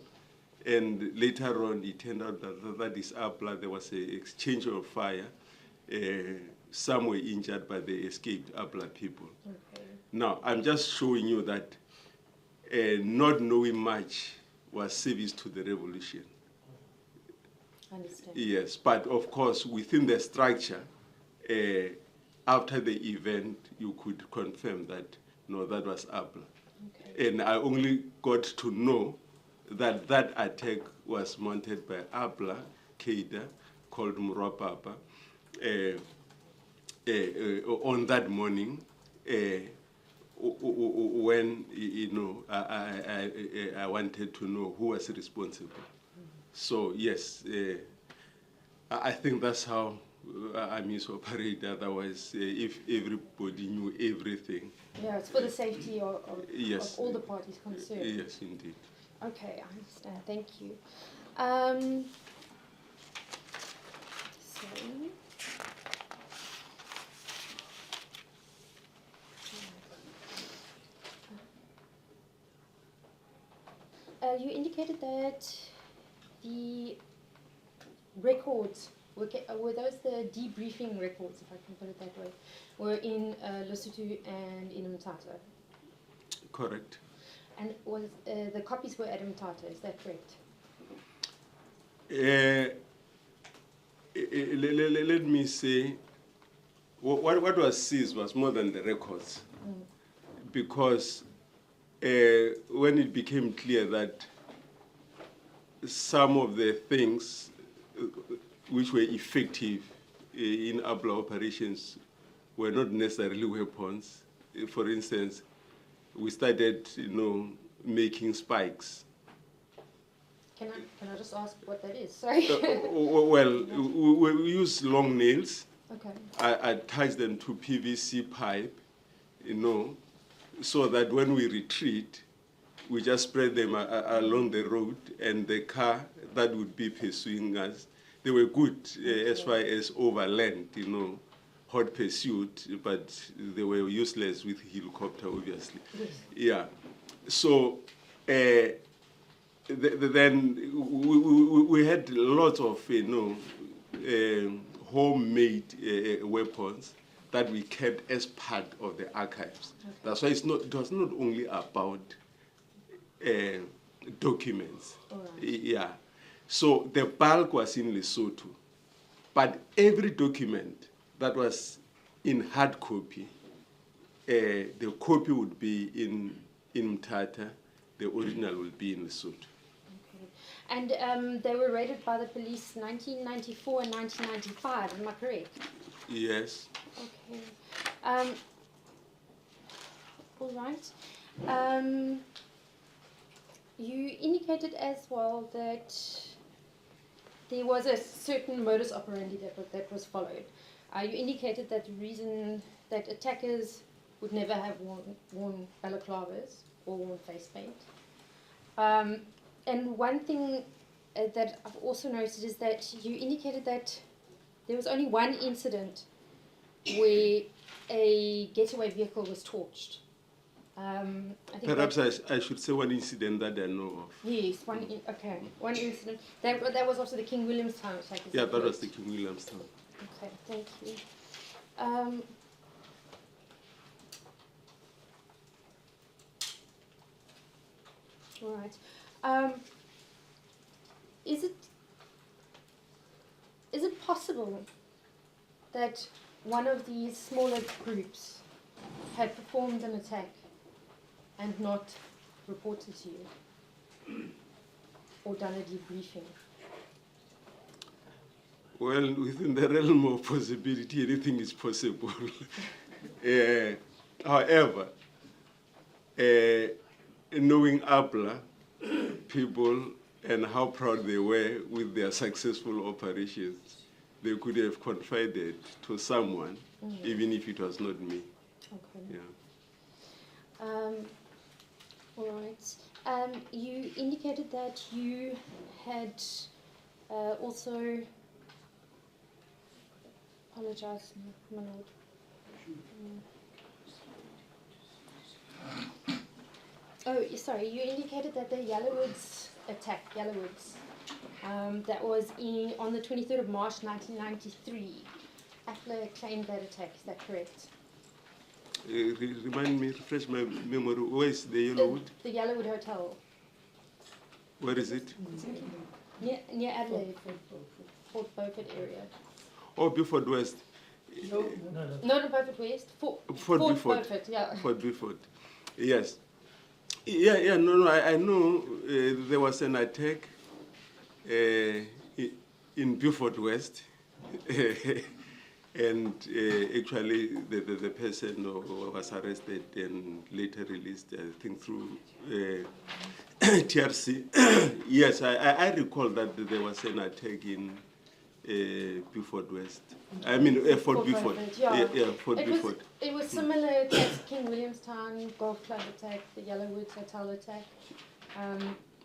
and later on it turned out that is APLA. There was an exchange of fire. Some were injured, but they escaped, APLA people. Okay. Now, I'm just showing you that not knowing much was service to the revolution. Understand. Yes, but of course, within the structure, after the event, you could confirm that, no, that was APLA. Okay. And I only got to know that that attack was mounted by APLA, Keida, called Murapapa, on that morning, when, you know, I wanted to know who was responsible. So, yes, I think that's how armies operate. Otherwise, if everybody knew everything. Yeah, it's for the safety of Yes. all the parties concerned. Yes, indeed. Okay, I understand. Thank you. You indicated that the records were those the debriefing records, if I can put it that way, were in Lesotho and in Mthatha. Correct. And was the copies were at Mthatha, is that correct? Let me say, what was seized was more than the records, because when it became clear that some of the things which were effective in APLA operations were not necessarily weapons. For instance, we started, you know, making spikes. Can I just ask what that is? Sorry. Well, we use long nails. Okay. I attach them to PVC pipe, you know, so that when we retreat, we just spread them along the road, and the car that would be pursuing us, they were good as far as overland, you know, hot pursuit, but they were useless with helicopter, obviously. Yes. Yeah. So then we had lots of, you know, homemade weapons that we kept as part of the archives. Okay. That's why it was not only about documents. All right. Yeah. So the bulk was in Lesotho, but every document that was in hard copy, the copy would be in Mthatha, the original will be in Lesotho. Okay. And they were raided by the police 1994 and 1995, am I correct? Yes. Okay. All right. You indicated as well that there was a certain modus operandi that was followed. You indicated that the reason that attackers would never have worn balaclavas or worn face paint. And one thing that I've also noticed is that you indicated that there was only one incident where a getaway vehicle was torched. I think Perhaps I should say one incident that I know of. yes, one incident. That was also the King Williamstown attack. Is Yeah, that that was correct? the King Williamstown. Okay, thank you. All right. Is it possible that one of these smaller groups had performed an attack and not reported to you or done a debriefing? Well, within the realm of possibility, anything is possible. However, knowing APLA people and how proud they were with their successful operations, they could have confided to someone, even if it was not me. Okay. Yeah. All right. You indicated that you had also. Apologize, my lord. Oh, sorry. You indicated that the Yellowwoods attack, that was on the 23rd of March 1993. APLA claimed that attack. Is that correct? Remind me, refresh my memory. Where is the Yellowwood? The Yellowwood Hotel. Where is it? Near Adelaide, Fort Beaufort area. Oh, Beaufort West. No. No, Beaufort West. Fort Beaufort. Beaufort, yeah. Fort Beaufort. Yes. Yeah, no, I know there was an attack in Beaufort West. And actually, the person was arrested and later released, I think, through TRC. Yes, I recall that there was an attack in Beaufort West. I mean, Fort Beaufort. Yeah, Fort Beaufort. It was similar to King Williamstown Golf Club attack, the Yellowwoods Hotel attack,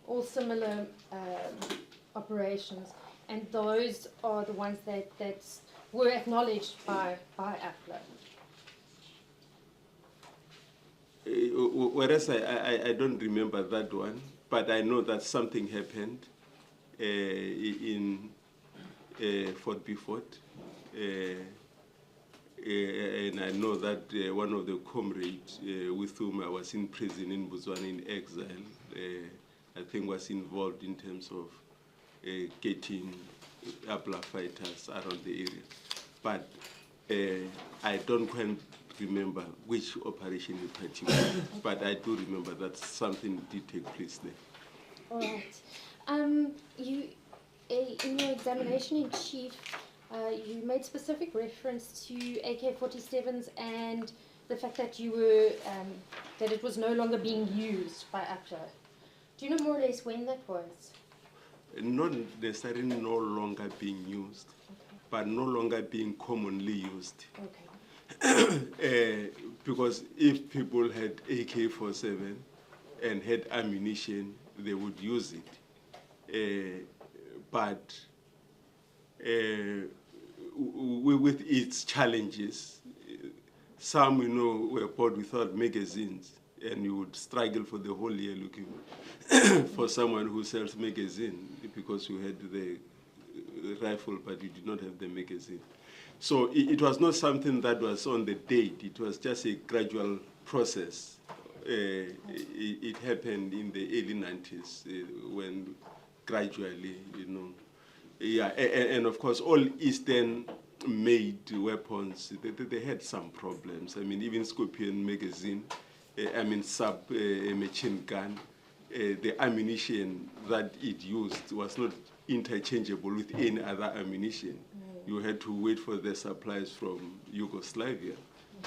all similar operations. And those are the ones that were acknowledged by APLA. Whereas I don't remember that one, but I know that something happened in Fort Beaufort. And I know that one of the comrades with whom I was in prison in Botswana in exile, I think was involved in terms of getting APLA fighters around the area. But I don't quite remember which operation in particular, but I do remember that something did take place there. All right. You, in your examination in chief, you made specific reference to AK-47s and the fact that you were that it was no longer being used by APLA. Do you know more or less when that was? Not necessarily no longer being used, but no longer being commonly used. Okay. Because if people had AK-47 and had ammunition, they would use it. But with its challenges, some, were bought without magazines, and you would struggle for the whole year looking for someone who sells magazine because you had the rifle, but you did not have the magazine. So it was not something that was on the date. It was just a gradual process. It happened in the early 90s when gradually, and of course, all Eastern-made weapons, they had some problems. I mean, even Scorpion magazine, machine gun, the ammunition that it used was not interchangeable with any other ammunition. You had to wait for the supplies from Yugoslavia,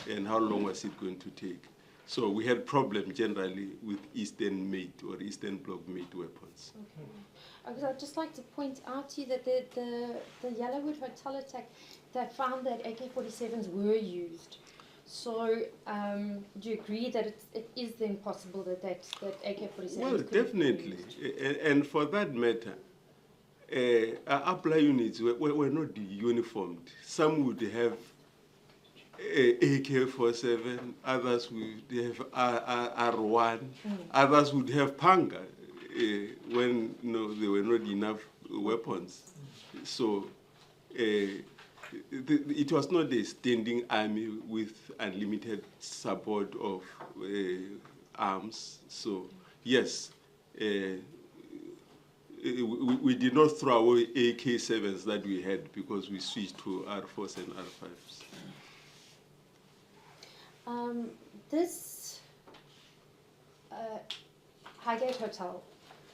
and how long was it going to take? So we had problems generally with Eastern-made or Eastern Bloc-made weapons. Okay. Because I'd just like to point out to you that the Yellowwood Hotel attack, they found that AK-47s were used. So do you agree that it is then possible that AK-47s Well, definitely. And for that matter, APLA units were not uniformed. Some would have AK-47, others would have R1, others would have Panga when there were not enough weapons. So it was not a standing army with unlimited support of arms. So yes, we did not throw away AK-7s that we had because we switched to R4s and R5s. This Highgate Hotel,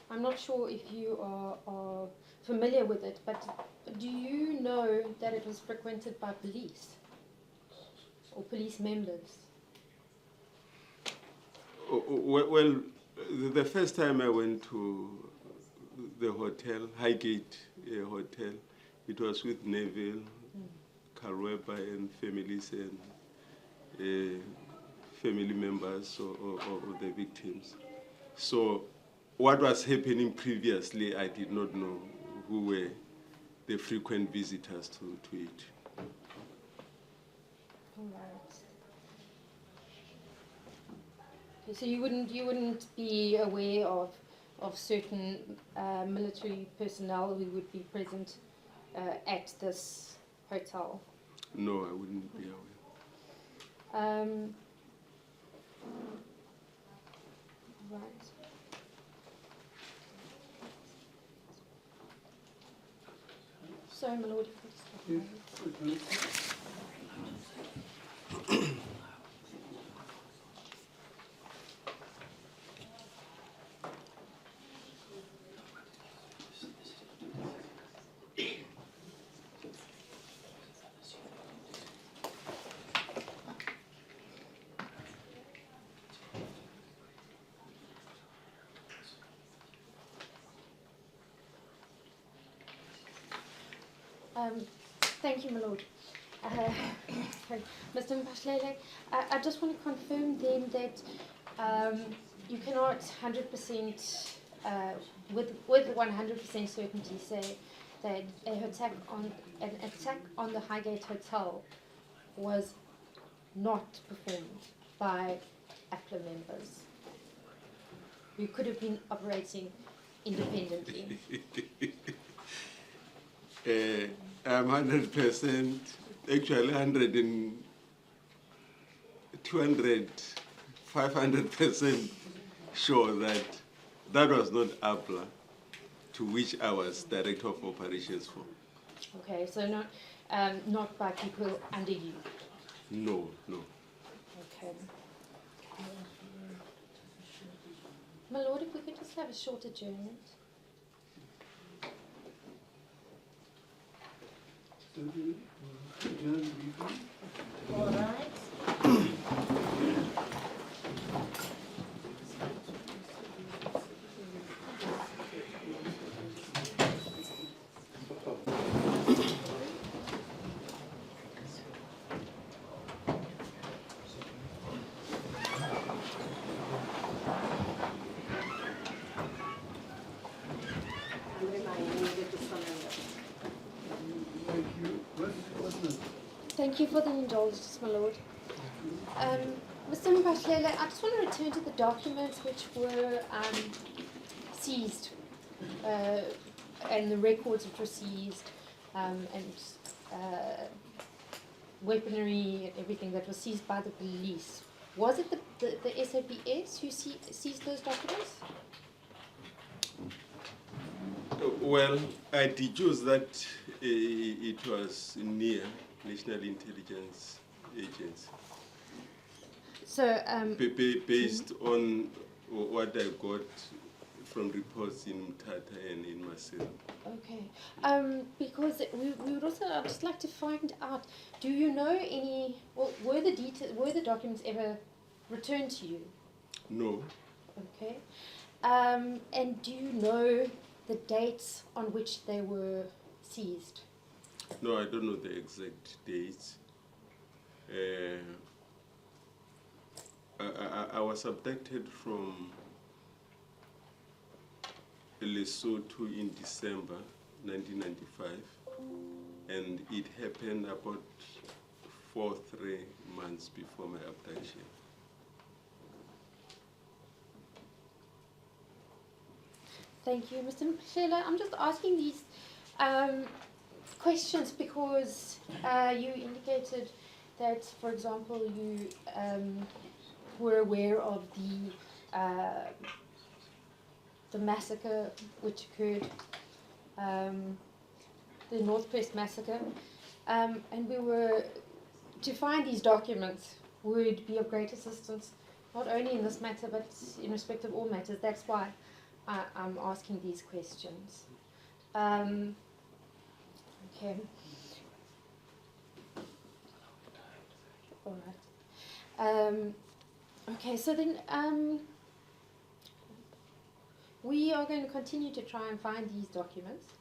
I'm not sure if you are familiar with it, but do you know that it was frequented by police or police members? Well, the first time I went to the hotel, Highgate Hotel, It was with Neville, Karweba and families and family members of the victims. So what was happening previously, I did not know who were the frequent visitors to it. All right. Okay, so you wouldn't be aware of certain military personnel who would be present at this hotel? No, I wouldn't be aware. Right. Sorry, my lord. If you could stop. Thank you, my lord. Mr. Mphahlele, I just want to confirm then that you cannot 100% with 100% certainty say that an attack on the Highgate Hotel was not performed by APLA members who could have been operating independently. I'm 100%, actually 100 and 200, 500% sure that that was not APLA, to which I was Director of Operations for. Okay, so not by people under you. No, no. Okay. My lord, if we could just have a short adjournment. All right. Thank you for the indulgence, my lord. Mr. Mphahlele, I just want to return to the documents which were seized and the records which were seized and weaponry and everything that was seized by the police. Was it the SAPS who seized those documents? Well, I deduce that it was near National Intelligence Agency. So, Based on what I got from reports in Mphahlele and in Massacre. okay. Because we would also, I'd just like to find out, do you know any, well, were the documents ever returned to you? No. Okay. And do you know the dates on which they were seized? No, I don't know the exact dates. I was abducted from Lesotho in December 1995, and it happened about 3 months before my abduction. Thank you, Mr. Mphahlele. I'm just asking these questions because you indicated that, for example, you were aware of the massacre which occurred, the North West massacre, and we were to find these documents would be of great assistance, not only in this matter but in respect of all matters. That's why I'm asking these questions. Okay. All right. Okay, so then we are going to continue to try and find these documents.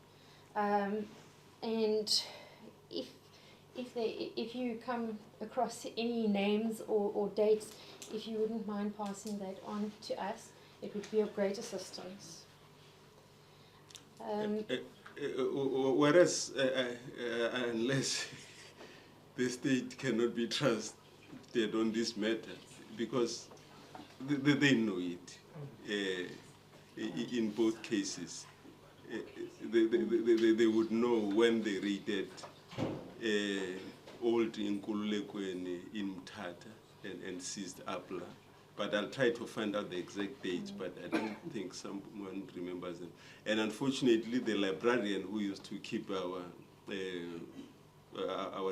And if you come across any names or dates, if you wouldn't mind passing that on to us, it would be of great assistance. Whereas, unless the state cannot be trusted on this matter, because they know it in both cases. They would know when they raided old Nkululekweni in Mthatha and seized APLA. But I'll try to find out the exact dates, but I don't think someone remembers them. And unfortunately, the librarian who used to keep our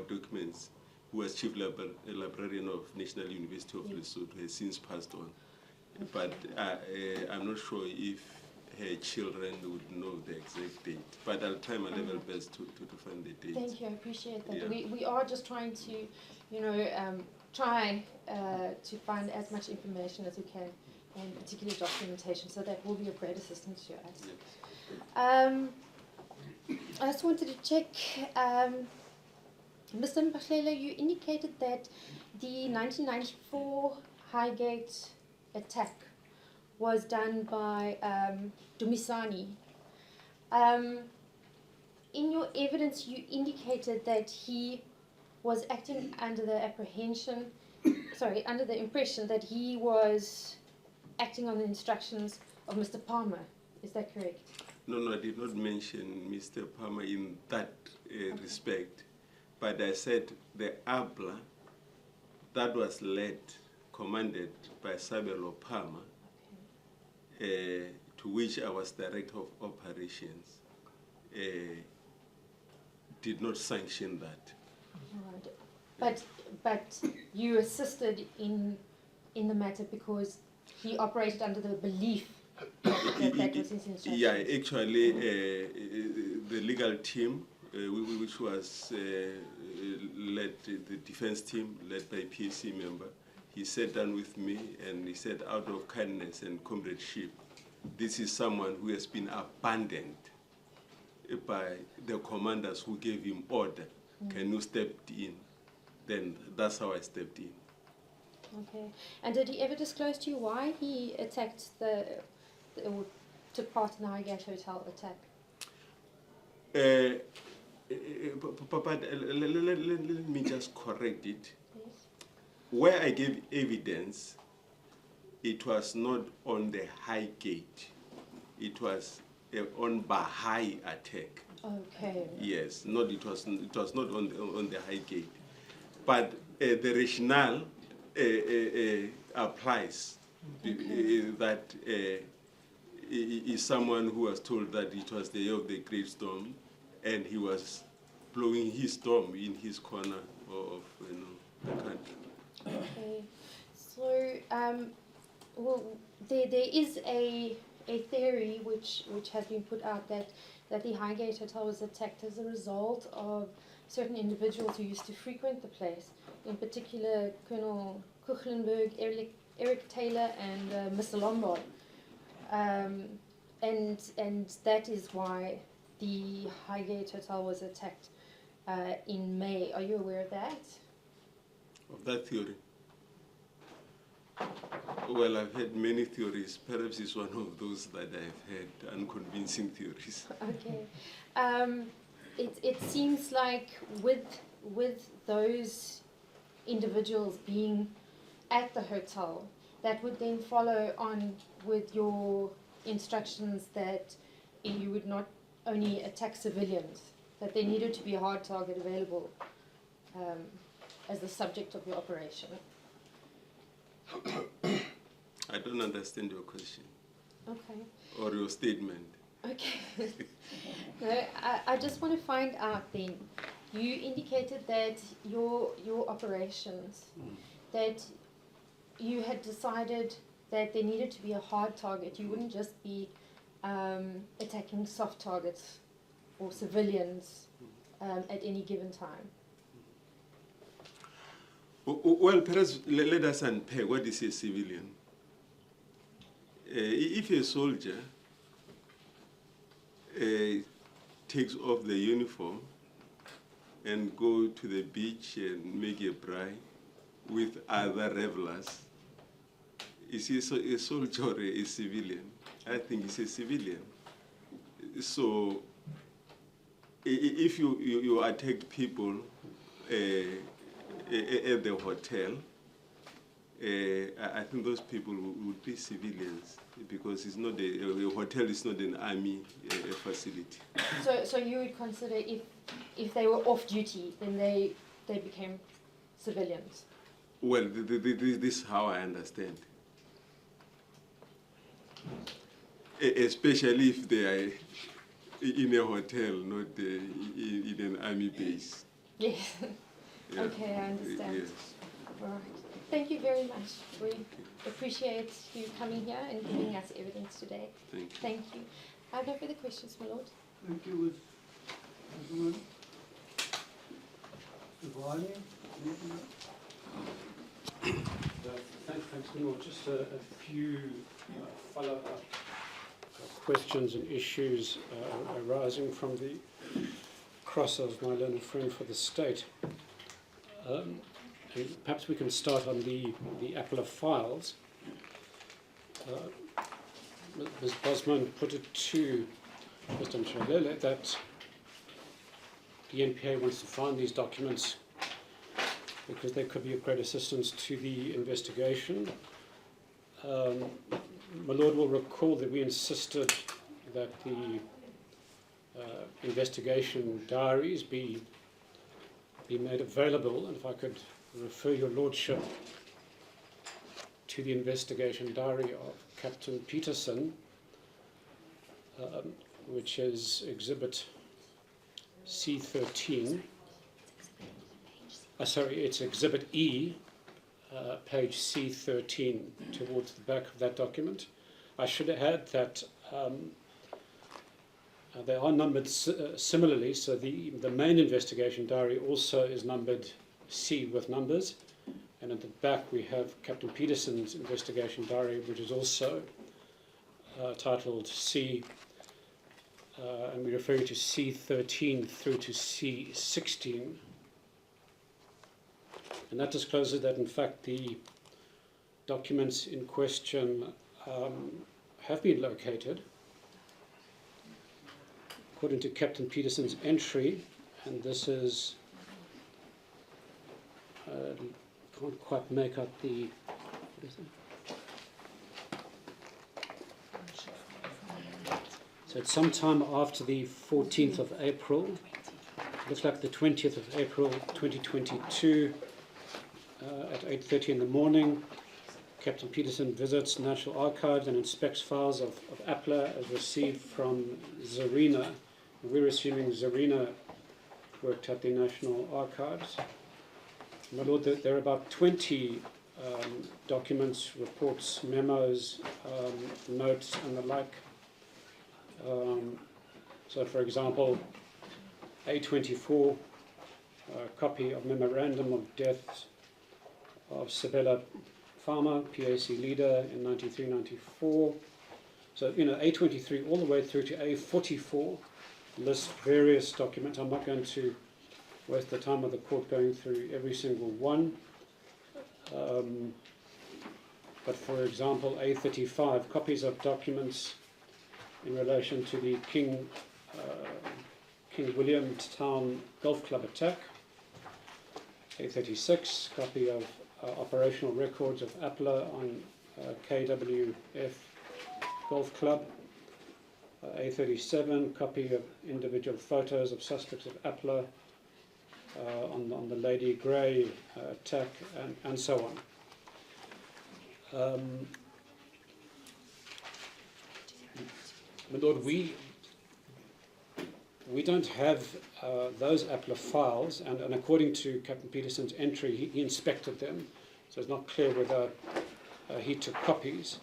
documents, who was chief librarian of National University of Lesotho, has since passed on. But I'm not sure if her children would know the exact date. But I'll try my level best to find the date. Thank you, I appreciate that. Yeah. We are just trying to, you know, try to find as much information as we can, and particularly documentation, so that will be of great assistance to us. Yeah. I just wanted to check, Mr. Mphahlele, you indicated that the 1994 Highgate attack was done by Dumisani. In your evidence, you indicated that he was acting under the under the impression that he was acting on the instructions of Mr. Palmer. Is that correct? No, I did not mention Mr. Palmer in that respect, but I said the APLA that was led, commanded by Sabelo Palmer, to which I was director of operations, did not sanction that. Right. But you assisted in the matter because he operated under the belief that was his instructions. Yeah, actually, the legal team, which was led, the defense team led by PSC member, he sat down with me and he said, out of kindness and comradeship, this is someone who has been abandoned by the commanders who gave him order. Can you step in? Then that's how I stepped in. Okay. And did he ever disclose to you why he attacked or took part in the Highgate Hotel attack? But let me just correct it. Yes. Where I gave evidence, it was not on the Highgate. It was on Bahai attack. Okay. Yes, it was not on the Highgate. But the rationale applies. That is someone who was told that it was the year of the great storm, and he was blowing his storm in his corner of the country. Okay. So, well, there is a theory which has been put out that the Highgate Hotel was attacked as a result of certain individuals who used to frequent the place, in particular Colonel Kuchlenberg, Eric Taylor, and Mr. Lombard. And that is why the Highgate Hotel was attacked in May. Are you aware of that? Of that theory? Well, I've had many theories. Perhaps it's one of those that I've had unconvincing theories. Okay. It seems like with those individuals being at the hotel, that would then follow on with your instructions that you would not only attack civilians, that there needed to be a hard target available as the subject of your operation. I don't understand your question. Okay. Or your statement. Okay. No, I just want to find out then. You indicated that your operations, that you had decided that there needed to be a hard target. You wouldn't just be attacking soft targets or civilians at any given time. Well, perhaps let us unpack what is a civilian. If a soldier takes off the uniform and go to the beach and make a braai with other revelers. Is he a soldier or a civilian? I think he's a civilian. So if you attack people at the hotel, I think those people would be civilians, because it's not a hotel is not an army facility. So you would consider if they were off duty, then they became civilians? Well, this is how I understand. Especially if they are in a hotel, not in an army base. Yes. Yeah. Okay, I understand. Yes. All right. Thank you very much. We appreciate you coming here and giving us evidence today. Thank you. Thank you. I have no further questions, my lord. Thank you, Ms. Vaughn. Thanks, Neil. Just a few follow-up questions and issues arising from the cross of my learned friend for the state. And perhaps we can start on the APLA files. Ms. Bosman put it to Mr. Mphahlele that the NPA wants to find these documents because they could be of great assistance to the investigation. My Lord will recall that we insisted that the investigation diaries be made available, and if I could refer your Lordship to the investigation diary of Captain Peterson, which is Exhibit C13. Sorry, it's Exhibit E, page C13, towards the back of that document. I should add that they are numbered similarly, so the main investigation diary also is numbered C with numbers, and at the back we have Captain Peterson's investigation diary, which is also titled C, and we refer to C13 through to C16. And that discloses that, in fact, the documents in question have been located according to Captain Peterson's entry, and this is, can't quite make out the, what is it? So it's sometime after the 14th of April, looks like the 20th of April 2022, at 8:30 in the morning. Captain Peterson visits National Archives and inspects files of APLA as received from Zarina. We're assuming Zarina worked at the National Archives. My Lord, there are about 20 documents, reports, memos, notes, and the like. So, for example, A24, a copy of Memorandum of Death of Sabella Farmer, PAC leader in 93-94. So, A23 all the way through to A44 lists various documents. I'm not going to waste the time of the court going through every single one. But for example, A35, copies of documents in relation to the King Williamstown Golf Club attack. A36, copy of operational records of APLA on KWF Golf Club. A37, copy of individual photos of suspects of APLA on the Lady Grey attack, and so on. My Lord, we don't have those APLA files, and according to Captain Peterson's entry, he inspected them, so it's not clear whether he took copies.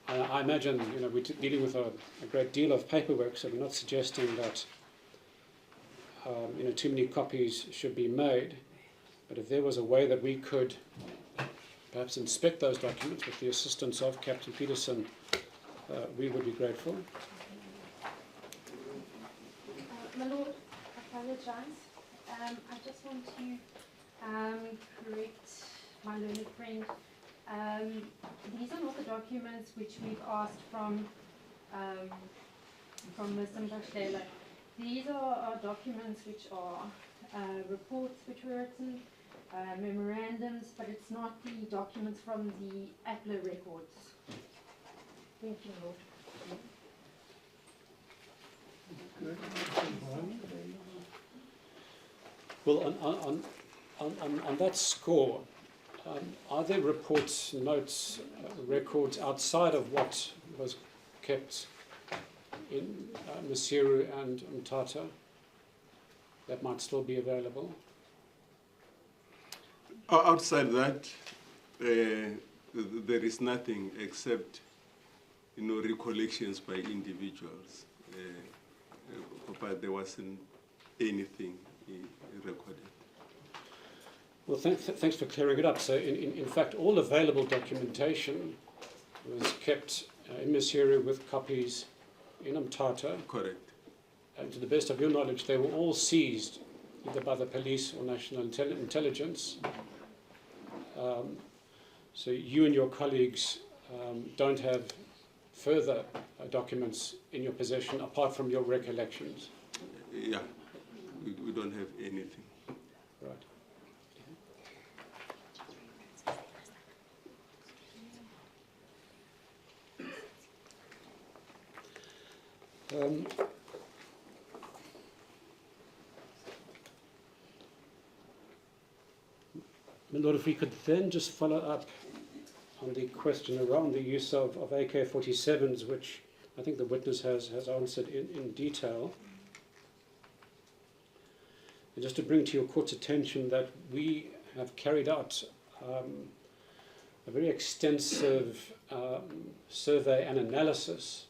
I imagine, we're dealing with a great deal of paperwork, so we're not suggesting that too many copies should be made. But if there was a way that we could perhaps inspect those documents with the assistance of Captain Peterson, we would be grateful. My Lord, apologize. I just want to correct my learned friend. These are not the documents which we've asked from Mr. Mphahlele. These are documents which are reports which were written, memorandums, but it's not the documents from the APLA records. Thank you, Lord. Well, on that score, are there reports, notes, records outside of what was kept in Maseru and Mthatha that might still be available? Outside that, there is nothing except, recollections by individuals. But there wasn't anything recorded. Well, thanks for clearing it up. So, in fact, all available documentation was kept in Maseru with copies in Mthatha. Correct. And to the best of your knowledge, they were all seized either by the police or national intelligence. So you and your colleagues don't have further documents in your possession apart from your recollections? Yeah, we don't have anything. Right. My Lord, if we could then just follow up on the question around the use of AK-47s, which I think the witness has answered in detail. And just to bring to your court's attention that we have carried out a very extensive survey and analysis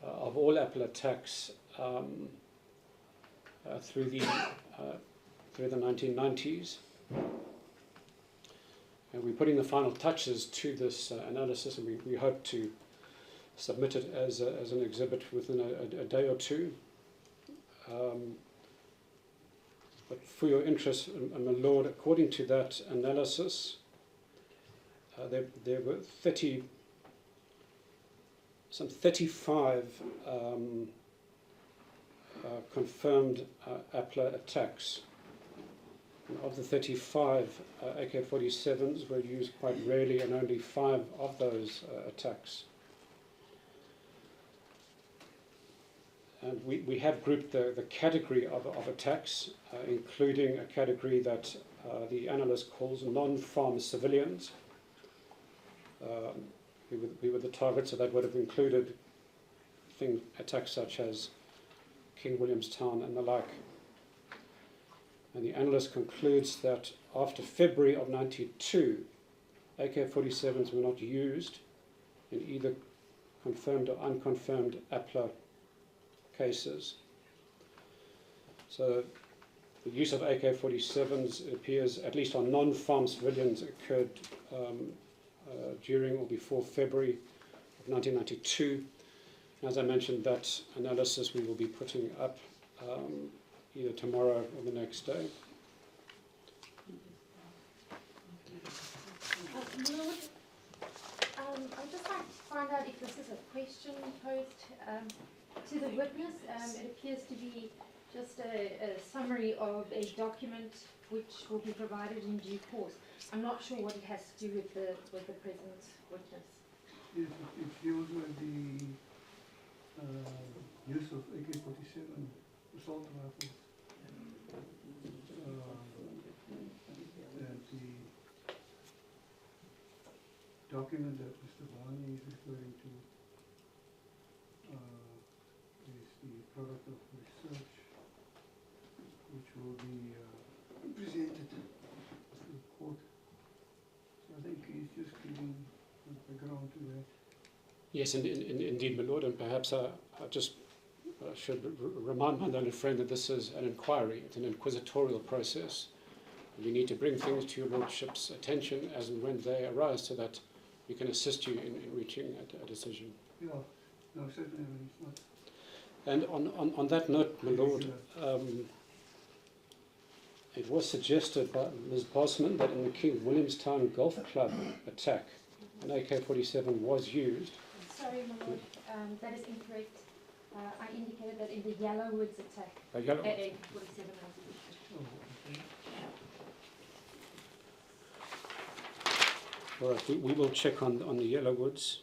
of all APLA attacks through the 1990s. And we're putting the final touches to this analysis, and we hope to submit it as an exhibit within a day or two. But for your interest, my Lord, according to that analysis, there were some 35 confirmed APLA attacks. And of the 35, AK-47s were used quite rarely, and only 5 of those attacks. And we have grouped the category of attacks, including a category that the analyst calls non-farm civilians. We were the target, so that would have included attacks such as King Williamstown and the like. And the analyst concludes that after February of '92, AK-47s were not used in either confirmed or unconfirmed APLA cases. So the use of AK-47s, it appears, at least on non-farm civilians, occurred during or before February of 1992. As I mentioned, that analysis we will be putting up either tomorrow or the next day. Lord, I'd just like to find out if this is a question posed to the witness. It appears to be just a summary of a document which will be provided in due course. I'm not sure what it has to do with the present witness. It deals with the use of AK-47 assault rifles. And the document that Mr. Vaughn is referring to is the product of research, which will be presented to the court. So I think he's just giving the background to that. Yes, indeed, my Lord, and perhaps I just should remind my learned friend that this is an inquiry, it's an inquisitorial process. We need to bring things to your Lordship's attention as and when they arise so that we can assist you in reaching a decision. Yeah, no, certainly it's not. And on that note, my Lord, it was suggested by Ms. Bosman that in the King Williamstown Golf Club attack, an AK-47 was used. Sorry, my lord, that is incorrect. I indicated that in the Yellowwoods attack, Yellow- AK-47 was used. All right, we will check on the Yellowwoods.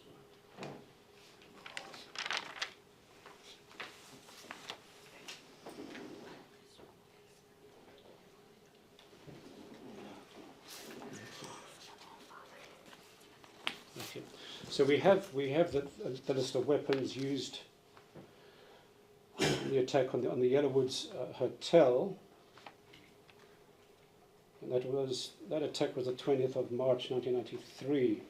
Okay. So we have the list of weapons used in the attack on the Yellowwoods Hotel. And that attack was the 20th of March 1993.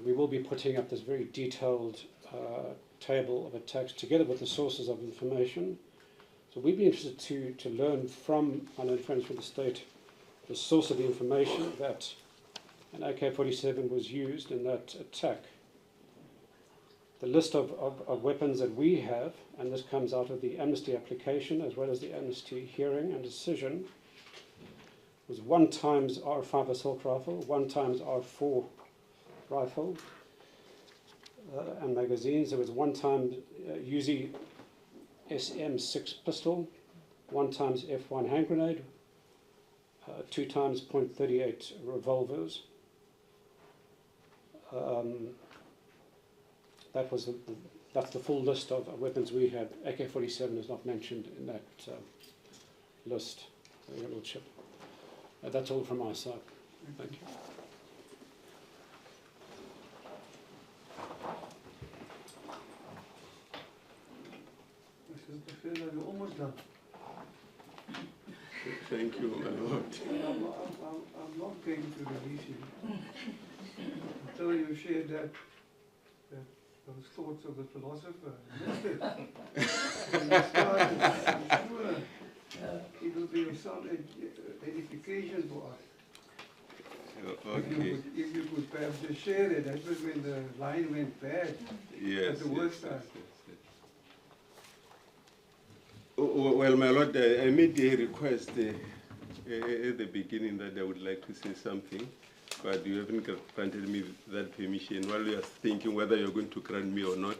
We will be putting up this very detailed table of attacks together with the sources of information. So we'd be interested to learn from our known friends from the state the source of the information that an AK-47 was used in that attack. The list of weapons that we have, and this comes out of the amnesty application as well as the amnesty hearing and decision, was 1 times R5 assault rifle, 1 times R4 rifle, and magazines. There was 1 time Uzi SM6 pistol, 1 times F1 hand grenade, 2 times .38 revolvers. That's the full list of weapons we had. AK-47 is not mentioned in that list, Your Lordship. That's all from my side. Thank you. Mr. Mphahlele, you're almost done. Thank you, my lord. I'm not going to release you until you share those thoughts of the philosopher. I'm sure it will be of some edification for us. Okay. If you could perhaps just share it. That was when the line went bad. Yes. At the worst time. Oh, well, my lord, I made a request at the beginning that I would like to say something, but you haven't granted me that permission. While you are thinking whether you're going to grant me or not,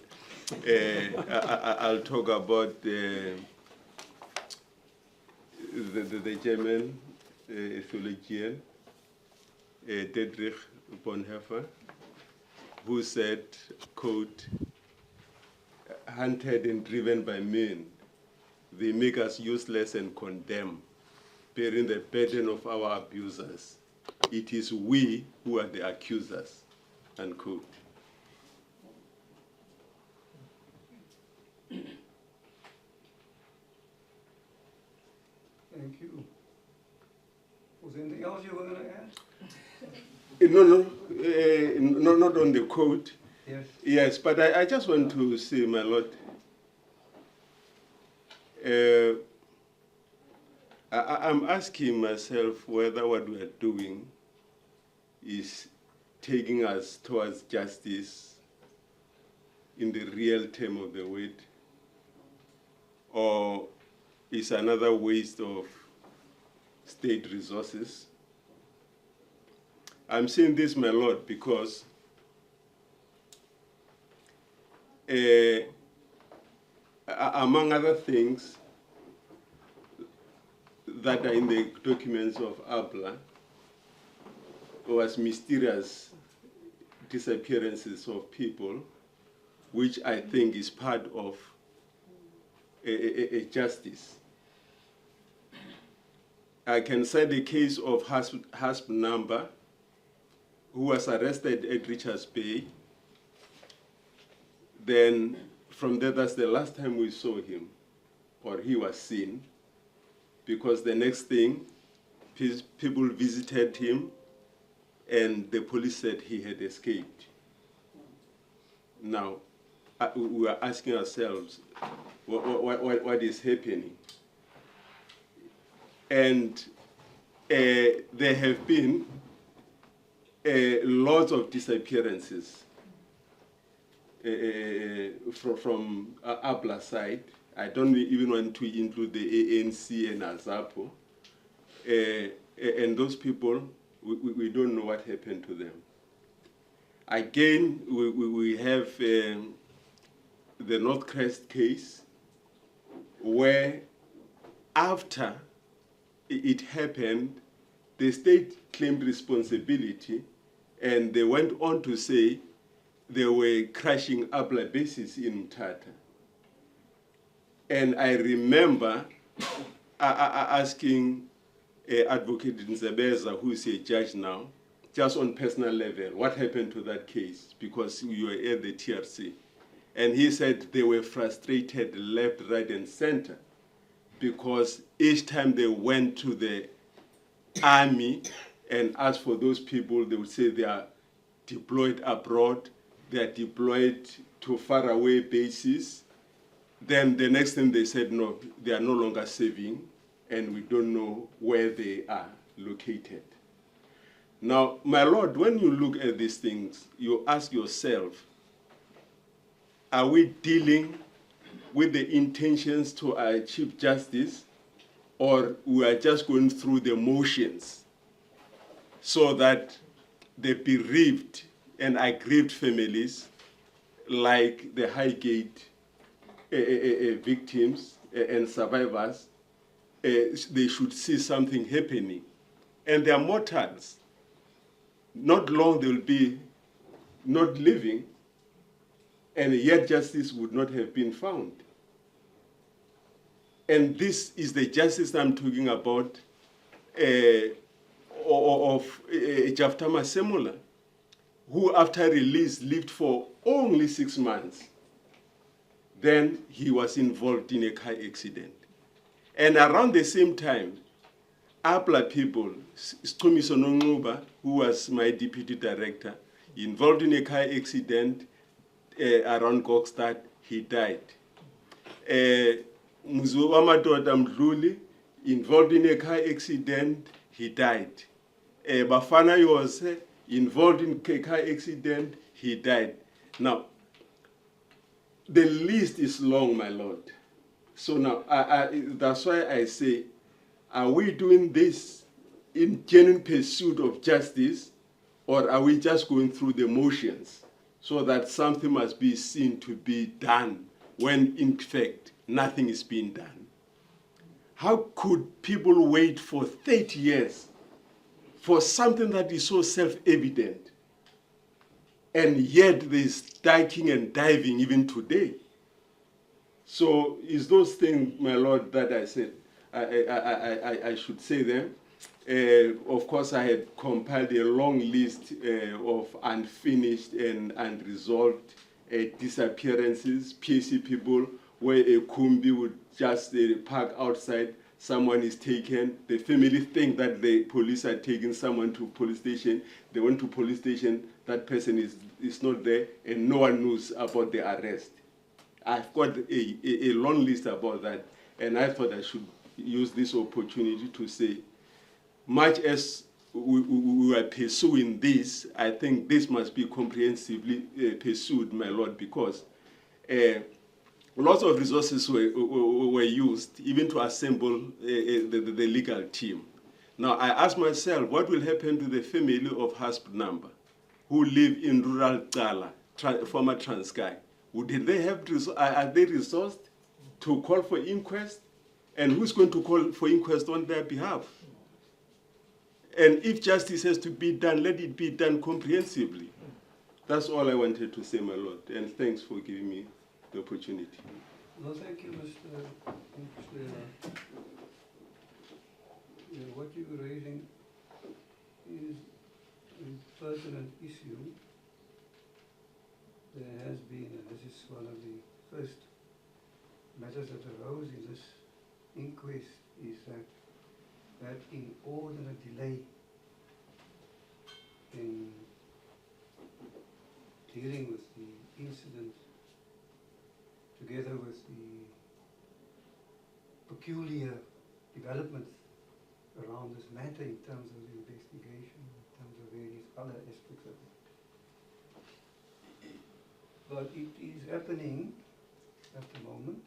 I'll talk about the German theologian, Dietrich Bonhoeffer, who said, quote, "Hunted and driven by men, they make us useless and condemn, bearing the burden of our abusers. It is we who are the accusers," unquote. Thank you. Was there anything else you were going to add? No, not on the quote. Yes. Yes, but I just want to say, my lord, I'm asking myself whether what we are doing is taking us towards justice in the real term of the word, or is another waste of state resources. I'm saying this, my lord, because among other things that are in the documents of APLA was mysterious disappearances of people, which I think is part of a justice. I can cite the case of Hasp Number, who was arrested at Richards Bay. Then from there, that's the last time we saw him, or he was seen, because the next thing, people visited him, and the police said he had escaped. Now, we are asking ourselves, what is happening? And there have been lots of disappearances from APLA side. I don't even want to include the ANC and AZAPO. And those people, we don't know what happened to them. Again, we have the Northcrest case, where after it happened, the state claimed responsibility, and they went on to say they were crashing APLA bases in Mthatha. And I remember asking Advocate Nzebeza, who is a judge now, just on personal level, what happened to that case, because you were at the TRC. And he said they were frustrated left, right, and center, because each time they went to the army and asked for those people, they would say they are deployed abroad, they are deployed to faraway bases. Then the next thing they said, no, they are no longer serving, and we don't know where they are located. Now, my Lord, when you look at these things, you ask yourself, are we dealing with the intentions to achieve justice, or we are just going through the motions so that the bereaved and aggrieved families, like the Highgate victims and survivors, they should see something happening? And they are mortals. Not long they will be not living, and yet justice would not have been found. And this is the justice I'm talking about of Jaftama Semola, who after release lived for only 6 months. Then he was involved in a car accident. And around the same time, APLA people, Stomiso Nonguba, who was my deputy director, involved in a car accident around Gokstad, he died. Muzuwa Madoda Mdluli, involved in a car accident, he died. Bafana Yose, involved in a car accident, he died. Now, the list is long, my Lord. So now, that's why I say, are we doing this in genuine pursuit of justice, or are we just going through the motions so that something must be seen to be done when, in fact, nothing is being done? How could people wait for 30 years for something that is so self-evident, and yet there's dying and diving even today? So it's those things, my Lord, that I said I should say them. Of course, I had compiled a long list of unfinished and unresolved disappearances, PAC people, where a Kumbi would just park outside, someone is taken, the family think that the police are taking someone to police station, they went to police station, that person is not there, and no one knows about the arrest. I've got a long list about that, and I thought I should use this opportunity to say, much as we are pursuing this, I think this must be comprehensively pursued, my Lord, because lots of resources were used even to assemble the legal team. Now, I ask myself, what will happen to the family of Hasp Number who live in rural Tala, former Transkei? Would they have, are they resourced to call for inquest? And who's going to call for inquest on their behalf? And if justice has to be done, let it be done comprehensively. That's all I wanted to say, my Lord, and thanks for giving me the opportunity. No, thank you, Mr. Mphahlele. What you're raising is a pertinent issue. There has been, and this is one of the first matters that arose in this inquest, is that inordinate delay in dealing with the incident, together with the peculiar developments around this matter in terms of the investigation, in terms of various other aspects of it. but it is happening at the moment,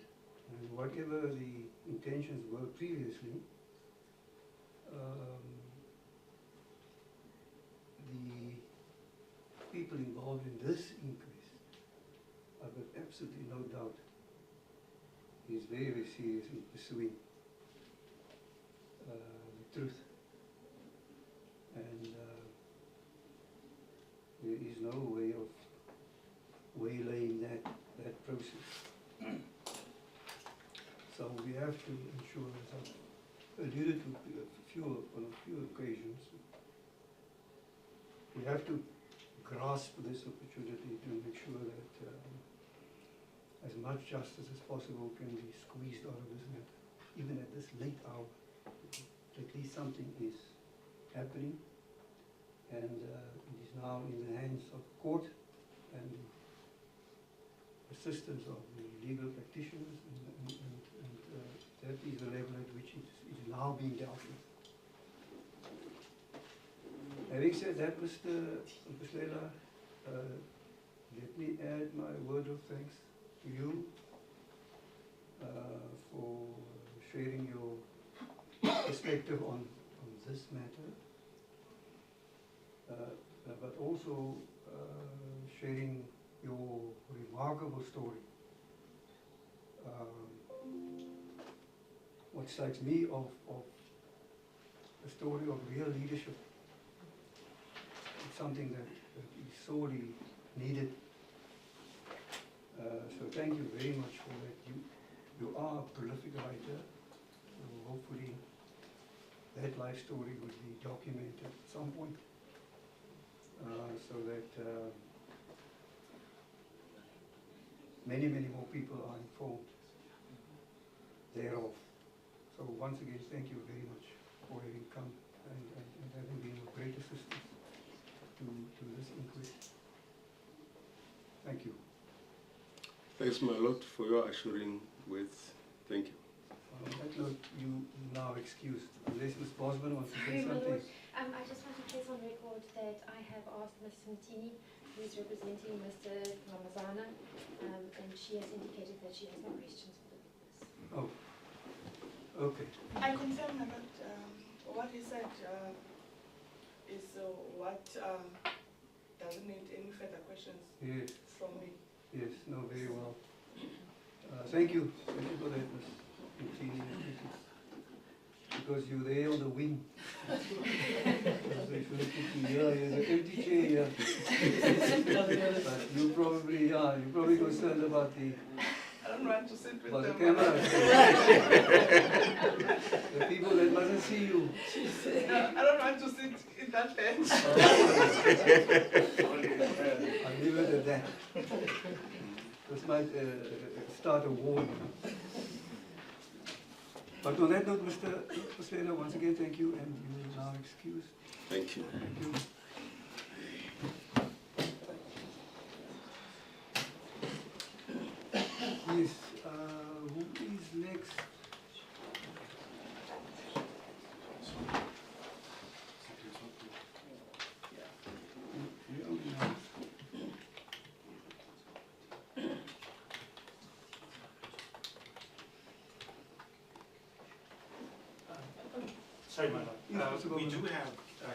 and whatever the intentions were previously, the people involved in this inquest, I've got absolutely no doubt, is very, very serious in pursuing the truth. And there is no way of waylaying that process. So we have to ensure, as I've alluded to on a few occasions, we have to grasp this opportunity to make sure that as much justice as possible can be squeezed out of this matter, even at this late hour. At least something is happening, and it is now in the hands of the court and the assistance of the legal practitioners, and that is the level at which it is now being dealt with. Having said that, Mr. Mphahlele, let me add my word of thanks to you for sharing your perspective on this matter, but also sharing your remarkable story. What strikes me of a story of real leadership, it's something that is sorely needed. So thank you very much for that. You are a prolific writer, so hopefully that life story would be documented at some point, so that many, many more people are informed thereof. So once again, thank you very much for having come and having been of great assistance to this inquest. Thank you. Thanks, my lord, for your assuring words. Thank you. On that note, you now excused, unless Ms. Bosman wants to say Sorry, my something. lord. I just want to place on record that I have asked Ms. Mtini, who is representing Mr. Ramazana, and she has indicated that she has no questions for the witness. Oh, okay. I confirm that what he said is what doesn't need any further questions Yes, from me. yes, no, very well. Thank you for that, Ms. Mtini, because you're there on the wing. So if you look at me here, there's an empty chair here. But you probably concerned about the I don't want to sit with the them. cameras. The people that mustn't see you. No, I don't want to sit in that bench. I'll leave it at that. This might start a war. But on that note, Mr. Mphahlele, once again, thank you, and you are now excused. Thank you. Thank you. Yes, who is next? Sorry, my Yes, lord. We do have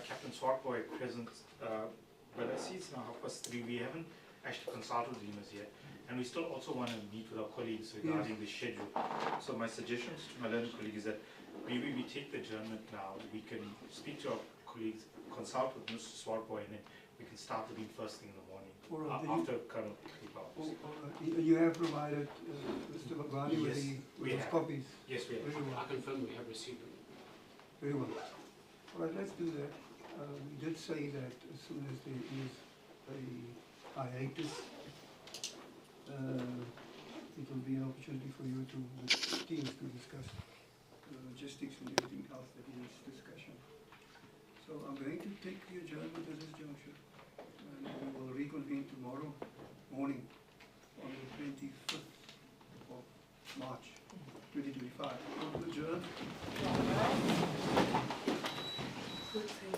Captain Swartboy present, but I see it's now 3:30. We haven't actually consulted him as yet. And we still also want to meet with our colleagues regarding the schedule. So my suggestions to my learned colleague is that maybe we take the adjournment now. We can speak to our colleagues, consult with Mr. Swartboy, and then we can start with him first thing in the morning, after current hours. You have provided Mr. Vaughn with those copies? Yes, we have. Very well. I confirm we have received them. Very well. All right, let's do that. We did say that as soon as there is a hiatus, it will be an opportunity for you to, with teams, to discuss logistics and everything else that needs discussion. So I'm going to take the adjournment at this juncture, and we will reconvene tomorrow morning on the 25th of March 2025. Adjourn. Good thing.